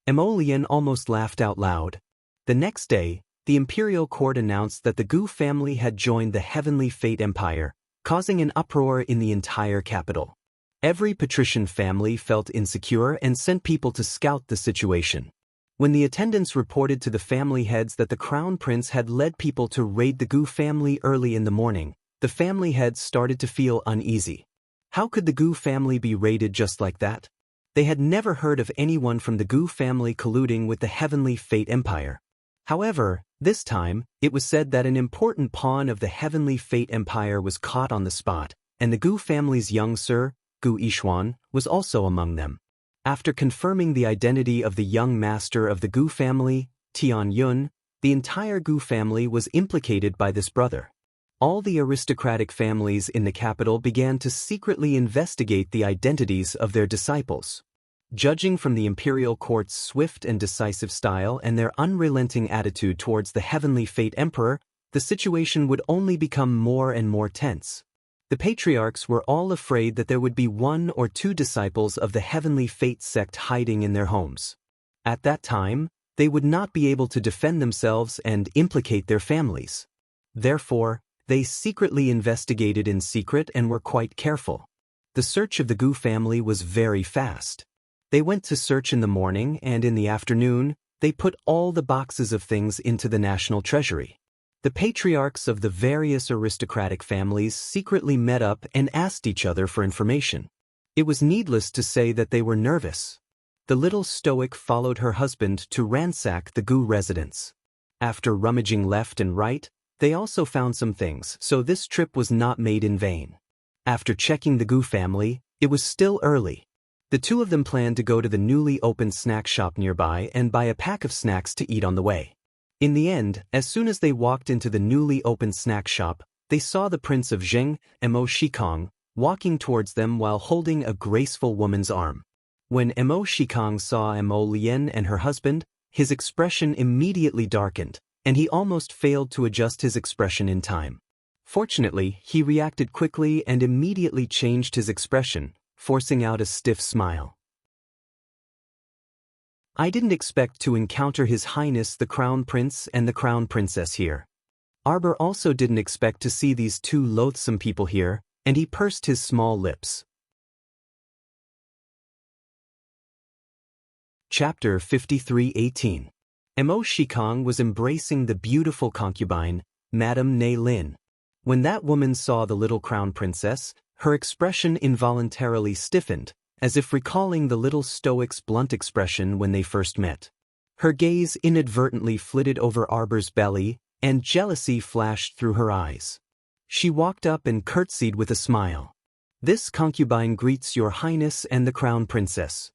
Emolien almost laughed out loud. The next day, the imperial court announced that the Gu family had joined the Heavenly Fate Empire, causing an uproar in the entire capital. Every patrician family felt insecure and sent people to scout the situation. When the attendants reported to the family heads that the Crown Prince had led people to raid the Gu family early in the morning, the family heads started to feel uneasy. How could the Gu family be raided just like that? They had never heard of anyone from the Gu family colluding with the Heavenly Fate Empire. However, this time, it was said that an important pawn of the Heavenly Fate Empire was caught on the spot, and the Gu family's young sir, Gu Yixuan, was also among them. After confirming the identity of the young master of the Gu family, Tian Yun, the entire Gu family was implicated by this brother. All the aristocratic families in the capital began to secretly investigate the identities of their disciples. Judging from the imperial court's swift and decisive style and their unrelenting attitude towards the heavenly fate emperor, the situation would only become more and more tense. The patriarchs were all afraid that there would be 1 or 2 disciples of the heavenly fate sect hiding in their homes. At that time, they would not be able to defend themselves and implicate their families. Therefore, they secretly investigated in secret and were quite careful. The search of the Gu family was very fast. They went to search in the morning, and in the afternoon, they put all the boxes of things into the national treasury. The patriarchs of the various aristocratic families secretly met up and asked each other for information. It was needless to say that they were nervous. The little stoic followed her husband to ransack the Gu residence. After rummaging left and right, they also found some things, so this trip was not made in vain. After checking the Gu family, it was still early. The two of them planned to go to the newly opened snack shop nearby and buy a pack of snacks to eat on the way. In the end, as soon as they walked into the newly opened snack shop, they saw the Prince of Jing, Mo Shikong, walking towards them while holding a graceful woman's arm. When Mo Shikong saw Mo Lian and her husband, his expression immediately darkened, and he almost failed to adjust his expression in time. Fortunately, he reacted quickly and immediately changed his expression, forcing out a stiff smile. I didn't expect to encounter His Highness the Crown Prince and the Crown Princess here. Arbor also didn't expect to see these 2 loathsome people here, and he pursed his small lips. Chapter 53:18. Mo Shikong was embracing the beautiful concubine, Madame Nei Lin. When that woman saw the little crown princess, her expression involuntarily stiffened, as if recalling the little stoic's blunt expression when they first met. Her gaze inadvertently flitted over Arbor's belly, and jealousy flashed through her eyes. She walked up and curtsied with a smile. "This concubine greets your highness and the crown princess."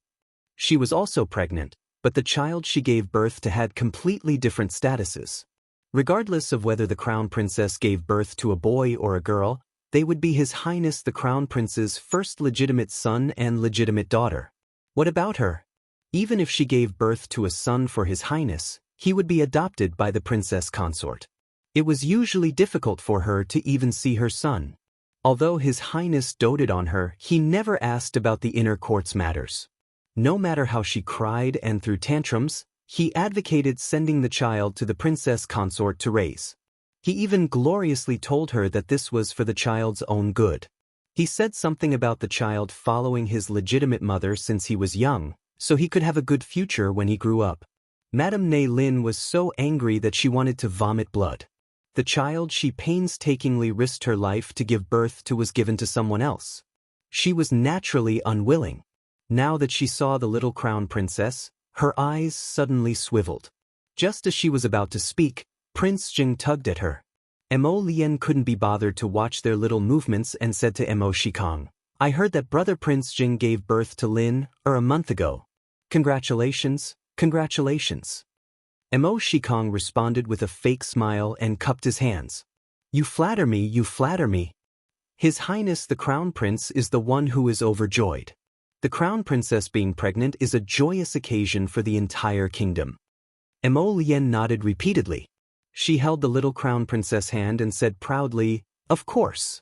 She was also pregnant, but the child she gave birth to had completely different statuses. Regardless of whether the crown princess gave birth to a boy or a girl, they would be His Highness the Crown Prince's first legitimate son and legitimate daughter. What about her? Even if she gave birth to a son for His Highness, he would be adopted by the princess consort. It was usually difficult for her to even see her son. Although His Highness doted on her, he never asked about the inner court's matters. No matter how she cried and threw tantrums, he advocated sending the child to the princess consort to raise. He even gloriously told her that this was for the child's own good. He said something about the child following his legitimate mother since he was young, so he could have a good future when he grew up. Madame Nei Lin was so angry that she wanted to vomit blood. The child she painstakingly risked her life to give birth to was given to someone else. She was naturally unwilling. Now that she saw the little crown princess, her eyes suddenly swiveled. Just as she was about to speak, Prince Jing tugged at her. Mo Lian couldn't be bothered to watch their little movements and said to Mo Shikong, "I heard that brother Prince Jing gave birth to Lin, a month ago. Congratulations, congratulations." Mo Shikong responded with a fake smile and cupped his hands. You flatter me, you flatter me." His Highness the Crown Prince is the one who is overjoyed. The Crown Princess being pregnant is a joyous occasion for the entire kingdom. Mo Lian nodded repeatedly. She held the little Crown Princess' hand and said proudly, "Of course."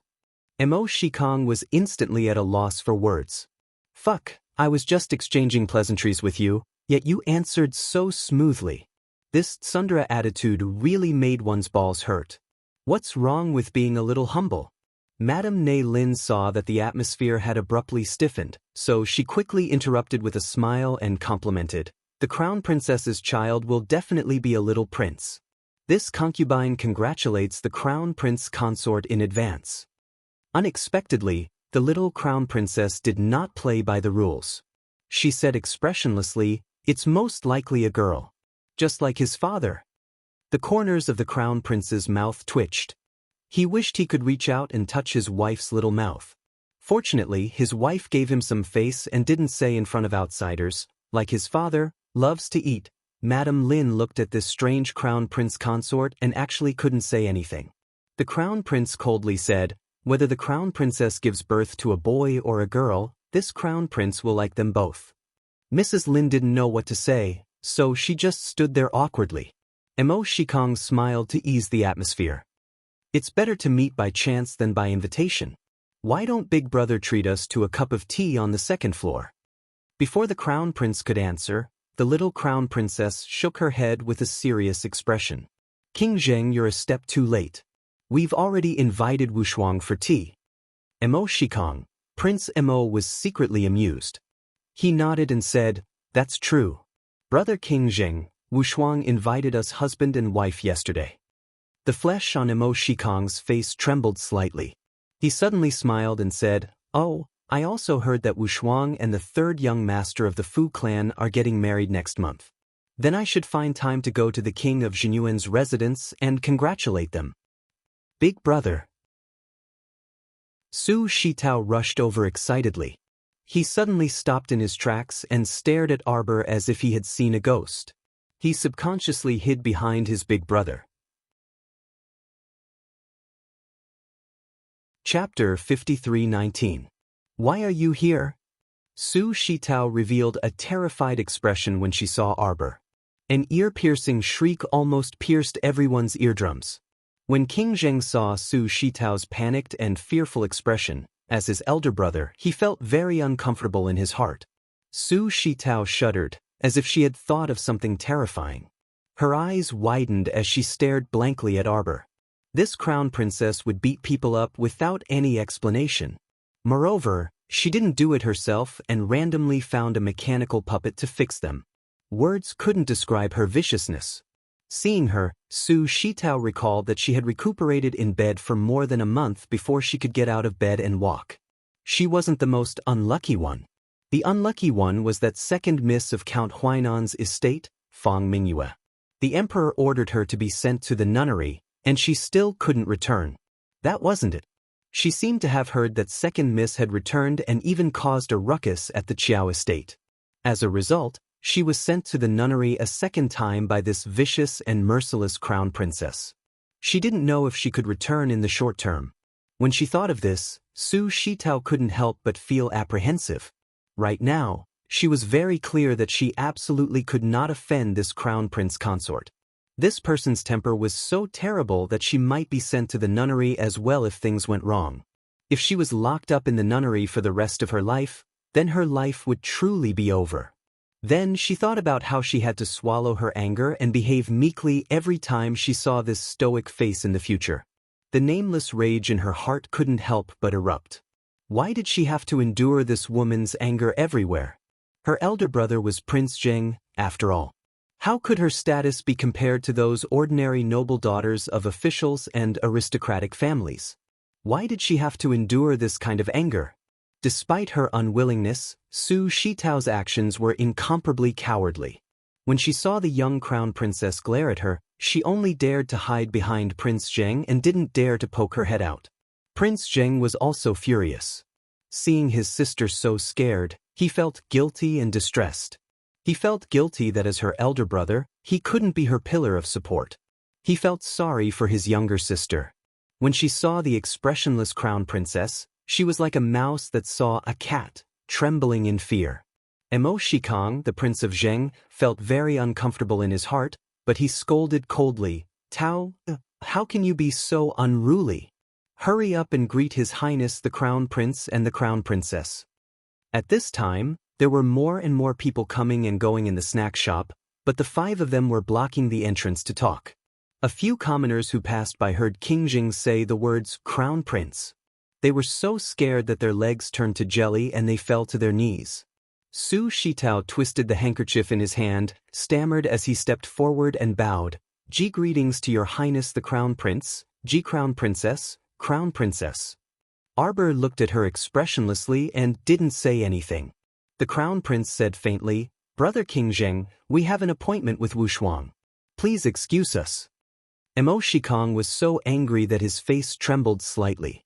Mo Shikong was instantly at a loss for words. "Fuck, I was just exchanging pleasantries with you, yet you answered so smoothly." This tsundere attitude really made one's balls hurt. What's wrong with being a little humble? Madame Nei Lin saw that the atmosphere had abruptly stiffened, so she quickly interrupted with a smile and complimented, "The Crown Princess's child will definitely be a little prince." This concubine congratulates the Crown Prince consort in advance. Unexpectedly, the little Crown Princess did not play by the rules. She said expressionlessly, "It's most likely a girl. Just like his father." The corners of the Crown Prince's mouth twitched. He wished he could reach out and touch his wife's little mouth. Fortunately, his wife gave him some face and didn't say in front of outsiders, like his father, loves to eat. Madame Lin looked at this strange crown prince consort and actually couldn't say anything. The crown prince coldly said, whether the crown princess gives birth to a boy or a girl, this crown prince will like them both. Mrs. Lin didn't know what to say, so she just stood there awkwardly. Mo Shikong smiled to ease the atmosphere. It's better to meet by chance than by invitation. Why don't Big Brother treat us to a cup of tea on the second floor? Before the crown prince could answer, the little crown princess shook her head with a serious expression. King Zheng, you're a step too late. We've already invited Wushuang for tea. Mo Shikong, Prince Mo was secretly amused. He nodded and said, that's true. Brother King Zheng, Wushuang invited us husband and wife yesterday. The flesh on Mo Shikong's face trembled slightly. He suddenly smiled and said, oh, I also heard that Wushuang and the third young master of the Fu clan are getting married next month. Then I should find time to go to the king of Jinyuan's residence and congratulate them. Big brother. Su Shitao rushed over excitedly. He suddenly stopped in his tracks and stared at Arbor as if he had seen a ghost. He subconsciously hid behind his big brother. Chapter 53:19. Why are you here? Su Shitao revealed a terrified expression when she saw Arbor. An ear-piercing shriek almost pierced everyone's eardrums. When King Zheng saw Su Shitao's panicked and fearful expression, as his elder brother, he felt very uncomfortable in his heart. Su Shitao shuddered, as if she had thought of something terrifying. Her eyes widened as she stared blankly at Arbor. This crown princess would beat people up without any explanation. Moreover, she didn't do it herself and randomly found a mechanical puppet to fix them. Words couldn't describe her viciousness. Seeing her, Su Shitao recalled that she had recuperated in bed for more than a month before she could get out of bed and walk. She wasn't the most unlucky one. The unlucky one was that second miss of Count Huainan's estate, Fang Mingyue. The emperor ordered her to be sent to the nunnery, and she still couldn't return. That wasn't it. She seemed to have heard that second miss had returned and even caused a ruckus at the Qiao estate. As a result, she was sent to the nunnery a second time by this vicious and merciless crown princess. She didn't know if she could return in the short term. When she thought of this, Su Shitao couldn't help but feel apprehensive. Right now, she was very clear that she absolutely could not offend this crown prince consort. This person's temper was so terrible that she might be sent to the nunnery as well if things went wrong. If she was locked up in the nunnery for the rest of her life, then her life would truly be over. Then she thought about how she had to swallow her anger and behave meekly every time she saw this stoic face in the future. The nameless rage in her heart couldn't help but erupt. Why did she have to endure this woman's anger everywhere? Her elder brother was Prince Zheng, after all. How could her status be compared to those ordinary noble daughters of officials and aristocratic families? Why did she have to endure this kind of anger? Despite her unwillingness, Su Shitao's actions were incomparably cowardly. When she saw the young crown princess glare at her, she only dared to hide behind Prince Zheng and didn't dare to poke her head out. Prince Zheng was also furious. Seeing his sister so scared, he felt guilty and distressed. He felt guilty that as her elder brother, he couldn't be her pillar of support. He felt sorry for his younger sister. When she saw the expressionless crown princess, she was like a mouse that saw a cat, trembling in fear. Mo Shikong, the prince of Zheng, felt very uncomfortable in his heart, but he scolded coldly, Tao, how can you be so unruly? Hurry up and greet His Highness the Crown Prince and the Crown Princess. At this time, there were more and more people coming and going in the snack shop, but the five of them were blocking the entrance to talk. A few commoners who passed by heard King Jing say the words Crown Prince. They were so scared that their legs turned to jelly and they fell to their knees. Su Shitao twisted the handkerchief in his hand, stammered as he stepped forward and bowed. Greetings to your highness the Crown Prince, Crown Princess, Crown Princess. Arbor looked at her expressionlessly and didn't say anything. The Crown Prince said faintly, Brother King Zheng, we have an appointment with Wushuang. Please excuse us. Mo Shikong was so angry that his face trembled slightly.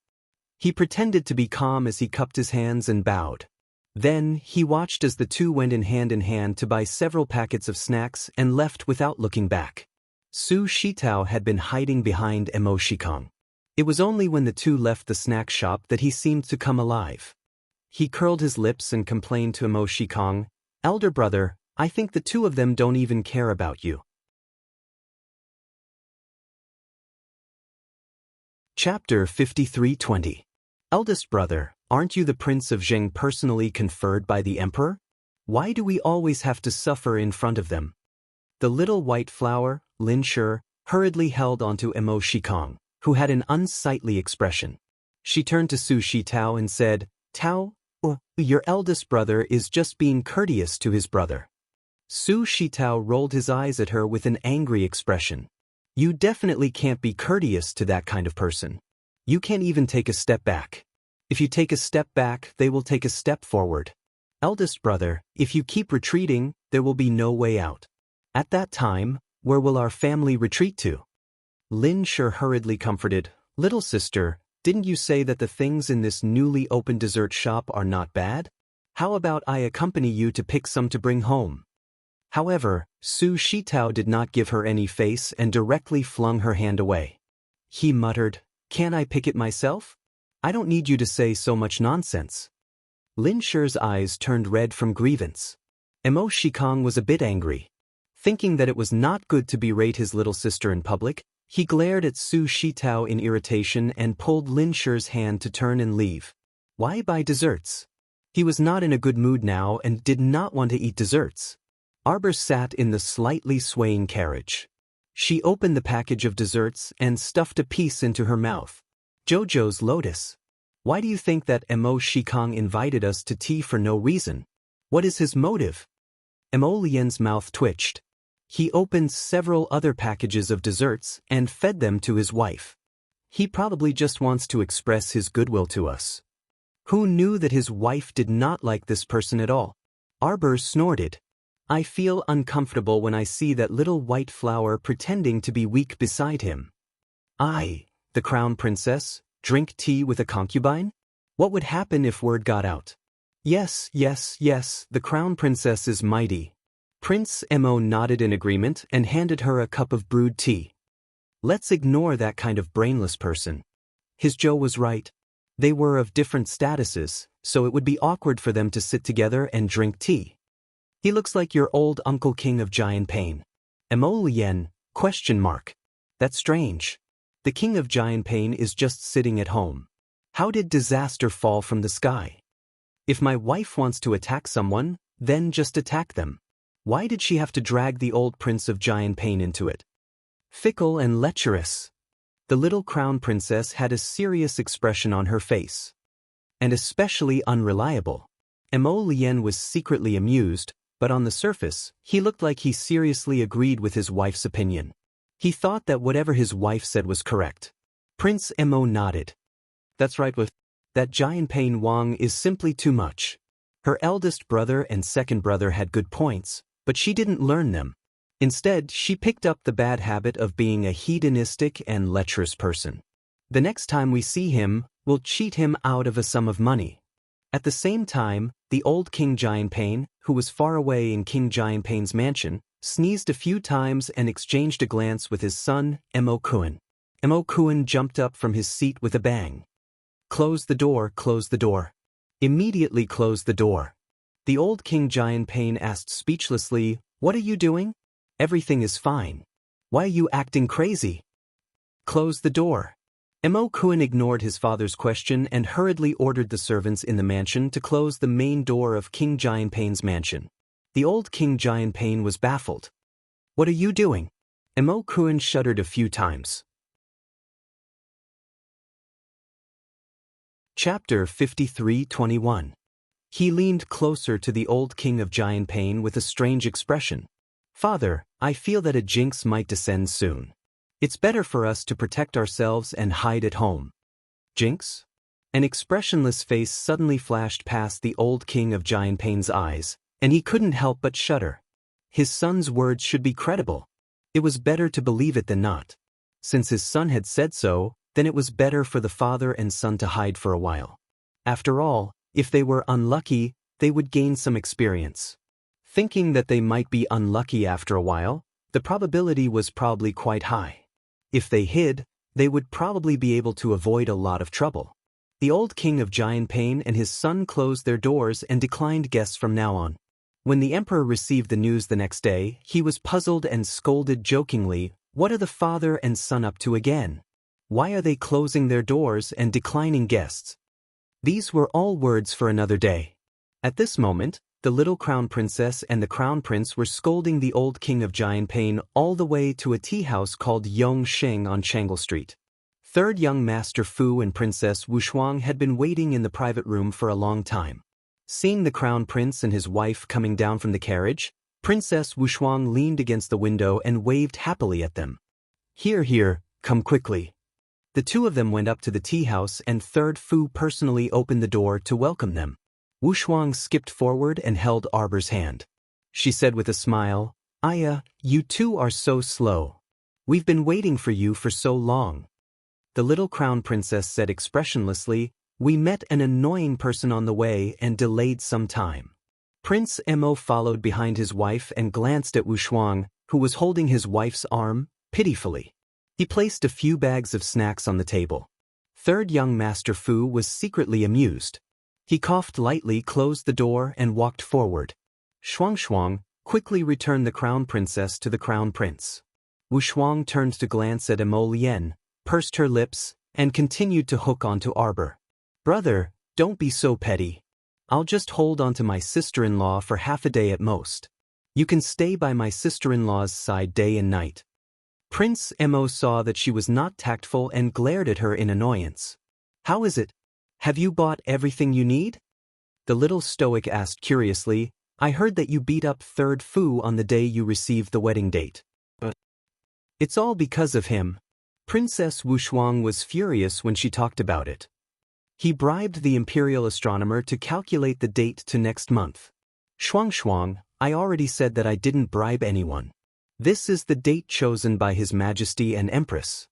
He pretended to be calm as he cupped his hands and bowed. Then, he watched as the two went in hand to buy several packets of snacks and left without looking back. Su Shitao had been hiding behind Mo Shikong. It was only when the two left the snack shop that he seemed to come alive. He curled his lips and complained to Mo Shikong, "Elder brother, I think the two of them don't even care about you." Chapter 53:20. Eldest brother, aren't you the Prince of Zheng personally conferred by the Emperor? Why do we always have to suffer in front of them? The little white flower, Lin Shi, hurriedly held onto Mo Shikong, who had an unsightly expression. She turned to Su Shitao and said, "Tao, your eldest brother is just being courteous to his brother." Su Shitao rolled his eyes at her with an angry expression. "You definitely can't be courteous to that kind of person. You can't even take a step back. If you take a step back, they will take a step forward. Eldest brother, if you keep retreating, there will be no way out. At that time, where will our family retreat to?" Lin Shi hurriedly comforted, "Little sister, didn't you say that the things in this newly opened dessert shop are not bad? How about I accompany you to pick some to bring home?" However, Su Shitao did not give her any face and directly flung her hand away. He muttered, "Can't I pick it myself? I don't need you to say so much nonsense." Lin Shi's eyes turned red from grievance. Mo Shikong was a bit angry. Thinking that it was not good to berate his little sister in public, he glared at Su Shitao in irritation and pulled Lin Shi's hand to turn and leave. Why buy desserts? He was not in a good mood now and did not want to eat desserts. Arbor sat in the slightly swaying carriage. She opened the package of desserts and stuffed a piece into her mouth. "Jojo's lotus. Why do you think that Mo Shikong invited us to tea for no reason? What is his motive?" Mo Lian's mouth twitched. He opened several other packages of desserts and fed them to his wife. He probably just wants to express his goodwill to us. Who knew that his wife did not like this person at all? Arbor snorted. "I feel uncomfortable when I see that little white flower pretending to be weak beside him. The crown princess, drink tea with a concubine? What would happen if word got out?" Yes, the crown princess is mighty." Prince Mo nodded in agreement and handed her a cup of brewed tea. "Let's ignore that kind of brainless person." His Joe was right. They were of different statuses, so it would be awkward for them to sit together and drink tea. "He looks like your old uncle king of Giant Pain." Mo Lian, ? That's strange. The king of Giant Pain is just sitting at home. How did disaster fall from the sky? If my wife wants to attack someone, then just attack them. Why did she have to drag the old prince of Giant Pain into it? Fickle and lecherous. The little crown princess had a serious expression on her face. And especially unreliable. Mo Lian was secretly amused, but on the surface, he looked like he seriously agreed with his wife's opinion. He thought that whatever his wife said was correct. Prince Mo nodded. "That's right with that Giant Pain Wang is simply too much." Her eldest brother and second brother had good points, but she didn't learn them. Instead, she picked up the bad habit of being a hedonistic and lecherous person. "The next time we see him, we'll cheat him out of a sum of money." At the same time, the old King Giant Pain, who was far away in King Giant Pain's mansion, sneezed a few times and exchanged a glance with his son, Mo Kuan. Mo Kuan jumped up from his seat with a bang. Close the door, close the door. Immediately close the door." The old King Giant Pain asked speechlessly, "What are you doing?" "Everything is fine. Why are you acting crazy?" "Close the door." Mo Kuan ignored his father's question and hurriedly ordered the servants in the mansion to close the main door of King Giant Pain's mansion. The old King Giant Pain was baffled. "What are you doing?" Mo Kuan shuddered a few times. Chapter 53:21. He leaned closer to the old King of Giant Pain with a strange expression. "Father, I feel that a jinx might descend soon. It's better for us to protect ourselves and hide at home." "Jinx?" An expressionless face suddenly flashed past the old King of Giant Pain's eyes, and he couldn't help but shudder. His son's words should be credible. It was better to believe it than not. Since his son had said so, then it was better for the father and son to hide for a while. After all, if they were unlucky, they would gain some experience. Thinking that they might be unlucky after a while, the probability was probably quite high. If they hid, they would probably be able to avoid a lot of trouble. The old king of Giant Pain and his son closed their doors and declined guests from now on. When the emperor received the news the next day, he was puzzled and scolded jokingly, "What are the father and son up to again? Why are they closing their doors and declining guests?" These were all words for another day. At this moment, the little crown princess and the crown prince were scolding the old king of Giant Pain all the way to a tea house called Yong Sheng on Changle Street. Third young Master Fu and Princess Wushuang had been waiting in the private room for a long time. Seeing the crown prince and his wife coming down from the carriage, Princess Wushuang leaned against the window and waved happily at them. "Here, here, come quickly." The two of them went up to the tea house and Third Fu personally opened the door to welcome them. Wushuang skipped forward and held Arbor's hand. She said with a smile, "Aya, you two are so slow. We've been waiting for you for so long." The little crown princess said expressionlessly, "We met an annoying person on the way and delayed some time." Prince Mo followed behind his wife and glanced at Wushuang, who was holding his wife's arm, pitifully. He placed a few bags of snacks on the table. Third young Master Fu was secretly amused. He coughed lightly, closed the door, and walked forward. Shuang quickly returned the crown princess to the crown prince. Wushuang turned to glance at Mo Lien, pursed her lips, and continued to hook onto Arbor. "Brother, don't be so petty. I'll just hold on to my sister-in-law for half a day at most. You can stay by my sister-in-law's side day and night." Prince Mo saw that she was not tactful and glared at her in annoyance. "How is it? Have you bought everything you need?" The little stoic asked curiously, "I heard that you beat up Third Fu on the day you received the wedding date." "But it's all because of him." Princess Wushuang was furious when she talked about it. "He bribed the imperial astronomer to calculate the date to next month." Shuang, I already said that I didn't bribe anyone. This is the date chosen by His Majesty and Empress."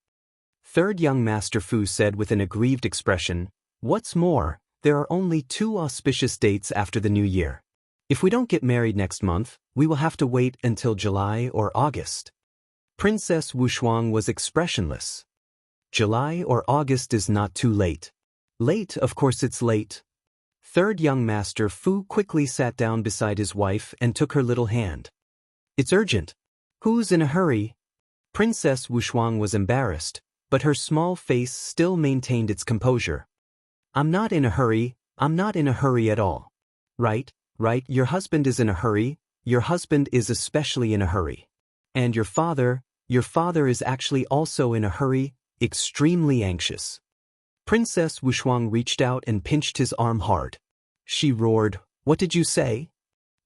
Third young Master Fu said with an aggrieved expression, "What's more, there are only 2 auspicious dates after the new year. If we don't get married next month, we will have to wait until July or August." Princess Wushuang was expressionless. "July or August is not too late." "Late, of course it's late." Third young Master Fu quickly sat down beside his wife and took her little hand. "It's urgent. Who's in a hurry?" Princess Wushuang was embarrassed, but her small face still maintained its composure. "I'm not in a hurry, I'm not in a hurry at all." Right, your husband is in a hurry, your husband is especially in a hurry. And your father is actually also in a hurry, extremely anxious." Princess Wushuang reached out and pinched his arm hard. She roared, "What did you say?"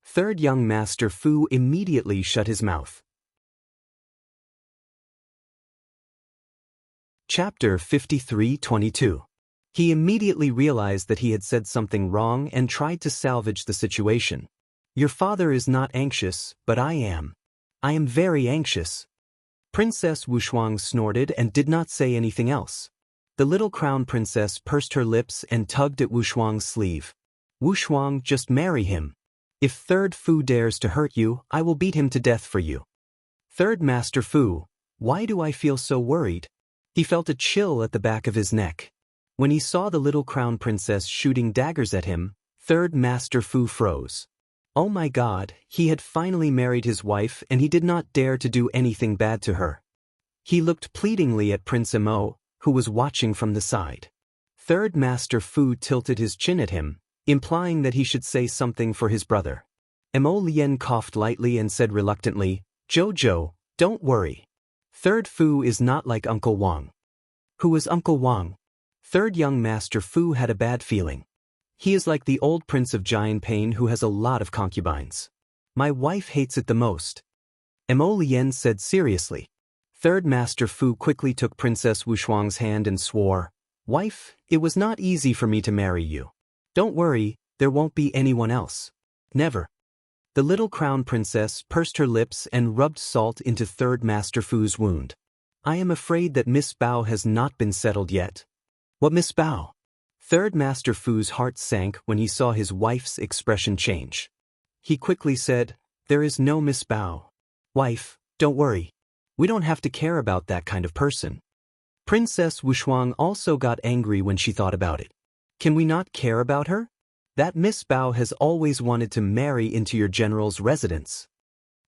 Third young Master Fu immediately shut his mouth. Chapter 53:22. He immediately realized that he had said something wrong and tried to salvage the situation. "Your father is not anxious, but I am. I am very anxious." Princess Wushuang snorted and did not say anything else. The little crown princess pursed her lips and tugged at Wushuang's sleeve. "Wushuang, just marry him. If Third Fu dares to hurt you, I will beat him to death for you." Third Master Fu, why do I feel so worried? He felt a chill at the back of his neck. When he saw the little crown princess shooting daggers at him, Third Master Fu froze. Oh my God, he had finally married his wife and he did not dare to do anything bad to her. He looked pleadingly at Prince Mo, who was watching from the side. Third Master Fu tilted his chin at him, implying that he should say something for his brother. Mo Lien coughed lightly and said reluctantly, "Jojo, don't worry. Third Fu is not like Uncle Wang." "Who is Uncle Wang?" Third young Master Fu had a bad feeling. "He is like the old Prince of Giant Pain who has a lot of concubines. My wife hates it the most." Mo Lien said seriously. Third Master Fu quickly took Princess Wushuang's hand and swore, "Wife, it was not easy for me to marry you. Don't worry, there won't be anyone else. Never." The little crown princess pursed her lips and rubbed salt into Third Master Fu's wound. I am afraid that Miss Bao has not been settled yet. What Miss Bao? Third Master Fu's heart sank when he saw his wife's expression change. He quickly said, there is no Miss Bao. Wife, don't worry. We don't have to care about that kind of person. Princess Wushuang also got angry when she thought about it. Can we not care about her? That Miss Bao has always wanted to marry into your general's residence.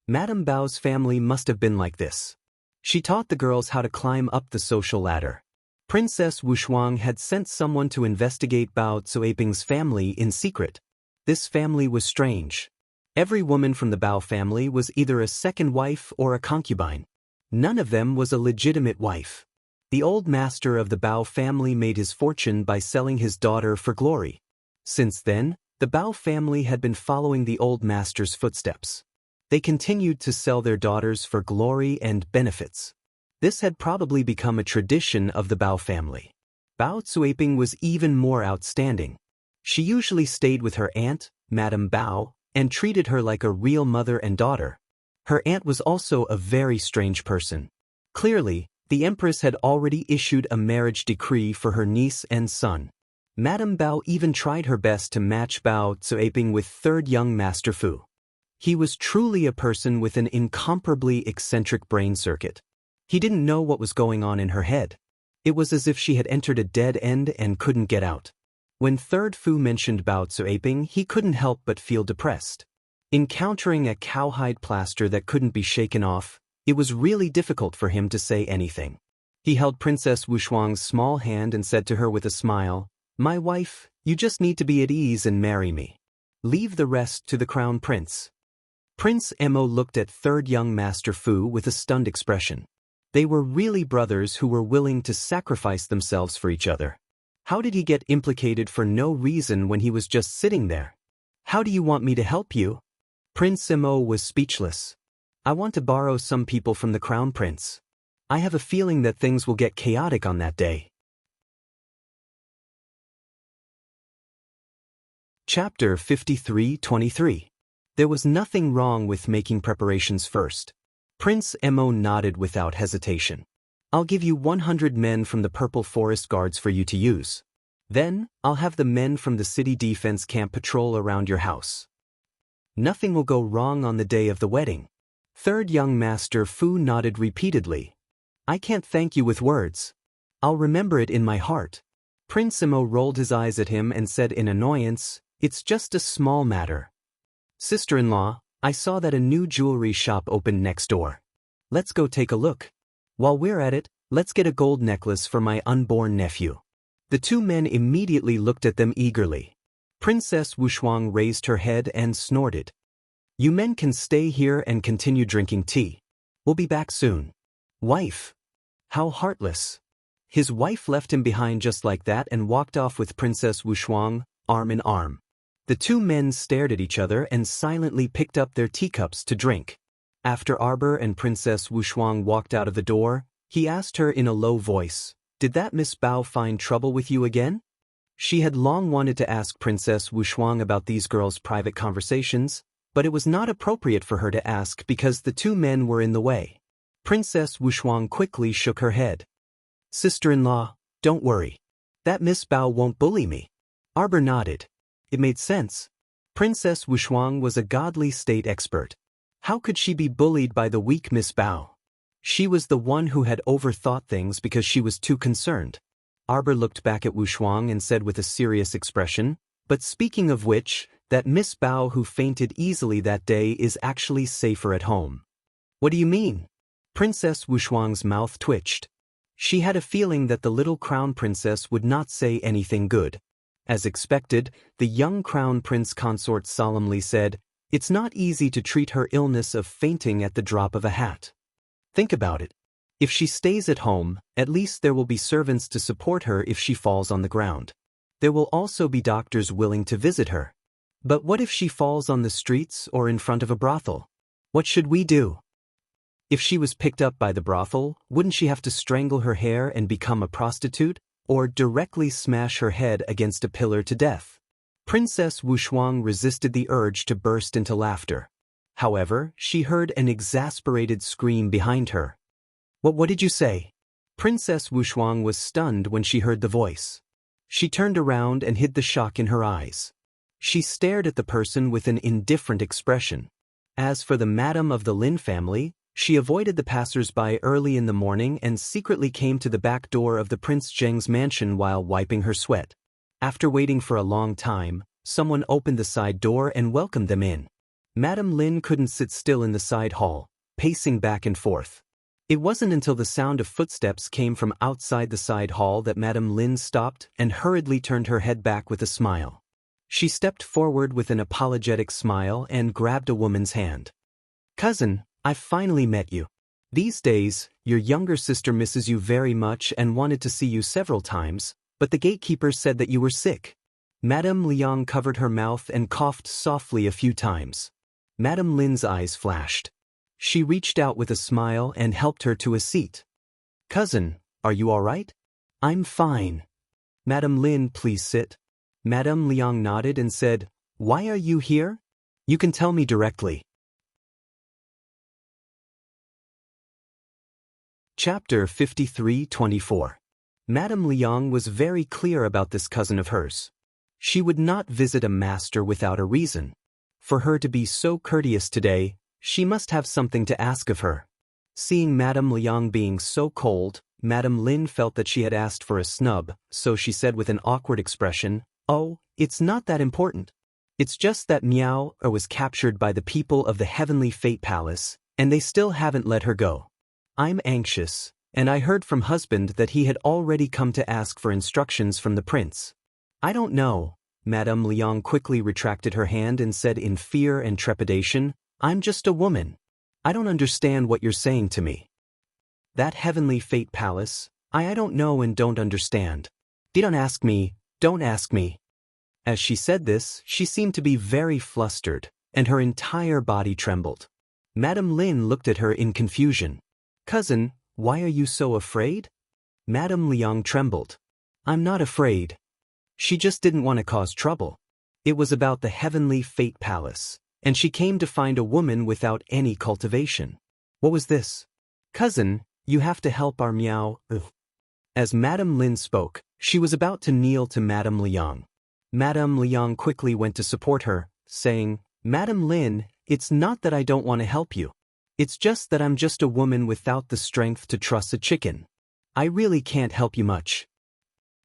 Madame Bao's family must have been like this. She taught the girls how to climb up the social ladder. Princess Wushuang had sent someone to investigate Bao Zuiping's family in secret. This family was strange. Every woman from the Bao family was either a second wife or a concubine. None of them was a legitimate wife. The old master of the Bao family made his fortune by selling his daughter for glory. Since then, the Bao family had been following the old master's footsteps. They continued to sell their daughters for glory and benefits. This had probably become a tradition of the Bao family. Bao Zuiping was even more outstanding. She usually stayed with her aunt, Madame Bao, and treated her like a real mother and daughter. Her aunt was also a very strange person. Clearly, the empress had already issued a marriage decree for her niece and son. Madame Bao even tried her best to match Bao Zuiping with third young Master Fu. He was truly a person with an incomparably eccentric brain circuit. He didn't know what was going on in her head. It was as if she had entered a dead end and couldn't get out. When Third Fu mentioned Bao Zuiping, he couldn't help but feel depressed. Encountering a cowhide plaster that couldn't be shaken off, it was really difficult for him to say anything. He held Princess Wushuang's small hand and said to her with a smile, "My wife, you just need to be at ease and marry me. Leave the rest to the crown prince." Prince Mo looked at third young Master Fu with a stunned expression. They were really brothers who were willing to sacrifice themselves for each other. How did he get implicated for no reason when he was just sitting there? "How do you want me to help you?" Prince Mo was speechless. "I want to borrow some people from the crown prince. I have a feeling that things will get chaotic on that day." Chapter 53-23. There was nothing wrong with making preparations first. Prince Mo nodded without hesitation. "I'll give you 100 men from the Purple Forest Guards for you to use. Then, I'll have the men from the city defense camp patrol around your house. Nothing will go wrong on the day of the wedding." Third young Master Fu nodded repeatedly. "I can't thank you with words. I'll remember it in my heart." Prince Mo rolled his eyes at him and said in annoyance, "It's just a small matter. Sister-in-law, I saw that a new jewelry shop opened next door. Let's go take a look. While we're at it, let's get a gold necklace for my unborn nephew." The two men immediately looked at them eagerly. Princess Wushuang raised her head and snorted. "You men can stay here and continue drinking tea. We'll be back soon." "Wife." How heartless. His wife left him behind just like that and walked off with Princess Wushuang, arm in arm. The two men stared at each other and silently picked up their teacups to drink. After Arbor and Princess Wushuang walked out of the door, he asked her in a low voice, "Did that Miss Bao find trouble with you again?" She had long wanted to ask Princess Wushuang about these girls' private conversations, but it was not appropriate for her to ask because the two men were in the way. Princess Wushuang quickly shook her head. "Sister-in-law, don't worry. That Miss Bao won't bully me." Arbor nodded. It made sense. Princess Wushuang was a godly state expert. How could she be bullied by the weak Miss Bao? She was the one who had overthought things because she was too concerned. Arbor looked back at Wushuang and said with a serious expression, "But speaking of which, that Miss Bao who fainted easily that day is actually safer at home." "What do you mean?" Princess Wushuang's mouth twitched. She had a feeling that the little crown princess would not say anything good. As expected, the young crown prince consort solemnly said, "It's not easy to treat her illness of fainting at the drop of a hat. Think about it. If she stays at home, at least there will be servants to support her if she falls on the ground. There will also be doctors willing to visit her. But what if she falls on the streets or in front of a brothel? What should we do? If she was picked up by the brothel, wouldn't she have to strangle her hair and become a prostitute? Or directly smash her head against a pillar to death?" Princess Wushuang resisted the urge to burst into laughter. However, she heard an exasperated scream behind her. What did you say? Princess Wushuang was stunned when she heard the voice. She turned around and hid the shock in her eyes. She stared at the person with an indifferent expression. As for the madam of the Lin family, she avoided the passers-by early in the morning and secretly came to the back door of the Prince Zheng's mansion while wiping her sweat. After waiting for a long time, someone opened the side door and welcomed them in. Madam Lin couldn't sit still in the side hall, pacing back and forth. It wasn't until the sound of footsteps came from outside the side hall that Madam Lin stopped and hurriedly turned her head back with a smile. She stepped forward with an apologetic smile and grabbed a woman's hand. "Cousin, I've finally met you. These days, your younger sister misses you very much and wanted to see you several times, but the gatekeeper said that you were sick." Madame Liang covered her mouth and coughed softly a few times. Madame Lin's eyes flashed. She reached out with a smile and helped her to a seat. "Cousin, are you all right?" "I'm fine." "Madame Lin, please sit." Madame Liang nodded and said, "Why are you here? You can tell me directly." Chapter 53-24. Madame Liang was very clear about this cousin of hers. She would not visit a master without a reason. For her to be so courteous today, she must have something to ask of her. Seeing Madame Liang being so cold, Madame Lin felt that she had asked for a snub, so she said with an awkward expression, "Oh, it's not that important. It's just that Miao was captured by the people of the Heavenly Fate Palace, and they still haven't let her go. I'm anxious, and I heard from husband that he had already come to ask for instructions from the prince." "I don't know." Madame Liang quickly retracted her hand and said in fear and trepidation, "I'm just a woman. I don't understand what you're saying to me. That Heavenly Fate Palace, I don't know and don't understand. Don't ask me, don't ask me." As she said this, she seemed to be very flustered, and her entire body trembled. Madame Lin looked at her in confusion. "Cousin, why are you so afraid?" Madame Liang trembled. "I'm not afraid." She just didn't want to cause trouble. It was about the Heavenly Fate Palace, and she came to find a woman without any cultivation. What was this? "Cousin, you have to help our Miao." As Madame Lin spoke, she was about to kneel to Madame Liang. Madame Liang quickly went to support her, saying, "Madame Lin, it's not that I don't want to help you. It's just that I'm just a woman without the strength to truss a chicken. I really can't help you much."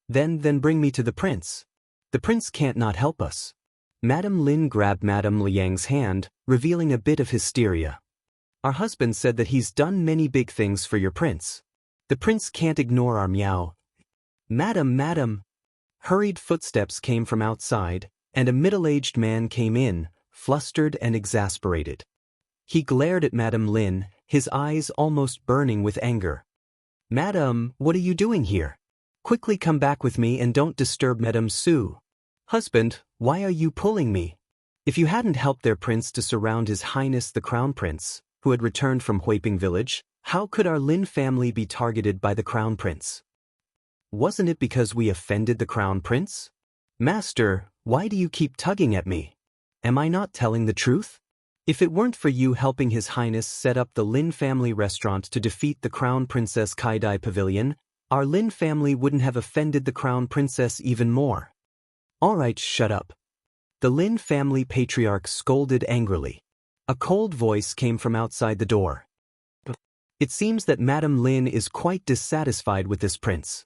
Then bring me to the prince. The prince can't not help us." Madame Lin grabbed Madame Liang's hand, revealing a bit of hysteria. "Our husband said that he's done many big things for your prince. The prince can't ignore our Miao." Madam. Hurried footsteps came from outside, and a middle-aged man came in, flustered and exasperated. He glared at Madame Lin, his eyes almost burning with anger. "Madam, what are you doing here? Quickly come back with me and don't disturb Madame Su." "Husband, why are you pulling me? If you hadn't helped their prince to surround His Highness the Crown Prince, who had returned from Huiping village, how could our Lin family be targeted by the Crown Prince? Wasn't it because we offended the Crown Prince? Master, why do you keep tugging at me? Am I not telling the truth? If it weren't for you helping His Highness set up the Lin family restaurant to defeat the Crown Princess Kaidai Pavilion, our Lin family wouldn't have offended the Crown Princess even more." "All right, shut up." The Lin family patriarch scolded angrily. A cold voice came from outside the door. "It seems that Madame Lin is quite dissatisfied with this prince."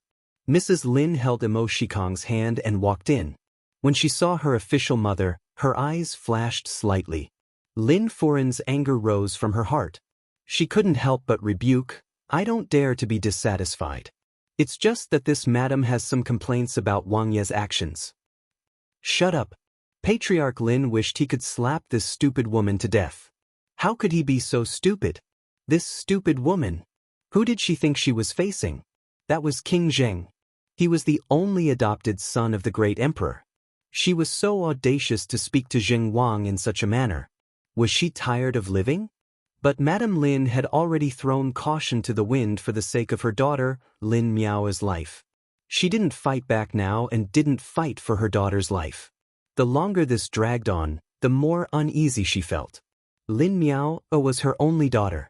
Mrs. Lin held Imo Shikong's hand and walked in. When she saw her official mother, her eyes flashed slightly. Lin Furen's anger rose from her heart. She couldn't help but rebuke, "I don't dare to be dissatisfied. It's just that this madam has some complaints about Wang Ye's actions." "Shut up." Patriarch Lin wished he could slap this stupid woman to death. How could he be so stupid? This stupid woman. Who did she think she was facing? That was King Zheng. He was the only adopted son of the great emperor. She was so audacious to speak to Zheng Wang in such a manner. Was she tired of living? But Madame Lin had already thrown caution to the wind for the sake of her daughter, Lin Miao's life. She didn't fight back now and didn't fight for her daughter's life. The longer this dragged on, the more uneasy she felt. Lin Miao was her only daughter.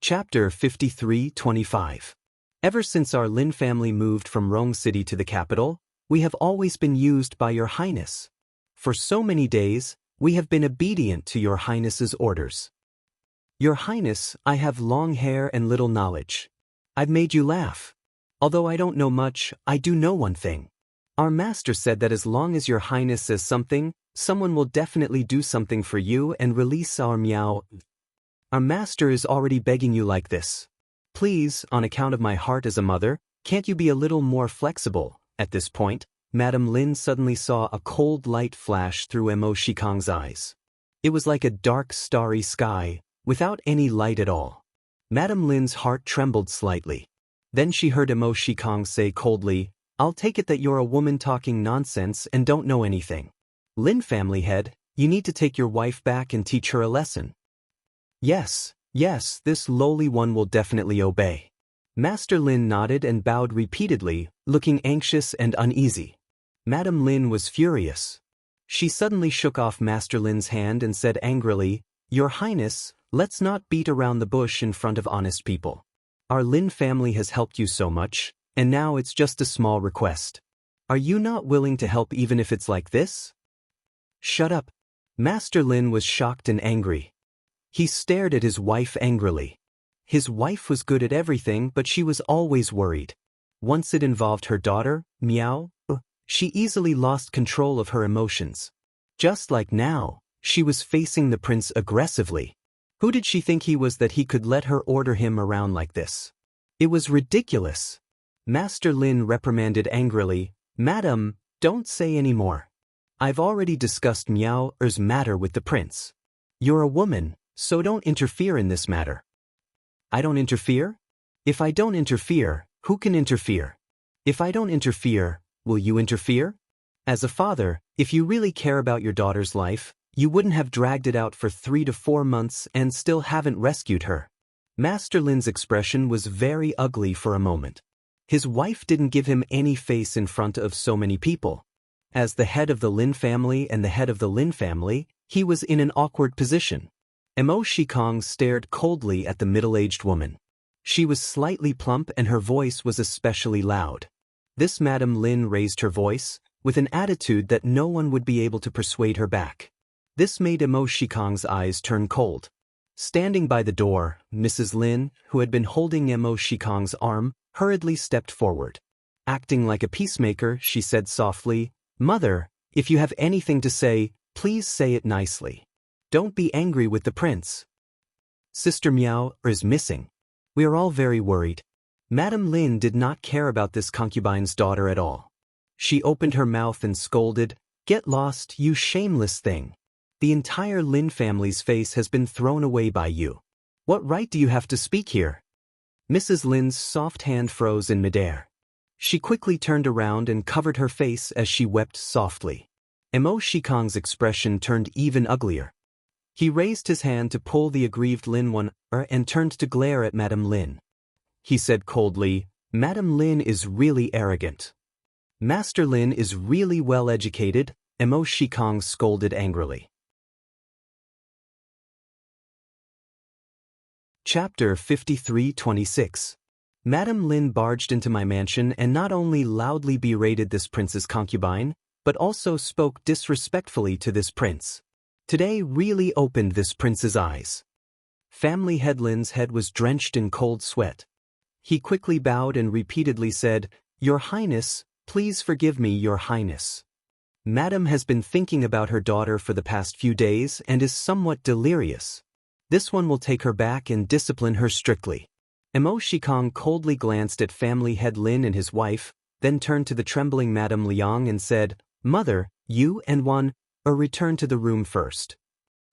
Chapter 53:25. Ever since our Lin family moved from Rome City to the capital, we have always been used by your highness. For so many days, we have been obedient to your highness's orders. Your highness, I have long hair and little knowledge. I've made you laugh. Although I don't know much, I do know one thing. Our master said that as long as your highness says something, someone will definitely do something for you and release our meow. Our master is already begging you like this. Please, on account of my heart as a mother, can't you be a little more flexible? At this point, Madame Lin suddenly saw a cold light flash through Mo Shikang's eyes. It was like a dark starry sky, without any light at all. Madame Lin's heart trembled slightly. Then she heard Mo Shikang say coldly, I'll take it that you're a woman talking nonsense and don't know anything. Lin family head, you need to take your wife back and teach her a lesson. Yes, this lowly one will definitely obey. Master Lin nodded and bowed repeatedly, looking anxious and uneasy. Madame Lin was furious. She suddenly shook off Master Lin's hand and said angrily, Your Highness, let's not beat around the bush in front of honest people. Our Lin family has helped you so much, and now it's just a small request. Are you not willing to help even if it's like this? Shut up. Master Lin was shocked and angry. He stared at his wife angrily. His wife was good at everything, but she was always worried. Once it involved her daughter, Meow, she easily lost control of her emotions. Just like now, she was facing the prince aggressively. Who did she think he was that he could let her order him around like this? It was ridiculous. Master Lin reprimanded angrily, Madam, don't say any more. I've already discussed Meow's matter with the prince. You're a woman, so don't interfere in this matter. I don't interfere? If I don't interfere, who can interfere? If I don't interfere, will you interfere? As a father, if you really care about your daughter's life, you wouldn't have dragged it out for 3 to 4 months and still haven't rescued her. Master Lin's expression was very ugly for a moment. His wife didn't give him any face in front of so many people. As the head of the Lin family and the head of the Lin family, he was in an awkward position. Mo Shikang stared coldly at the middle-aged woman. She was slightly plump and her voice was especially loud. This Madame Lin raised her voice, with an attitude that no one would be able to persuade her back. This made Mo Shikang's eyes turn cold. Standing by the door, Mrs. Lin, who had been holding Mo Shikang's arm, hurriedly stepped forward. Acting like a peacemaker, she said softly, Mother, if you have anything to say, please say it nicely. Don't be angry with the prince. Sister Meow is missing. We are all very worried. Madame Lin did not care about this concubine's daughter at all. She opened her mouth and scolded, Get lost, you shameless thing. The entire Lin family's face has been thrown away by you. What right do you have to speak here? Mrs. Lin's soft hand froze in midair. She quickly turned around and covered her face as she wept softly. Mo Shikang's expression turned even uglier. He raised his hand to pull the aggrieved Lin one and turned to glare at Madame Lin. He said coldly, Madame Lin is really arrogant. Master Lin is really well educated, Mo Shikang scolded angrily. Chapter 53:26. Madame Lin barged into my mansion and not only loudly berated this prince's concubine, but also spoke disrespectfully to this prince. Today really opened this prince's eyes. Family head Lin's head was drenched in cold sweat. He quickly bowed and repeatedly said, Your Highness, please forgive me, Your Highness. Madam has been thinking about her daughter for the past few days and is somewhat delirious. This one will take her back and discipline her strictly. Mo Shikang coldly glanced at family head Lin and his wife, then turned to the trembling Madame Liang and said, Mother, you and one, return to the room first.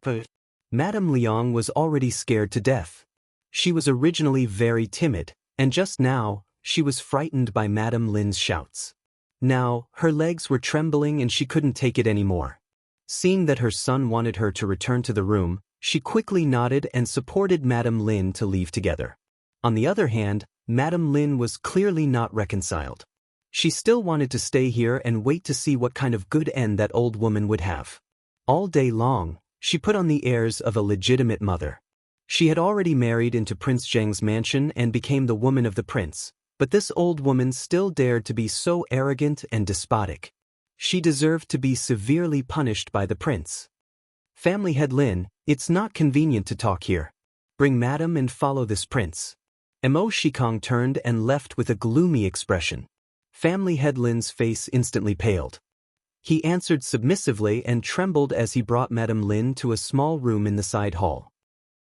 But Madame Liang was already scared to death. She was originally very timid, and just now, she was frightened by Madame Lin's shouts. Now, her legs were trembling and she couldn't take it anymore. Seeing that her son wanted her to return to the room, she quickly nodded and supported Madame Lin to leave together. On the other hand, Madame Lin was clearly not reconciled. She still wanted to stay here and wait to see what kind of good end that old woman would have. All day long, she put on the airs of a legitimate mother. She had already married into Prince Zheng's mansion and became the woman of the prince, but this old woman still dared to be so arrogant and despotic. She deserved to be severely punished by the prince. Family head Lin, it's not convenient to talk here. Bring madam and follow this prince. Mo Shikong turned and left with a gloomy expression. Family head Lin's face instantly paled. He answered submissively and trembled as he brought Madame Lin to a small room in the side hall.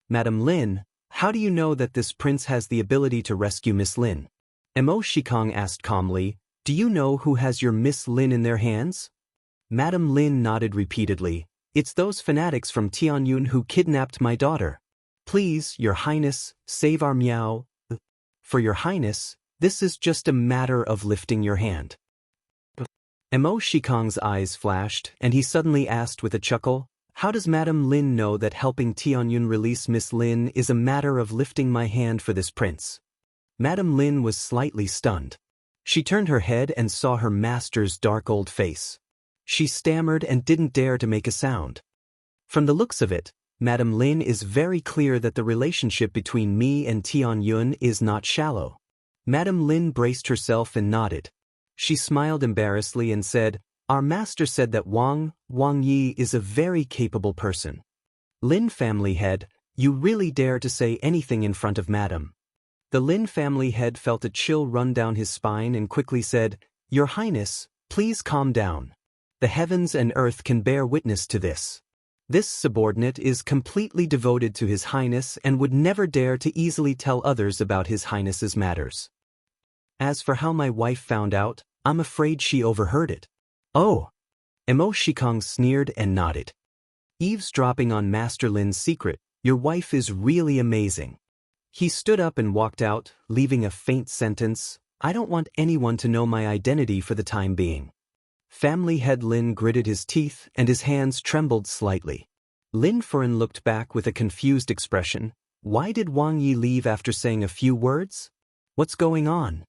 Madame Lin, how do you know that this prince has the ability to rescue Miss Lin? Mo Shikong asked calmly, do you know who has your Miss Lin in their hands? Madame Lin nodded repeatedly. It's those fanatics from Tianyun who kidnapped my daughter. Please, Your Highness, save our Miao. For Your Highness, this is just a matter of lifting your hand. Mo Shikong's eyes flashed, and he suddenly asked with a chuckle, how does Madame Lin know that helping Tianyun release Miss Lin is a matter of lifting my hand for this prince? Madame Lin was slightly stunned. She turned her head and saw her master's dark old face. She stammered and didn't dare to make a sound. From the looks of it, Madame Lin is very clear that the relationship between me and Tianyun is not shallow. Madame Lin braced herself and nodded. She smiled embarrassedly and said, our master said that Wang Yi is a very capable person. Lin family head, you really dare to say anything in front of Madam. The Lin family head felt a chill run down his spine and quickly said, Your Highness, please calm down. The heavens and earth can bear witness to this. This subordinate is completely devoted to His Highness and would never dare to easily tell others about His Highness's matters. As for how my wife found out, I'm afraid she overheard it. Oh! Mo Shikong sneered and nodded. Eavesdropping on Master Lin's secret, your wife is really amazing. He stood up and walked out, leaving a faint sentence, I don't want anyone to know my identity for the time being. Family head Lin gritted his teeth and his hands trembled slightly. Lin Furen looked back with a confused expression. Why did Wang Yi leave after saying a few words? What's going on?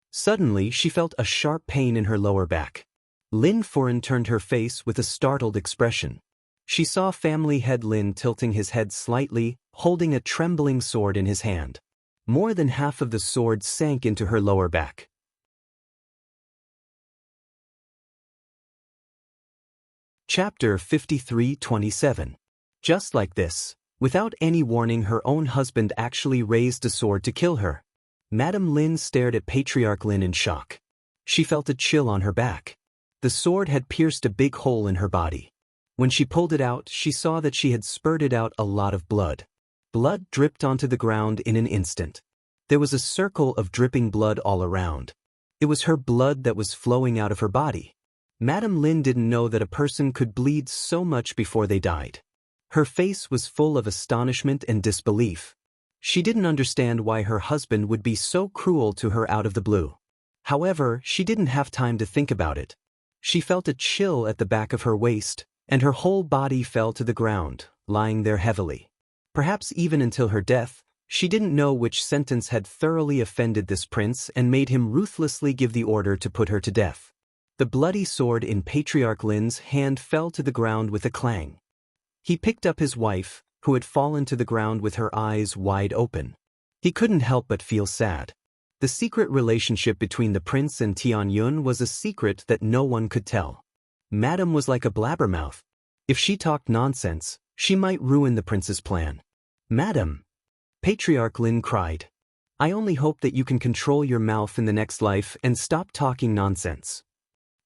Suddenly she felt a sharp pain in her lower back. Lin Furen turned her face with a startled expression. She saw family head Lin tilting his head slightly, holding a trembling sword in his hand. More than half of the sword sank into her lower back. Chapter 53:27. Just like this, without any warning, her own husband actually raised a sword to kill her. Madame Lin stared at Patriarch Lin in shock. She felt a chill on her back. The sword had pierced a big hole in her body. When she pulled it out, she saw that she had spurted out a lot of blood. Blood dripped onto the ground in an instant. There was a circle of dripping blood all around. It was her blood that was flowing out of her body. Madame Lin didn't know that a person could bleed so much before they died. Her face was full of astonishment and disbelief. She didn't understand why her husband would be so cruel to her out of the blue. However, she didn't have time to think about it. She felt a chill at the back of her waist, and her whole body fell to the ground, lying there heavily. Perhaps even until her death, she didn't know which sentence had thoroughly offended this prince and made him ruthlessly give the order to put her to death. The bloody sword in Patriarch Lin's hand fell to the ground with a clang. He picked up his wife, who had fallen to the ground with her eyes wide open. He couldn't help but feel sad. The secret relationship between the prince and Tianyun was a secret that no one could tell. Madame was like a blabbermouth. If she talked nonsense, she might ruin the prince's plan. Madam! Patriarch Lin cried. I only hope that you can control your mouth in the next life and stop talking nonsense.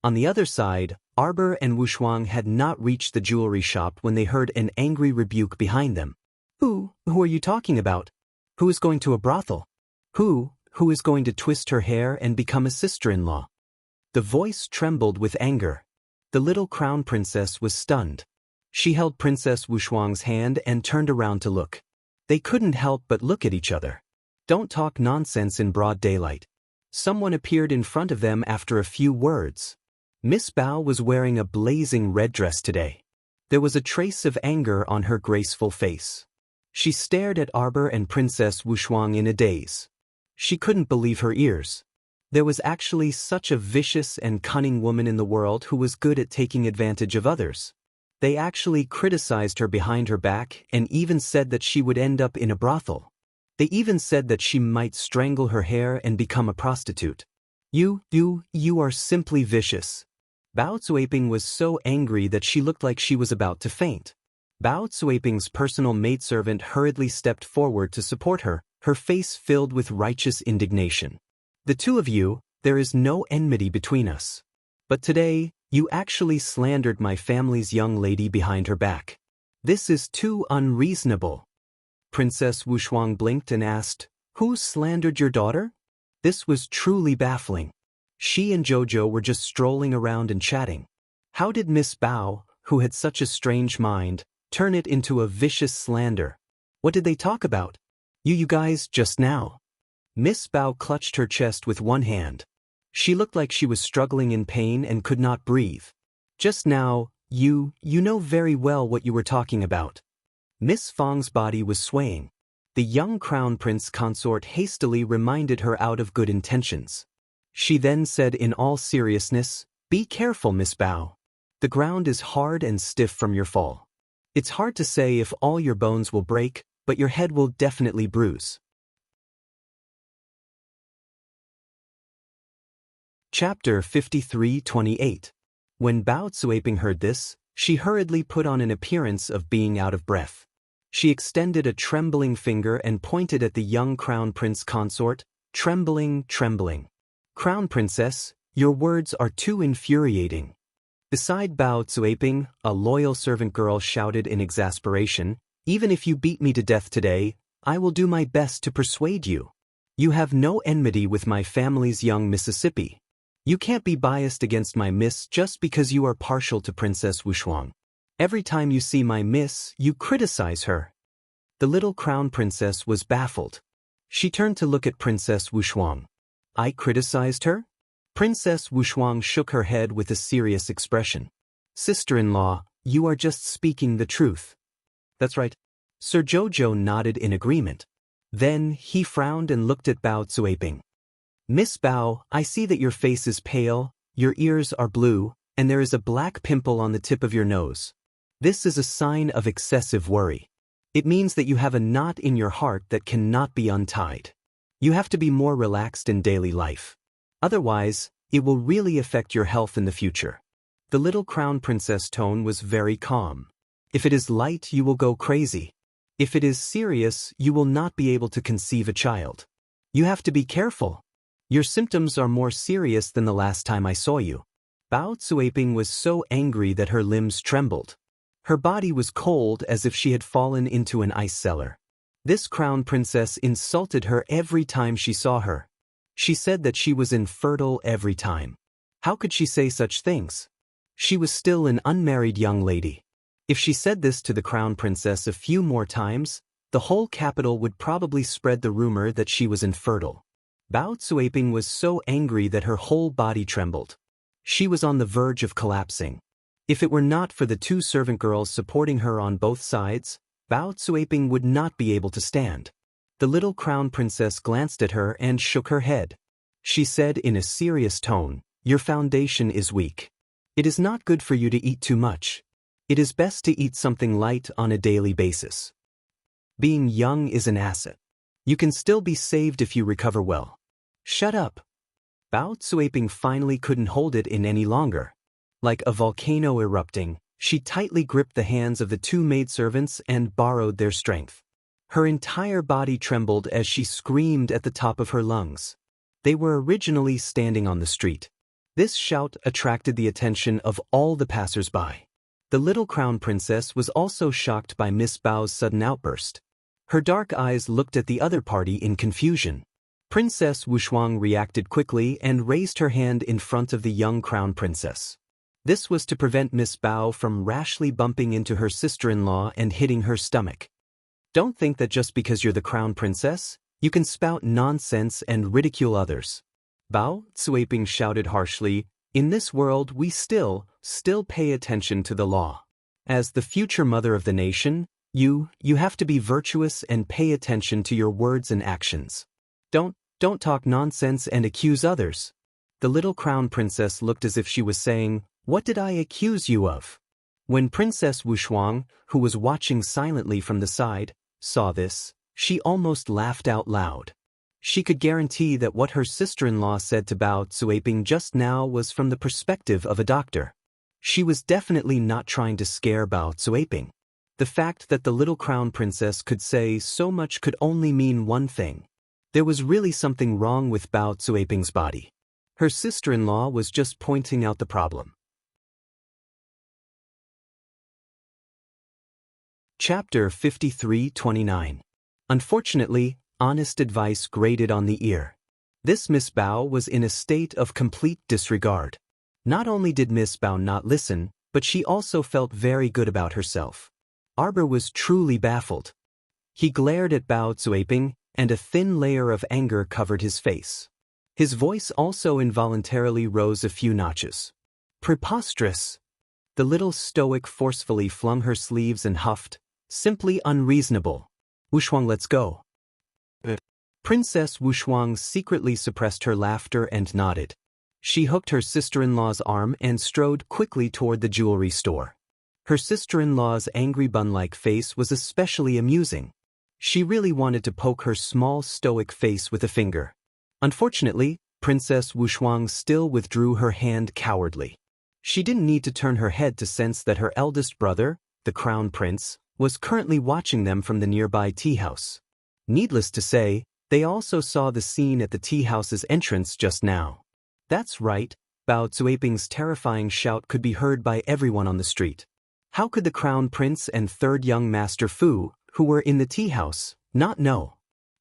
On the other side, Arbor and Wushuang had not reached the jewelry shop when they heard an angry rebuke behind them. Who are you talking about? Who is going to a brothel? Who is going to twist her hair and become a sister-in-law? The voice trembled with anger. The little crown princess was stunned. She held Princess Wushuang's hand and turned around to look. They couldn't help but look at each other. Don't talk nonsense in broad daylight. Someone appeared in front of them after a few words. Miss Bao was wearing a blazing red dress today. There was a trace of anger on her graceful face. She stared at Arbor and Princess Wushuang in a daze. She couldn't believe her ears. There was actually such a vicious and cunning woman in the world who was good at taking advantage of others. They actually criticized her behind her back and even said that she would end up in a brothel. They even said that she might strangle her hair and become a prostitute. You are simply vicious. Bao Zuiping was so angry that she looked like she was about to faint. Bao Zuiping's personal maidservant hurriedly stepped forward to support her, her face filled with righteous indignation. The two of you, there is no enmity between us. But today, you actually slandered my family's young lady behind her back. This is too unreasonable. Princess Wushuang blinked and asked, "Who slandered your daughter?" This was truly baffling. She and Jojo were just strolling around and chatting. How did Miss Bao, who had such a strange mind, turn it into a vicious slander? What did they talk about? You guys, just now. Miss Bao clutched her chest with one hand. She looked like she was struggling in pain and could not breathe. Just now, you know very well what you were talking about. Miss Fang's body was swaying. The young crown prince consort hastily reminded her out of good intentions. She then said in all seriousness, "Be careful, Miss Bao. The ground is hard and stiff from your fall. It's hard to say if all your bones will break, but your head will definitely bruise." Chapter 53:28. When Bao Zuiping heard this, she hurriedly put on an appearance of being out of breath. She extended a trembling finger and pointed at the young crown prince consort, trembling. "Crown princess, your words are too infuriating." Beside Bao Zuiping, a loyal servant girl shouted in exasperation, "Even if you beat me to death today, I will do my best to persuade you. You have no enmity with my family's young Mississippi. You can't be biased against my miss just because you are partial to Princess Wushuang. Every time you see my miss, you criticize her." The little crown princess was baffled. She turned to look at Princess Wushuang. "I criticized her?" Princess Wushuang shook her head with a serious expression. "Sister-in-law, you are just speaking the truth." "That's right." Sir Jojo nodded in agreement. Then he frowned and looked at Bao Zuiping. "Miss Bao, I see that your face is pale, your ears are blue, and there is a black pimple on the tip of your nose. This is a sign of excessive worry. It means that you have a knot in your heart that cannot be untied. You have to be more relaxed in daily life. Otherwise, it will really affect your health in the future." The little crown princess tone was very calm. "If it is light, you will go crazy. If it is serious, you will not be able to conceive a child. You have to be careful. Your symptoms are more serious than the last time I saw you." Bao Zuiping was so angry that her limbs trembled. Her body was cold as if she had fallen into an ice cellar. This crown princess insulted her every time she saw her. She said that she was infertile every time. How could she say such things? She was still an unmarried young lady. If she said this to the crown princess a few more times, the whole capital would probably spread the rumor that she was infertile. Bao Zuiping was so angry that her whole body trembled. She was on the verge of collapsing. If it were not for the two servant girls supporting her on both sides, Bao Zuiping would not be able to stand. The little crown princess glanced at her and shook her head. She said in a serious tone, "Your foundation is weak. It is not good for you to eat too much. It is best to eat something light on a daily basis. Being young is an asset. You can still be saved if you recover well." "Shut up." Bao Zuiping finally couldn't hold it in any longer. Like a volcano erupting, she tightly gripped the hands of the two maidservants and borrowed their strength. Her entire body trembled as she screamed at the top of her lungs. They were originally standing on the street. This shout attracted the attention of all the passers-by. The little crown princess was also shocked by Miss Bao's sudden outburst. Her dark eyes looked at the other party in confusion. Princess Wushuang reacted quickly and raised her hand in front of the young crown princess. This was to prevent Miss Bao from rashly bumping into her sister-in-law and hitting her stomach. Don't think that just because you're the crown princess, you can spout nonsense and ridicule others. Bao Zuiping shouted harshly, "In this world we still pay attention to the law. As the future mother of the nation, you have to be virtuous and pay attention to your words and actions. Don't talk nonsense and accuse others." The little crown princess looked as if she was saying, "What did I accuse you of?" When Princess Wushuang, who was watching silently from the side, saw this, she almost laughed out loud. She could guarantee that what her sister-in-law said to Bao Zuiping just now was from the perspective of a doctor. She was definitely not trying to scare Bao Zuiping. The fact that the little crown princess could say so much could only mean one thing. There was really something wrong with Bao Zuiping's body. Her sister-in-law was just pointing out the problem. Chapter 53-29. Unfortunately, honest advice grated on the ear. This Miss Bao was in a state of complete disregard. Not only did Miss Bao not listen, but she also felt very good about herself. Arbor was truly baffled. He glared at Bao Zuiping, and a thin layer of anger covered his face. His voice also involuntarily rose a few notches. Preposterous! The little stoic forcefully flung her sleeves and huffed. Simply unreasonable. Wushuang, let's go. Princess Wushuang secretly suppressed her laughter and nodded. She hooked her sister-in-law's arm and strode quickly toward the jewelry store. Her sister-in-law's angry bun-like face was especially amusing. She really wanted to poke her small stoic face with a finger. Unfortunately, Princess Wushuang still withdrew her hand cowardly. She didn't need to turn her head to sense that her eldest brother, the crown prince, was currently watching them from the nearby tea house. Needless to say, they also saw the scene at the tea house's entrance just now. That's right, Bao Zuiping's terrifying shout could be heard by everyone on the street. How could the crown prince and third young master Fu, who were in the tea house, not know?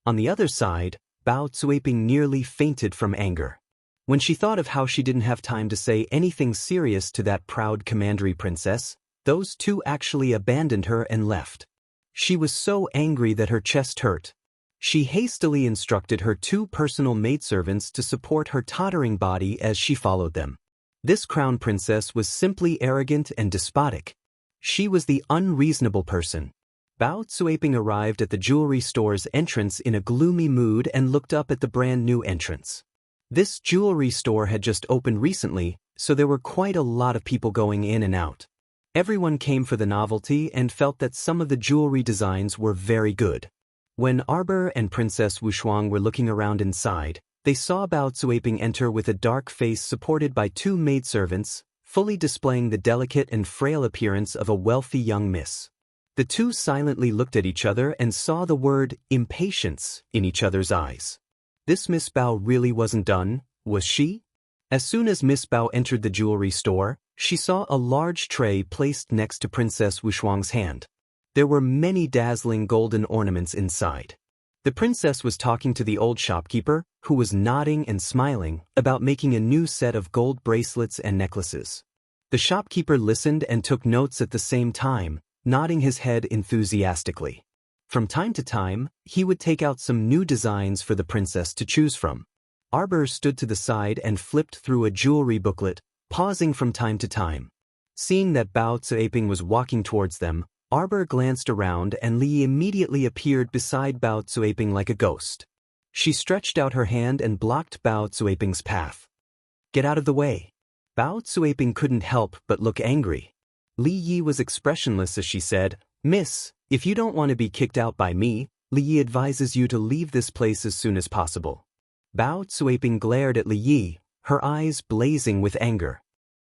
On the other side, Bao Zuiping nearly fainted from anger. When she thought of how she didn't have time to say anything serious to that proud commandery princess, those two actually abandoned her and left. She was so angry that her chest hurt. She hastily instructed her two personal maidservants to support her tottering body as she followed them. This crown princess was simply arrogant and despotic. She was the unreasonable person. Bao Zuiping arrived at the jewelry store's entrance in a gloomy mood and looked up at the brand new entrance. This jewelry store had just opened recently, so there were quite a lot of people going in and out. Everyone came for the novelty and felt that some of the jewelry designs were very good. When Arbor and Princess Wushuang were looking around inside, they saw Bao Zuiping enter with a dark face supported by two maidservants, fully displaying the delicate and frail appearance of a wealthy young miss. The two silently looked at each other and saw the word impatience in each other's eyes. This Miss Bao really wasn't done, was she? As soon as Miss Bao entered the jewelry store, she saw a large tray placed next to Princess Wushuang's hand. There were many dazzling golden ornaments inside. The princess was talking to the old shopkeeper, who was nodding and smiling, about making a new set of gold bracelets and necklaces. The shopkeeper listened and took notes at the same time, nodding his head enthusiastically. From time to time, he would take out some new designs for the princess to choose from. Arbor stood to the side and flipped through a jewelry booklet, pausing from time to time. Seeing that Bao Zuiping was walking towards them, Arbor glanced around and Li immediately appeared beside Bao Zuiping like a ghost. She stretched out her hand and blocked Bao Zuiping's path. Get out of the way. Bao Zuiping couldn't help but look angry. Li Yi was expressionless as she said, Miss, if you don't want to be kicked out by me, Li Yi advises you to leave this place as soon as possible. Bao Zuiping glared at Li Yi, her eyes blazing with anger.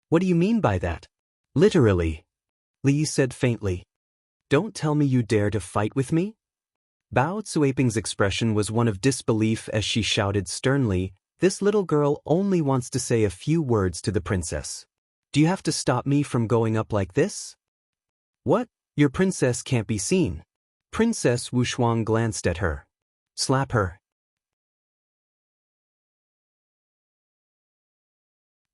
What do you mean by that? Literally, Li Yi said faintly. Don't tell me you dare to fight with me? Bao Zuiping's expression was one of disbelief as she shouted sternly, this little girl only wants to say a few words to the princess. Do you have to stop me from going up like this? What? Your princess can't be seen. Princess Wushuang glanced at her. Slap her.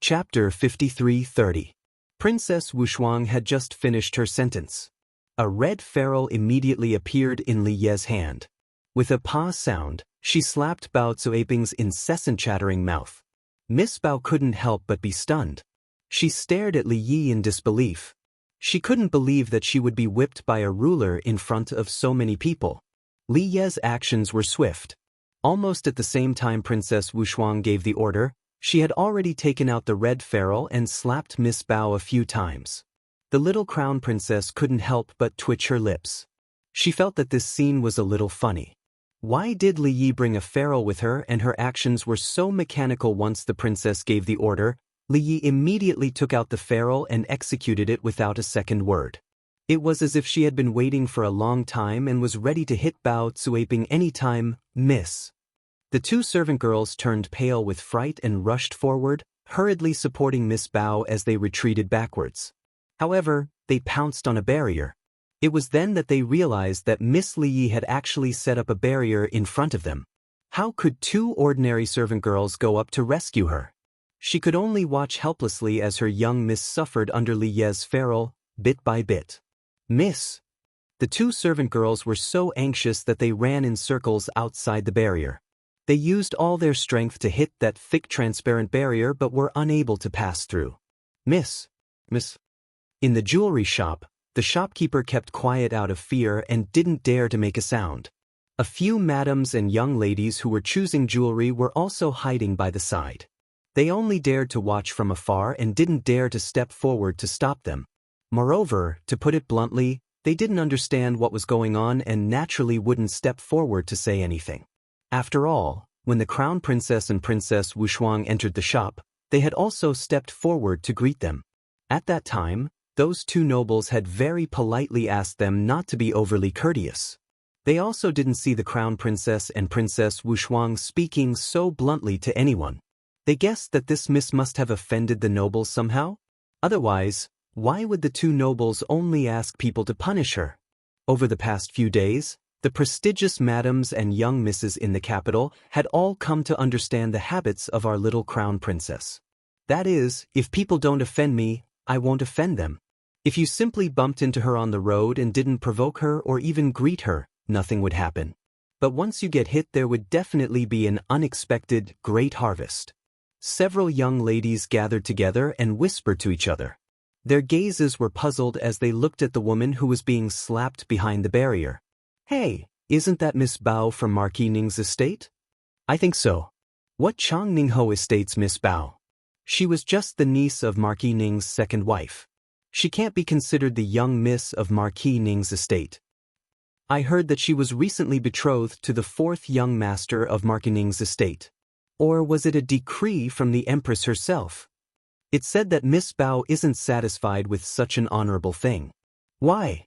Chapter 53-30. Princess Wushuang had just finished her sentence. A red ferrule immediately appeared in Li Ye's hand. With a pa sound, she slapped Bao Zuiping's incessant chattering mouth. Miss Bao couldn't help but be stunned. She stared at Li Yi in disbelief. She couldn't believe that she would be whipped by a ruler in front of so many people. Li Ye's actions were swift. Almost at the same time Princess Wushuang gave the order, she had already taken out the red ferrule and slapped Miss Bao a few times. The little crown princess couldn't help but twitch her lips. She felt that this scene was a little funny. Why did Li Yi bring a pharaoh with her, and her actions were so mechanical? Once the princess gave the order, Li Yi immediately took out the pharaoh and executed it without a second word. It was as if she had been waiting for a long time and was ready to hit Bao Cuaping any time. Miss. The two servant girls turned pale with fright and rushed forward, hurriedly supporting Miss Bao as they retreated backwards. However, they pounced on a barrier. It was then that they realized that Miss Li Yi had actually set up a barrier in front of them. How could two ordinary servant girls go up to rescue her? She could only watch helplessly as her young miss suffered under Li Yi's ferule, bit by bit. Miss. The two servant girls were so anxious that they ran in circles outside the barrier. They used all their strength to hit that thick transparent barrier but were unable to pass through. Miss. In the jewelry shop, the shopkeeper kept quiet out of fear and didn't dare to make a sound. A few madams and young ladies who were choosing jewelry were also hiding by the side. They only dared to watch from afar and didn't dare to step forward to stop them. Moreover, to put it bluntly, they didn't understand what was going on and naturally wouldn't step forward to say anything. After all, when the crown princess and Princess Wushuang entered the shop, they had also stepped forward to greet them. At that time, those two nobles had very politely asked them not to be overly courteous. They also didn't see the crown princess and Princess Wushuang speaking so bluntly to anyone. They guessed that this miss must have offended the nobles somehow. Otherwise, why would the two nobles only ask people to punish her? Over the past few days, the prestigious madams and young misses in the capital had all come to understand the habits of our little crown princess. That is, if people don't offend me, I won't offend them. If you simply bumped into her on the road and didn't provoke her or even greet her, nothing would happen. But once you get hit, there would definitely be an unexpected, great harvest. Several young ladies gathered together and whispered to each other. Their gazes were puzzled as they looked at the woman who was being slapped behind the barrier. Hey, isn't that Miss Bao from Marquis Ning's estate? I think so. What Chang Ningho estate's Miss Bao? She was just the niece of Marquis Ning's second wife. She can't be considered the young miss of Marquis Ning's estate. I heard that she was recently betrothed to the fourth young master of Marquis Ning's estate. Or was it a decree from the empress herself? It said that Miss Bao isn't satisfied with such an honorable thing. Why?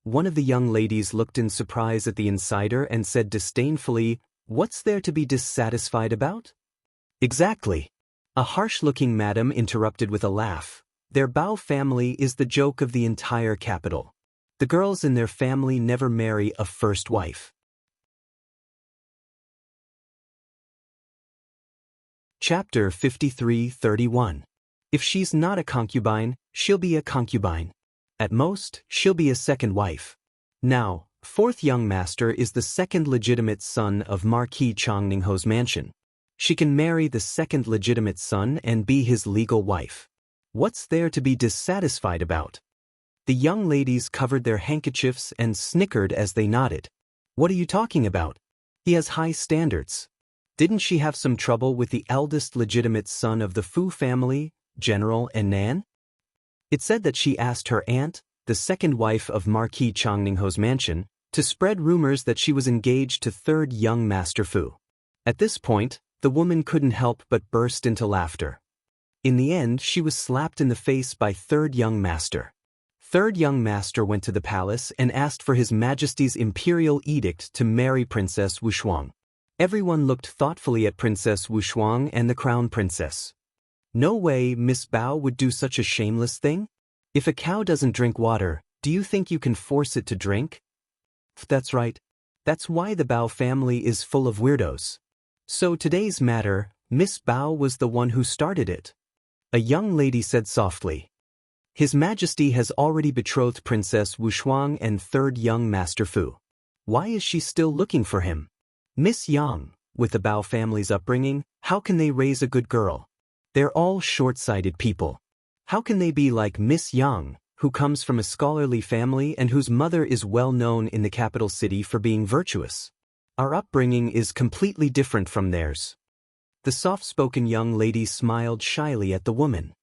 One of the young ladies looked in surprise at the insider and said disdainfully, "What's there to be dissatisfied about?" Exactly. A harsh-looking madam interrupted with a laugh. Their Bao family is the joke of the entire capital. The girls in their family never marry a first wife. Chapter 53:31. If she's not a concubine, she'll be a concubine. At most, she'll be a second wife. Now, fourth young master is the second legitimate son of Marquis Chang Ningho's mansion. She can marry the second legitimate son and be his legal wife. What's there to be dissatisfied about? The young ladies covered their handkerchiefs and snickered as they nodded. What are you talking about? He has high standards. Didn't she have some trouble with the eldest legitimate son of the Fu family, General and Nan? It said that she asked her aunt, the second wife of Marquis Chang Ningho's mansion, to spread rumors that she was engaged to third young Master Fu. At this point, the woman couldn't help but burst into laughter. In the end, she was slapped in the face by third young master. Third young master went to the palace and asked for His Majesty's imperial edict to marry Princess Wushuang. Everyone looked thoughtfully at Princess Wushuang and the crown princess. No way Miss Bao would do such a shameless thing. If a cow doesn't drink water, do you think you can force it to drink? That's right. That's why the Bao family is full of weirdos. So today's matter, Miss Bao was the one who started it. A young lady said softly. His Majesty has already betrothed Princess Wushuang and third young Master Fu. Why is she still looking for him? Miss Yang, with the Bao family's upbringing, how can they raise a good girl? They're all short-sighted people. How can they be like Miss Yang, who comes from a scholarly family and whose mother is well known in the capital city for being virtuous? Our upbringing is completely different from theirs. The soft-spoken young lady smiled shyly at the woman.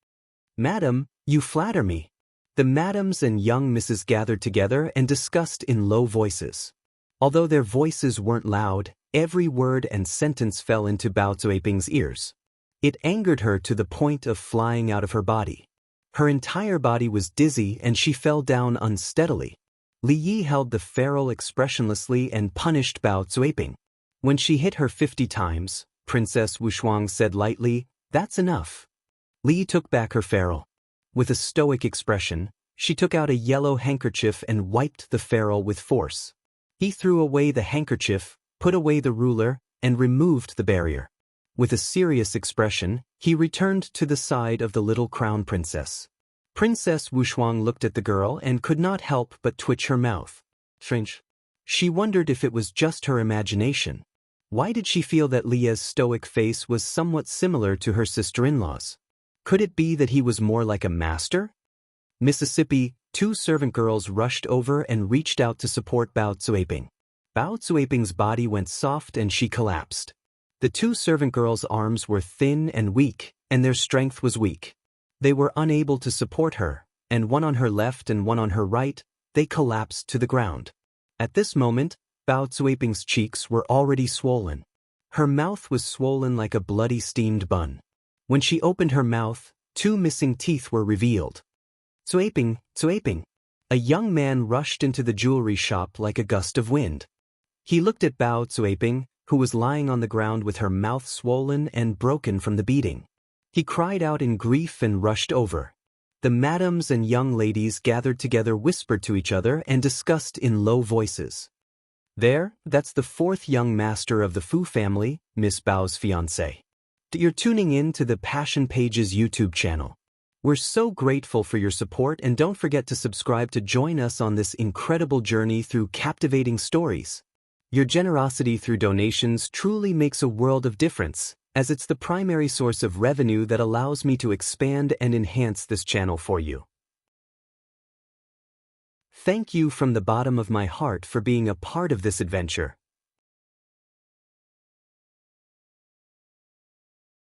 Madam, you flatter me. The madams and young misses gathered together and discussed in low voices. Although their voices weren't loud, every word and sentence fell into Bao Zuiping's ears. It angered her to the point of flying out of her body. Her entire body was dizzy and she fell down unsteadily. Li Yi held the ferrule expressionlessly and punished Bao Zuiping. When she hit her 50 times, Princess Wushuang said lightly, "That's enough." Li took back her ferrule. With a stoic expression, she took out a yellow handkerchief and wiped the ferrule with force. He threw away the handkerchief, put away the ruler, and removed the barrier. With a serious expression, he returned to the side of the little crown princess. Princess Wushuang looked at the girl and could not help but twitch her mouth. Strange. She wondered if it was just her imagination. Why did she feel that Li's stoic face was somewhat similar to her sister-in-law's? Could it be that he was more like a master? Mississippi, 2 servant girls rushed over and reached out to support Bao Zuiping. Bao Zuiping's body went soft and she collapsed. The 2 servant girls' arms were thin and weak, and their strength was weak. They were unable to support her, and one on her left and one on her right, they collapsed to the ground. At this moment, Bao Zuiping's cheeks were already swollen. Her mouth was swollen like a bloody steamed bun. When she opened her mouth, 2 missing teeth were revealed. Zuiping, Zuiping! A young man rushed into the jewelry shop like a gust of wind. He looked at Bao Zuiping, who was lying on the ground with her mouth swollen and broken from the beating. He cried out in grief and rushed over. The madams and young ladies gathered together whispered to each other and discussed in low voices. That's the 4th young master of the Fu family, Miss Bao's fiancé. You're tuning in to the Passion Pages YouTube channel. We're so grateful for your support and don't forget to subscribe to join us on this incredible journey through captivating stories. Your generosity through donations truly makes a world of difference, as it's the primary source of revenue that allows me to expand and enhance this channel for you. Thank you from the bottom of my heart for being a part of this adventure.